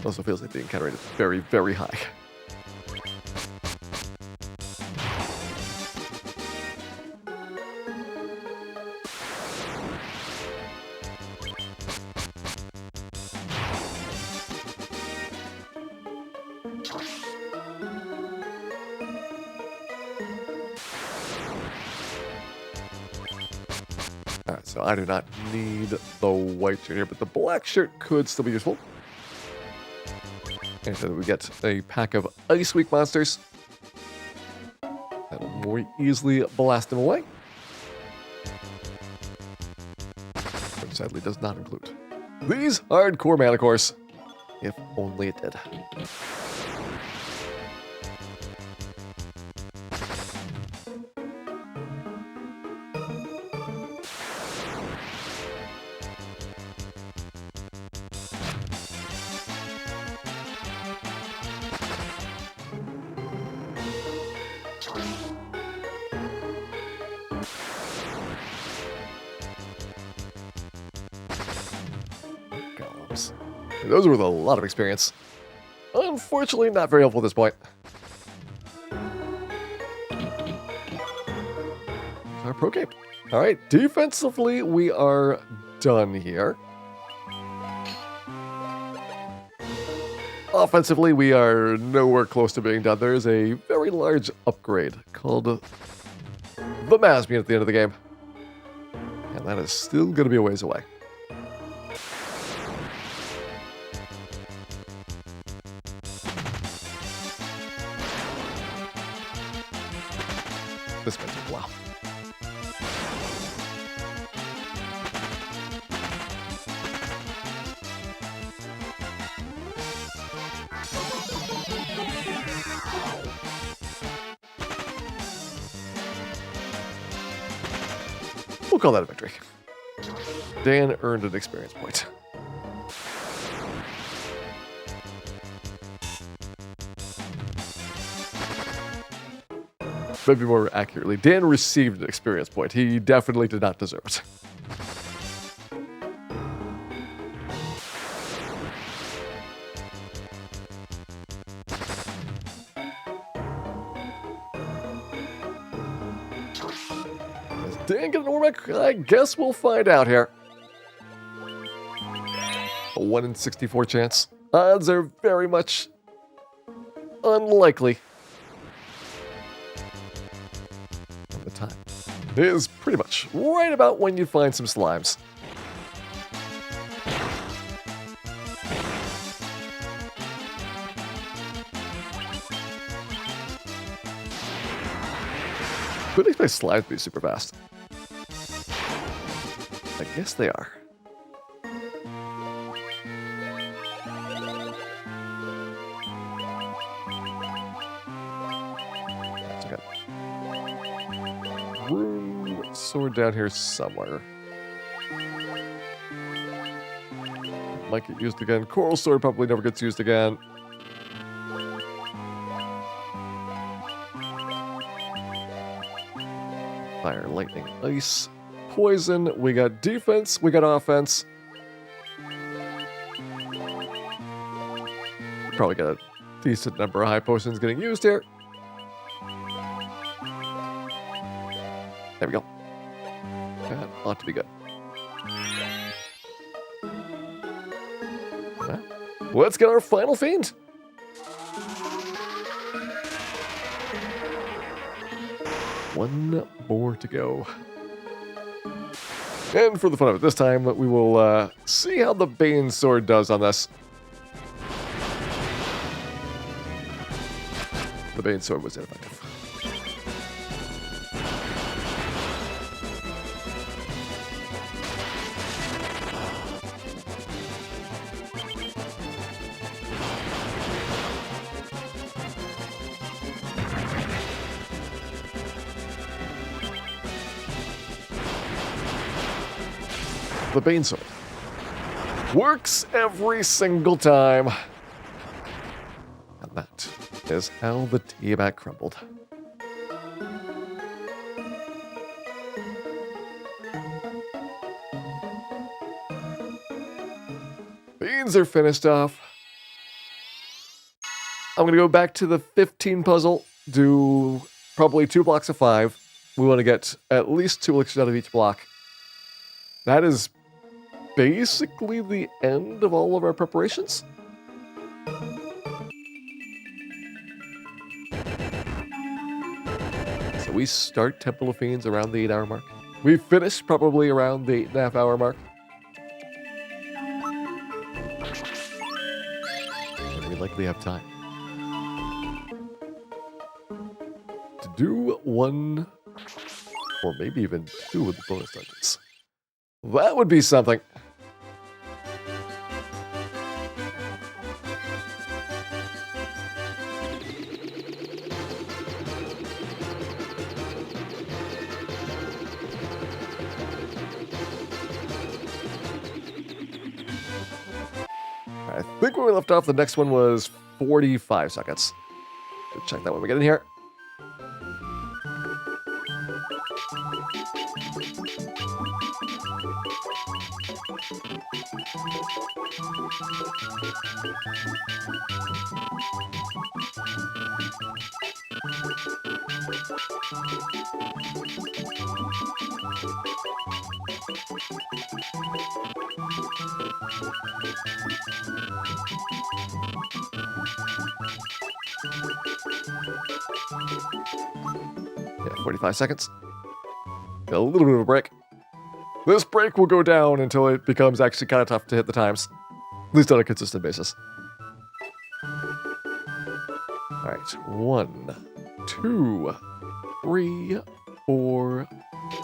Also feels like the encounter rate is very, very high. Alright, so I do not need the white shirt here, but the black shirt could still be useful. And so we get a pack of Ice Weak monsters. That'll more easily blast them away. Which sadly does not include these hardcore mana cores. If only it did. Those are with a lot of experience. Unfortunately, not very helpful at this point. Our Pro Cape. All right, defensively, we are done here. Offensively, we are nowhere close to being done. There is a very large upgrade called the Masmian at the end of the game. And that is still going to be a ways away. This might take a while. We'll call that a victory. Dan earned an experience point. Maybe more accurately, Dan received an experience point. He definitely did not deserve it. Is Dan getting a Warbeck? I guess we'll find out here. A 1 in 64 chance. Odds are very much unlikely. The time is pretty much right about when you find some slimes. Couldn't expect slimes to be super fast. I guess they are. Room sword down here somewhere. Might get used again. Coral sword probably never gets used again. Fire, lightning, ice, poison. We got defense. We got offense. Probably got a decent number of high potions getting used here. There we go. That ought to be good. Well, let's get our final fiend. One more to go. And for the fun of it, this time we will see how the Bane Sword does on this. The Bane Sword was ineffective. The Bane Sword works every single time. And that is how the Tiamat crumbled. Beans are finished off. I'm going to go back to the 15 puzzle, do probably 2 blocks of 5. We want to get at least 2 elixirs out of each block. That is basically the end of all of our preparations. So we start Temple of Fiends around the 8-hour mark. We finish probably around the 8.5-hour mark. And we likely have time to do 1 or maybe even 2 of the bonus dungeons. That would be something. I think when we left off, the next one was 45 seconds. So check that when we get in here. Yeah, 45 seconds. Got a little bit of a break. This break will go down until it becomes actually kind of tough to hit the times. At least on a consistent basis. Alright, 1, 2, 3, 4,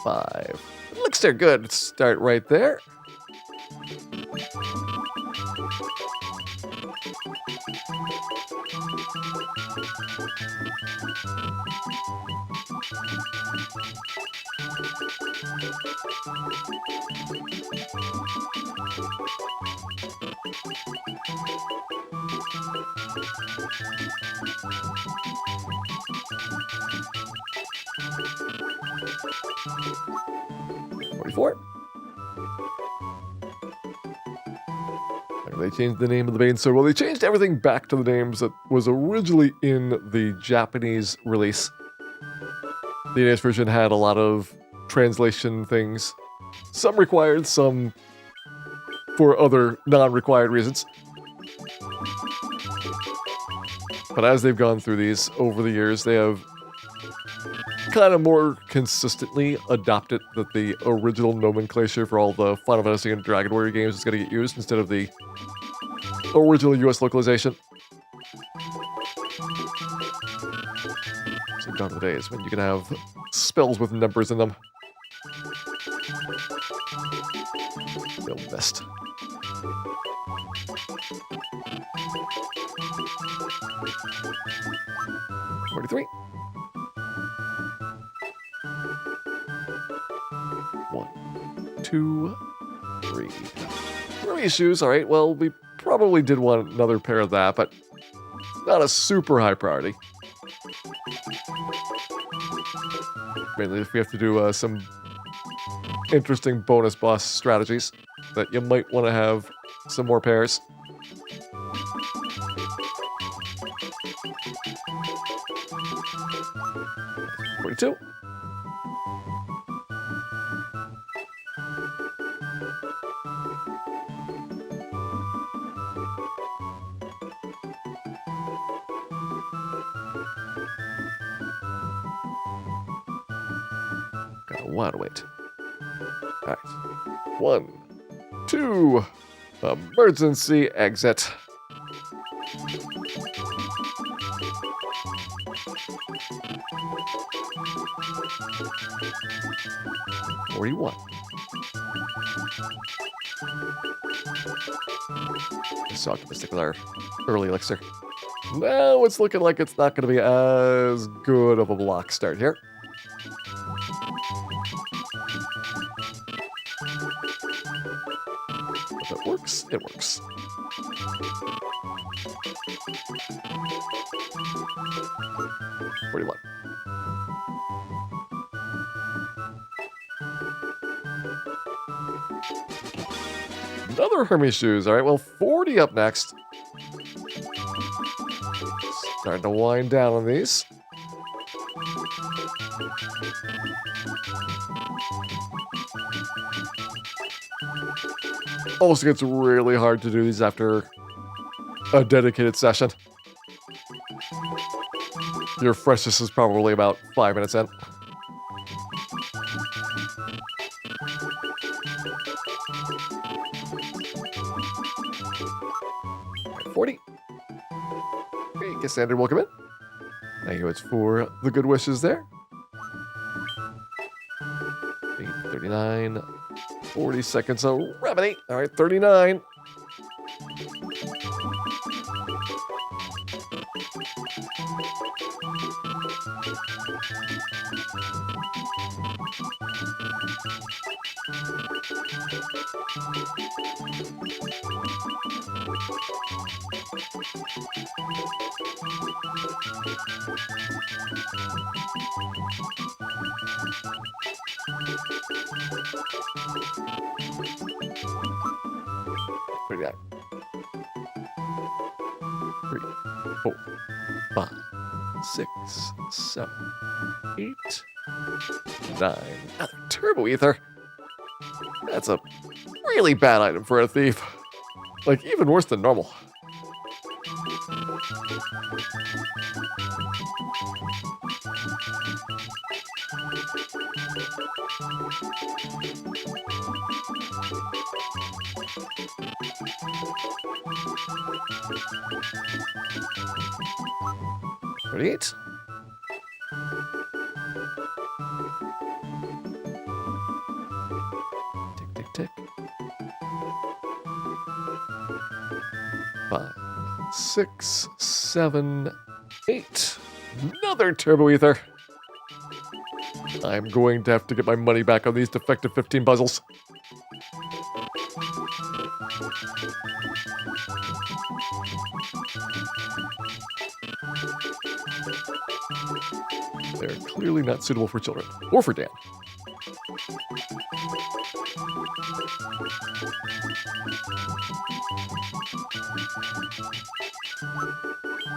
5. Elixir, good. Start right there. They changed the name of the main story. Well, they changed everything back to the names that was originally in the Japanese release. The NES version had a lot of translation things. Some required, some for other non-required reasons. But as they've gone through these over the years, they have kind of more consistently adopted that the original nomenclature for all the Final Fantasy and Dragon Warrior games is going to get used instead of the original US localization. So gone are the days when you can have spells with numbers in them. Still missed. $43. 1, 2, 3. 3 shoes. All right. Well, we probably did want another pair of that, but it's not a super high priority. Mainly if we have to do some interesting bonus boss strategies that you might want to have some more pairs. $42. Got a while to wait. All right. 1, 2. Emergency exit. $41. Just optimistic with our early elixir. Now it's looking like it's not going to be as good of a block start here. If it works, it works. $41. Another Hermes shoes. All right, well, 40 up next. Starting to wind down on these. Also gets really hard to do these after a dedicated session. Your freshness is probably about 5 minutes in. $40. Okay, Cassandra, welcome in. Thank you. It's for the good wishes there. 39. 40 seconds of remedy. All right, 39. What do you got? 3, 4, 5, 6, 7, 8, 9. Another turbo ether. That's a really bad item for a thief. Like, even worse than normal. $38. Tick, tick, tick. 5, 6, 7, 8. Another turbo ether. I'm going to have to get my money back on these defective 15 puzzles. They're clearly not suitable for children. Or for Dan.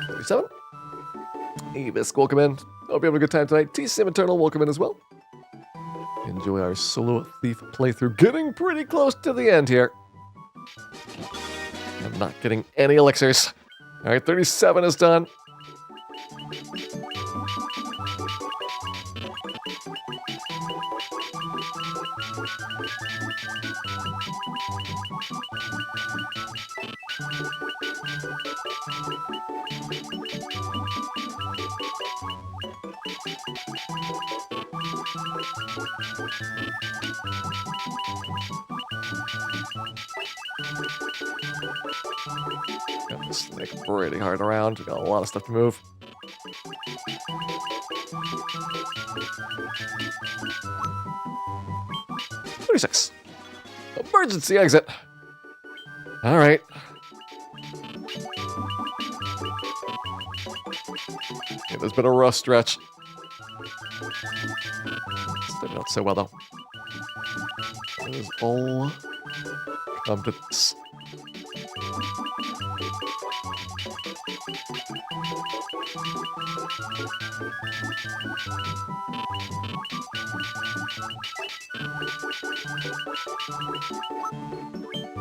$37. Avis, welcome in. Hope you have a good time tonight. T-Sim Eternal, welcome in as well. Enjoy our solo thief playthrough. Getting pretty close to the end here. I'm not getting any elixirs. All right, 37 is done. Got this snake pretty hard around. We got a lot of stuff to move. $36. Emergency exit. All right. It has been a rough stretch. Started out so well, though. It is all come to this.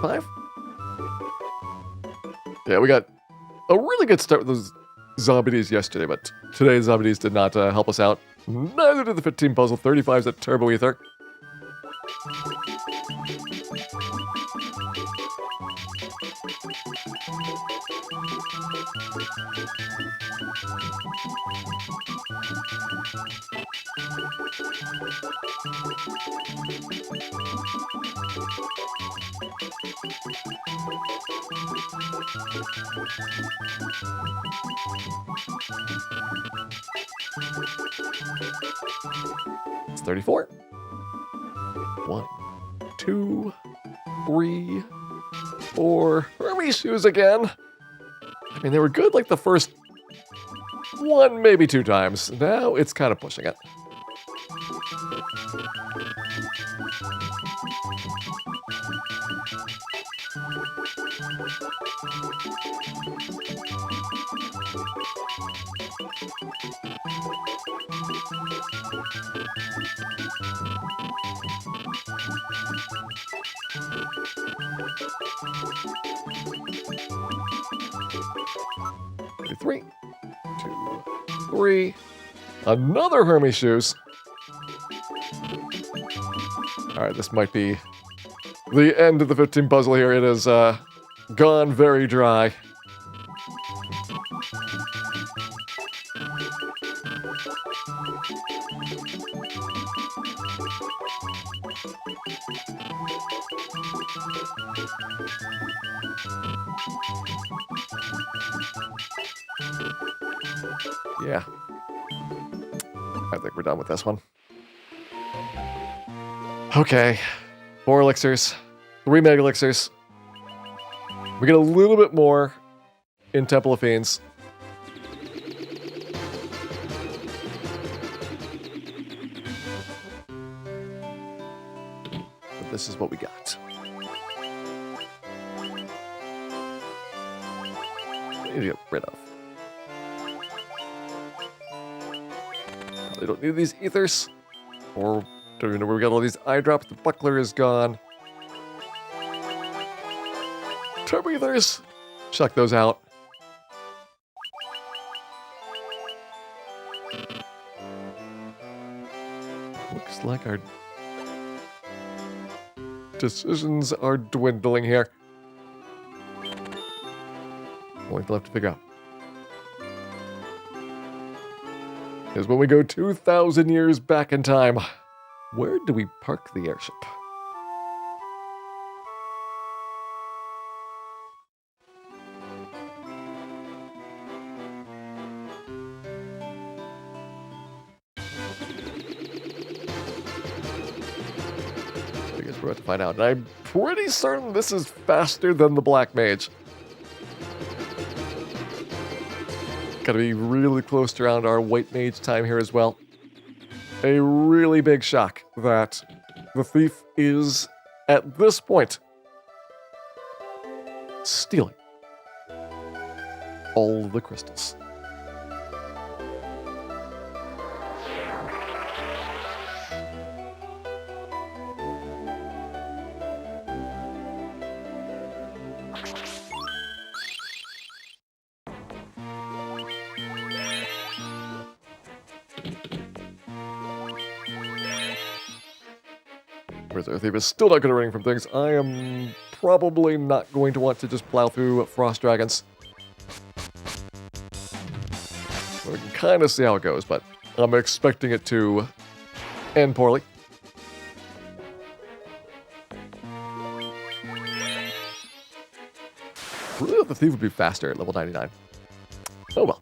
$5. Yeah, we got a really good start with those zombies yesterday, but today's zombies did not help us out. Neither did the 15 puzzle. 35's at Turbo Ether. It's 34. 1, 2, 3, 4. Hermes shoes again. I mean, they were good like the first 1, maybe 2 times. Now it's kind of pushing it. Three, 2, 3. Another Hermes shoes. All right, this might be the end of the 15 puzzle here. It has gone very dry. Yeah. I think we're done with this one. Okay. 4 elixirs. 3 mega elixirs. We get a little bit more in Temple of Fiends. But this is what we got. What need to get rid of? They don't need these ethers. Or don't even know where we got all these eye drops. The buckler is gone. Turbo ethers. Check those out. Looks like our decisions are dwindling here. Only left to figure out is when we go 2,000 years back in time. Where do we park the airship? about to find out. And I'm pretty certain this is faster than the Black Mage. Gotta be really close to around our White Mage time here as well. A really big shock that the Thief is, at this point, stealing all the crystals. Wizard Thief is still not good at running from things. I am probably not going to want to just plow through Frost Dragons. We can kind of see how it goes, but I'm expecting it to end poorly. Really thought the Thief would be faster at level 99. Oh well.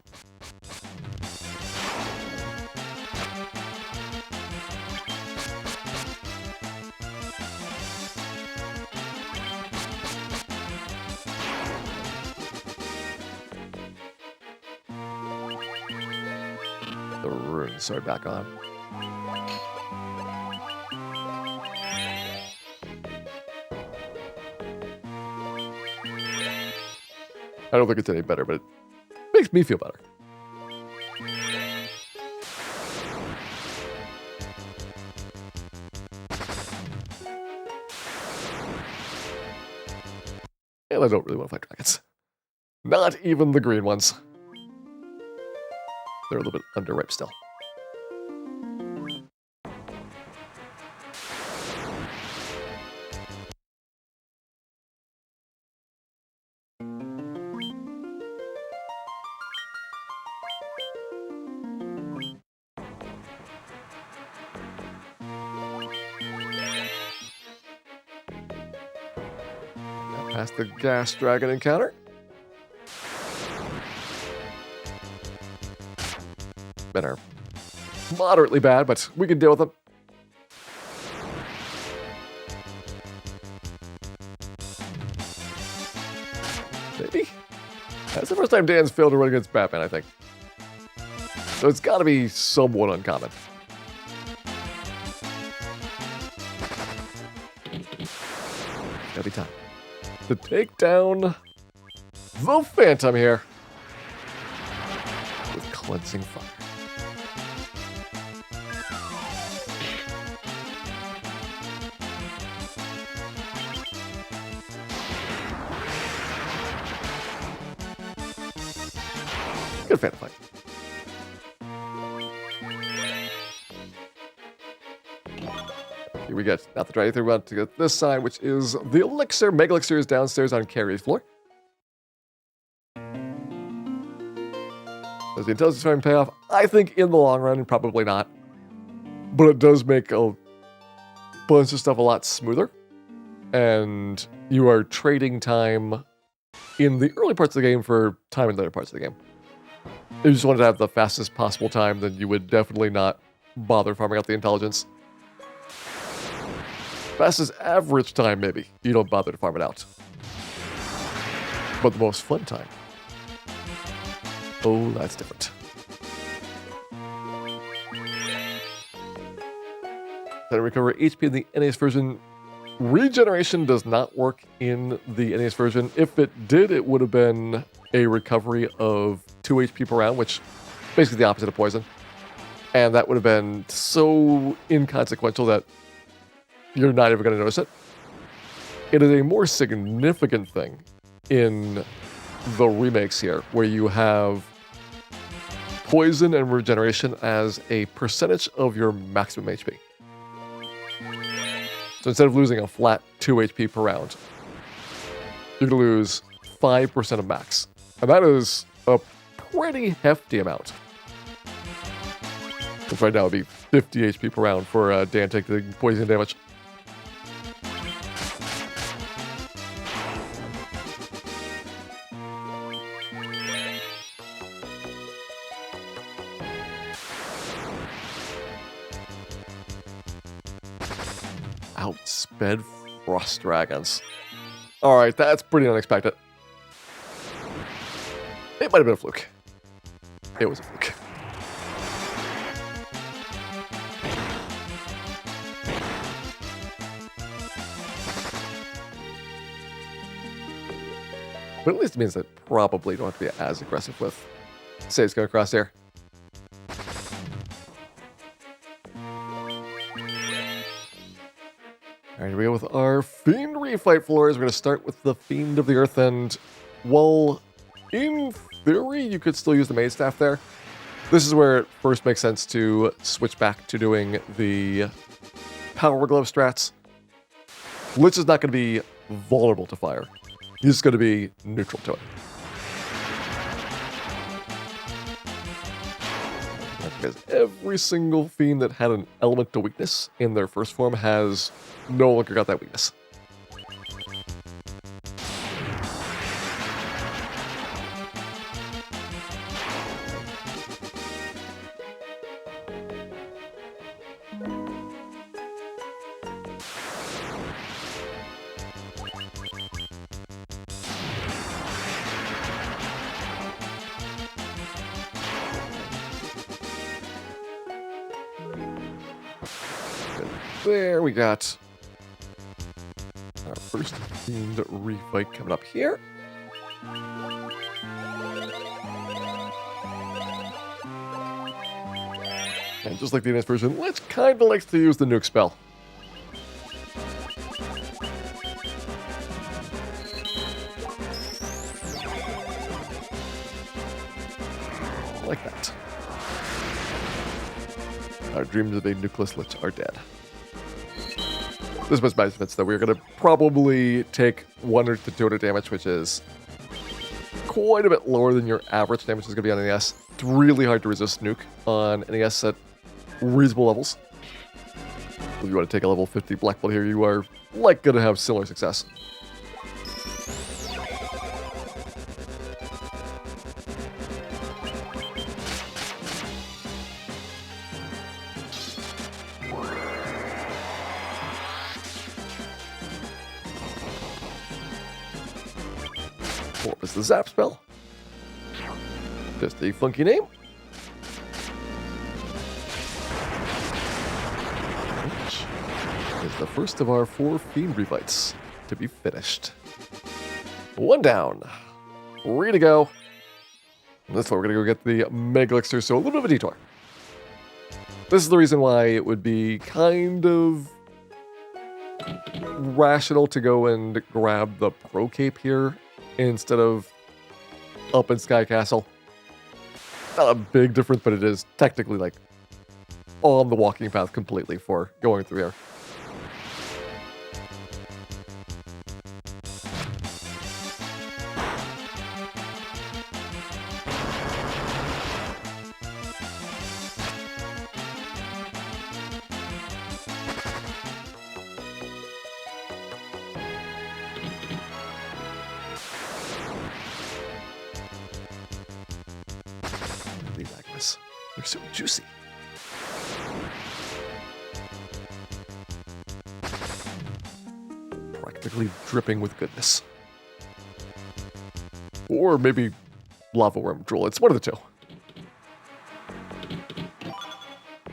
The runes are back on. I don't think it's any better, but it makes me feel better. And I don't really want to fight dragons. Not even the green ones. They're a little bit underripe still. Past the gas dragon encounter. Men are moderately bad, but we can deal with them. Maybe? That's the first time Dan's failed to run against Batman, I think. So it's got to be somewhat uncommon. Gotta be time to take down the Phantom here with Cleansing Fire. Good Phantom fight. Here we get not the dragon thing. We want to get this side, which is the elixir. Mega elixir is downstairs on Carrie's floor. Does the intelligence farming pay off? I think in the long run, probably not. But it does make a bunch of stuff a lot smoother. And you are trading time in the early parts of the game for time in later parts of the game. If you just wanted to have the fastest possible time, then you would definitely not bother farming out the intelligence. Fastest average time, maybe. You don't bother to farm it out. But the most fun time. Oh, that's different. Then recover HP in the NES version. Regeneration does not work in the NES version. If it did, it would have been a recovery of 2 HP per round, which is basically the opposite of poison. And that would have been so inconsequential that you're not even going to notice it. It is a more significant thing in the remakes here, where you have poison and regeneration as a percentage of your maximum HP. So instead of losing a flat 2 HP per round, you're going to lose 5% of max. And that is a pretty hefty amount. Which right now would be 50 HP per round for Dan taking poison damage. Outsped Frost Dragons. Alright, that's pretty unexpected. It might have been a fluke. It was a fluke. But at least it means that probably don't have to be as aggressive with saves going across here. Alright, here we go with our Fiend Refight floors. We're going to start with the Fiend of the Earth, and well, in theory, you could still use the Maid Staff there. This is where it first makes sense to switch back to doing the Power Glove strats. Lich is not going to be vulnerable to fire. He's just going to be neutral to it. Because every single Fiend that had an elemental weakness in their first form has no longer got that weakness. There we got our first Fiend Refight coming up here. And just like the NS version, Lich kind of likes to use the nuke spell. Like that. Our dreams of a nukeless Lich are dead. This was my defense, though. We're going to probably take 100 to 200 damage, which is quite a bit lower than your average damage is going to be on NES. It's really hard to resist nuke on NES at reasonable levels. If you want to take a level 50 Black Belt here, you are like going to have similar success. What was the Zap spell? Just a funky name. Which is the first of our 4 Fiend Refights to be finished. 1 down. Ready to go. And this one, we're going to go get the Mega Elixir, so a little bit of a detour. This is the reason why it would be kind of rational to go and grab the Pro Cape here instead of up in Sky Castle. Not a big difference, but it is technically like on the walking path completely for going through here. These Agnes, they're so juicy. Practically dripping with goodness. Or maybe lava worm drool. It's one of the two.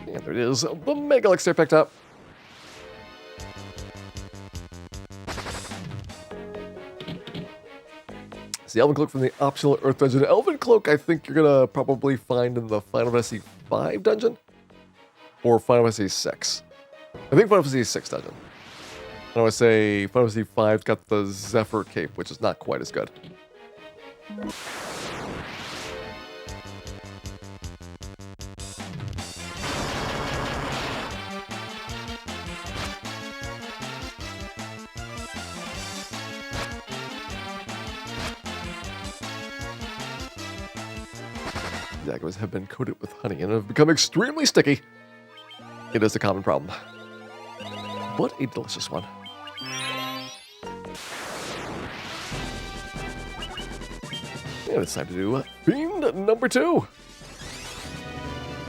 And there it is. The Mega Elixir picked up. It's the Elven Cloak from the optional Earth Dungeon. Elven Cloak, I think you're going to probably find in the Final Fantasy V dungeon. Or Final Fantasy VI. I think Final Fantasy VI dungeon. I would say Final Fantasy V's got the Zephyr Cape, which is not quite as good. The Agmas have been coated with honey and have become extremely sticky. It is a common problem. What a delicious one. And it's time to do Fiend number 2.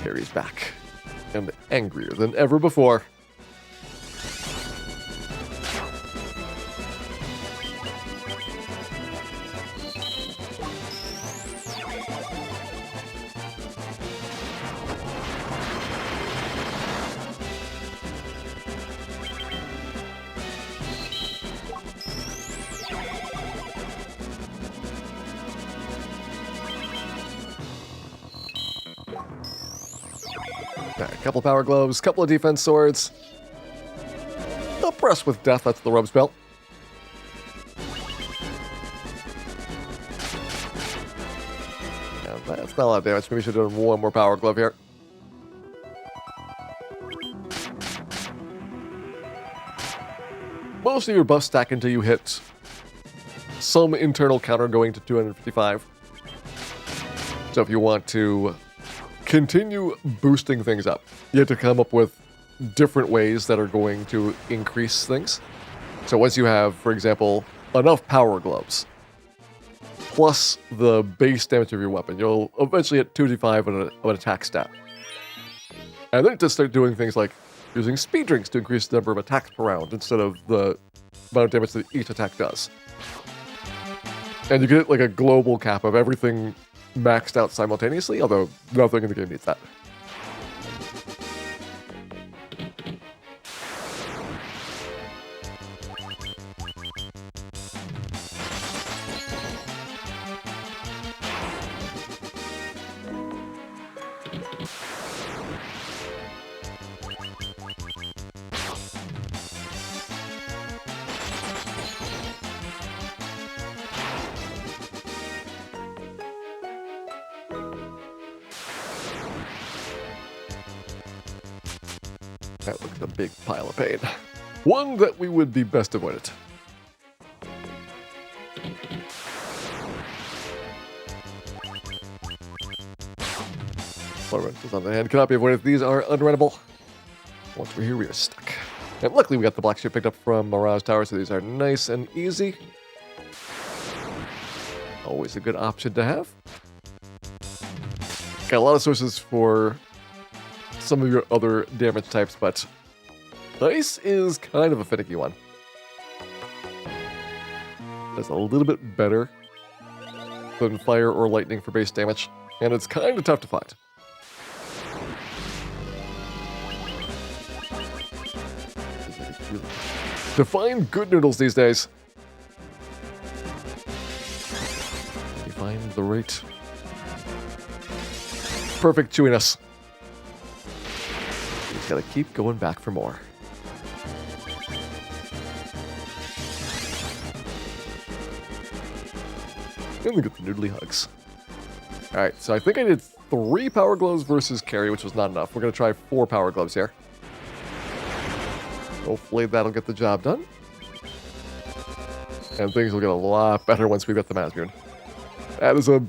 Harry's back. And angrier than ever before. Right, a couple power gloves, couple of defense swords. Oppress with death, that's the rub spell. Yeah, that's not a lot of damage. Maybe we should have done one more power glove here. Most of your buffs stack until you hit some internal counter going to 255. So if you want to continue boosting things up, you have to come up with different ways that are going to increase things. So once you have, for example, enough power gloves, plus the base damage of your weapon, you'll eventually hit 2d5 of an attack stat. And then just start doing things like using speed drinks to increase the number of attacks per round instead of the amount of damage that each attack does. And you get like a global cap of everything maxed out simultaneously, although nothing in the game needs that. That looks a big pile of pain. One that we would be best avoided. Rentals on the hand cannot be avoided. These are unrentable. Once we're here, we are stuck. And luckily, we got the black ship picked up from Mirage Tower, so these are nice and easy. Always a good option to have. Got a lot of sources for some of your other damage types, but ice is kind of a finicky one. That's a little bit better than fire or lightning for base damage, and it's kind of tough to find. To find good noodles these days, you find the right perfect chewiness. You just gotta keep going back for more. And we get the noodly hugs. Alright, so I think I did 3 power gloves versus carry, which was not enough. We're gonna try 4 power gloves here. Hopefully that'll get the job done. And things will get a lot better once we get the Mazmune. That is a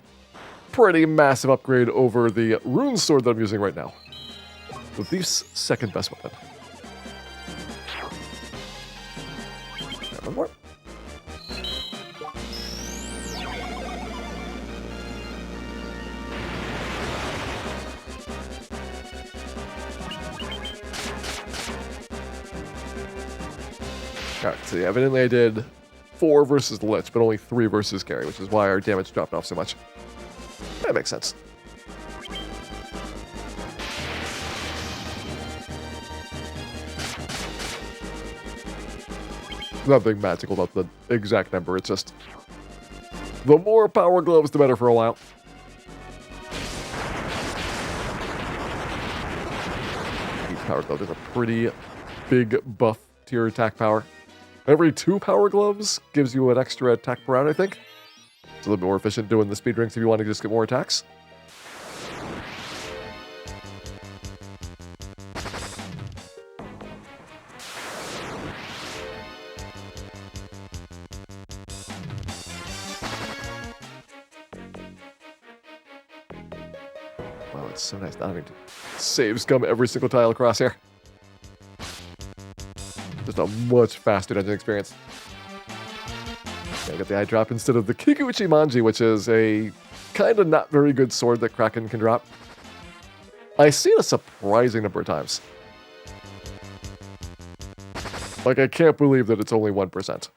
pretty massive upgrade over the rune sword that I'm using right now. The thief's second best weapon. One more. Alright, so yeah, evidently I did 4 versus the Lich, but only 3 versus carry, which is why our damage dropped off so much. That makes sense. Nothing magical about the exact number, it's just the more power gloves, the better for a while. Each power glove is a pretty big buff to your attack power. Every 2 power gloves gives you an extra attack per round, I think. It's a little bit more efficient doing the speed drinks if you want to just get more attacks. Wow, it's so nice not having to save scum every single tile across here. Just a much faster dungeon experience. I got the eye drop instead of the Kikuchi Manji, which is a kind of not very good sword that Kraken can drop. I see it a surprising number of times. Like, I can't believe that it's only 1%.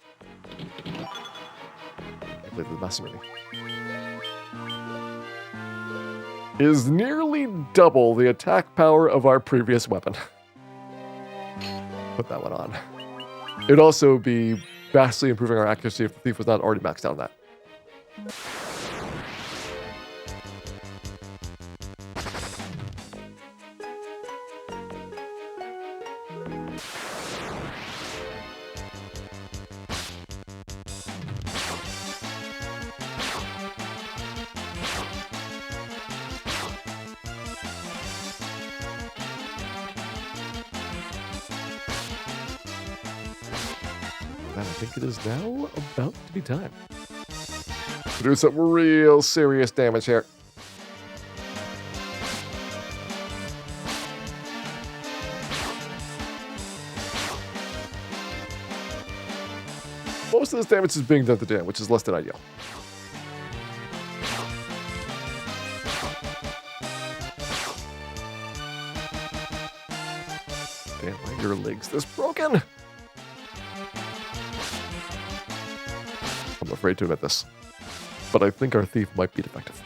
I believe the Masamune is nearly double the attack power of our previous weapon. Put that one on. It'd also be vastly improving our accuracy if the thief was not already maxed out on that. I think it is now about to be time to do some real serious damage here. Most of this damage is being done to Dan, which is less than ideal. Dan, why are your legs this broken? I'm afraid to admit this, but I think our thief might be defective.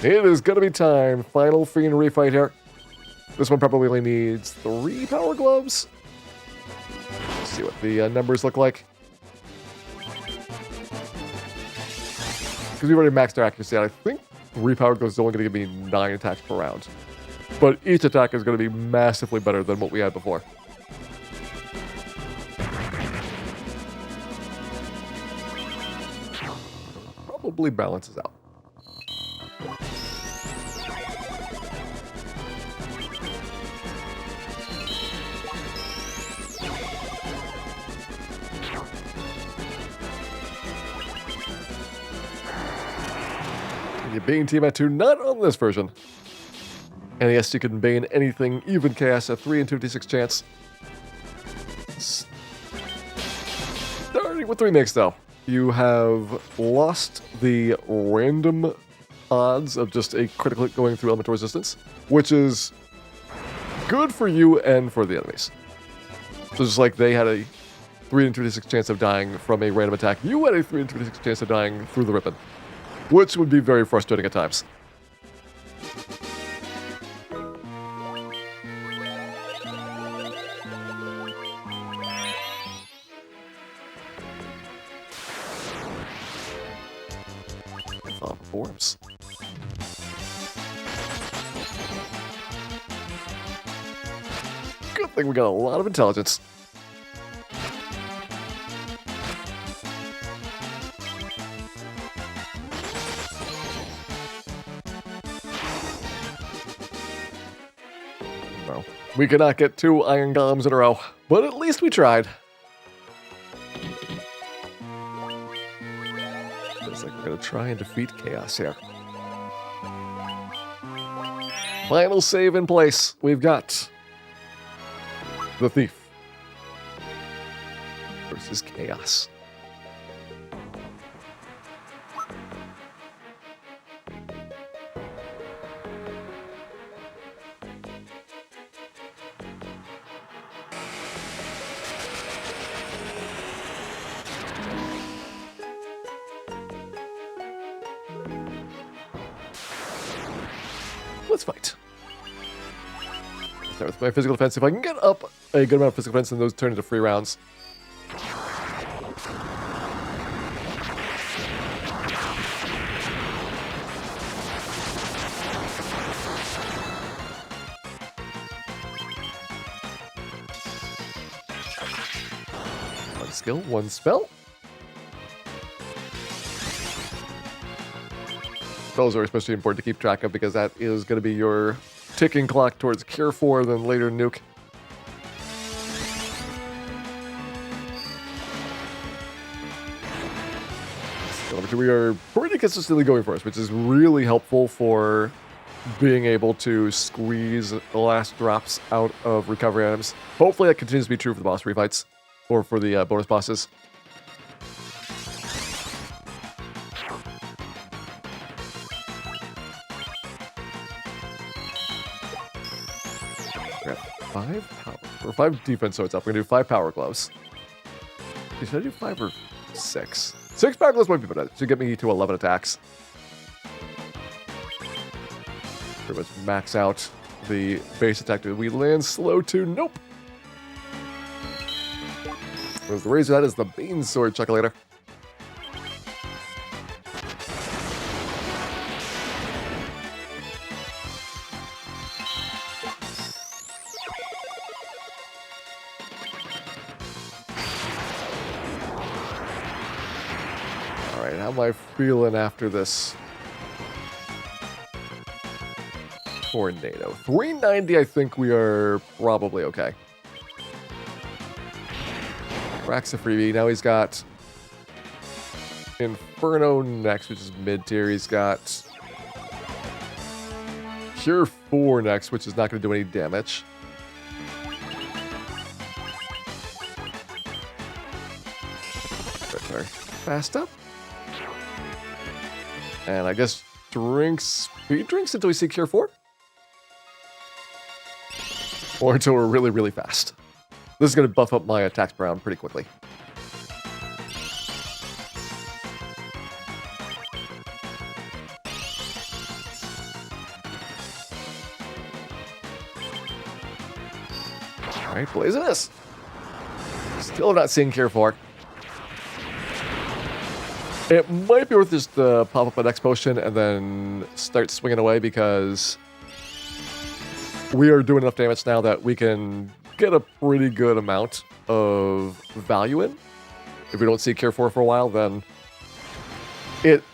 It is going to be time. Final Fiend refight here. This one probably only needs 3 power gloves. Let's see what the numbers look like. Because we've already maxed our accuracy out, I think 3 power gloves is only going to give me 9 attacks per round. But each attack is going to be massively better than what we had before. Probably balances out. You Bane team at 2, not on this version. And yes, you can Bane anything, even Chaos, a 3 in 2d6 chance. Starting with 3 mix though. You have lost the random odds of just a critical hit going through elemental resistance, which is good for you and for the enemies. So just like they had a 3 in 2d6 chance of dying from a random attack, you had a 3 in 2d6 chance of dying through the ribbon, which would be very frustrating at times. Forms. Good thing we got a lot of intelligence. No, we could not get 2 iron golems in a row, but at least we tried. Gonna try and defeat Chaos here. Final save in place. We've got the Thief versus Chaos. Let's fight. Start with my physical defense. If I can get up a good amount of physical defense, then those turn into free rounds. One skill, one spell. Spells are especially important to keep track of because that is going to be your ticking clock towards Cure 4, then later Nuke. So we are pretty consistently going for us, which is really helpful for being able to squeeze the last drops out of recovery items. Hopefully that continues to be true for the boss refights, or for the bonus bosses. We have 5 power, or 5 defense swords up. We're gonna do 5 power gloves. Should I do 5 or 6? 6 power gloves might be better. Should get me to 11 attacks. Pretty much max out the base attack. Do we land slow too? Nope. The reason that is the Bane Sword Chuckulator. How am I feeling after this tornado? 390, I think we are probably okay. Cracks a freebie. Now he's got Inferno next, which is mid-tier. He's got Cure 4 next, which is not going to do any damage. Fast up. And I guess speed drinks until we see Cure 4? Or until we're really, really fast. This is going to buff up my attacks per round pretty quickly. Alright, Blaziness. Still not seeing Cure 4. It might be worth just pop up a next potion and then start swinging away, because we are doing enough damage now that we can get a pretty good amount of value in. If we don't see Cure 4 for a while, then it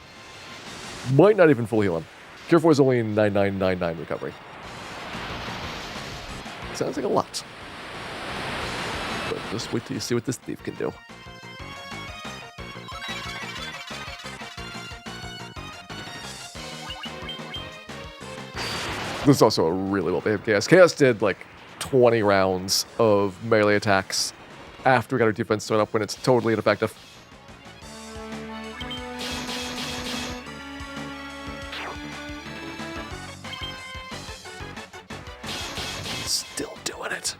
might not even full heal him. Cure 4 is only 9999 recovery. Sounds like a lot. But just wait till you see what this thief can do. This is also a really well-behaved Chaos. Chaos did like 20 rounds of melee attacks after we got our defense set up when it's totally ineffective. Still doing it.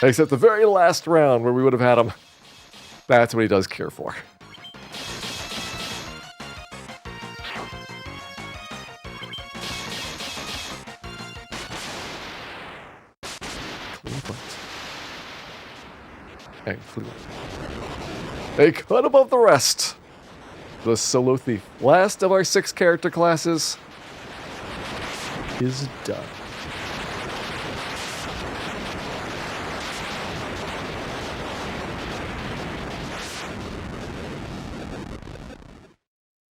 Except the very last round where we would have had him. That's what he does Cure 4. Clean butt. And clean. A cut above the rest. The Solo Thief, last of our 6 character classes, is done.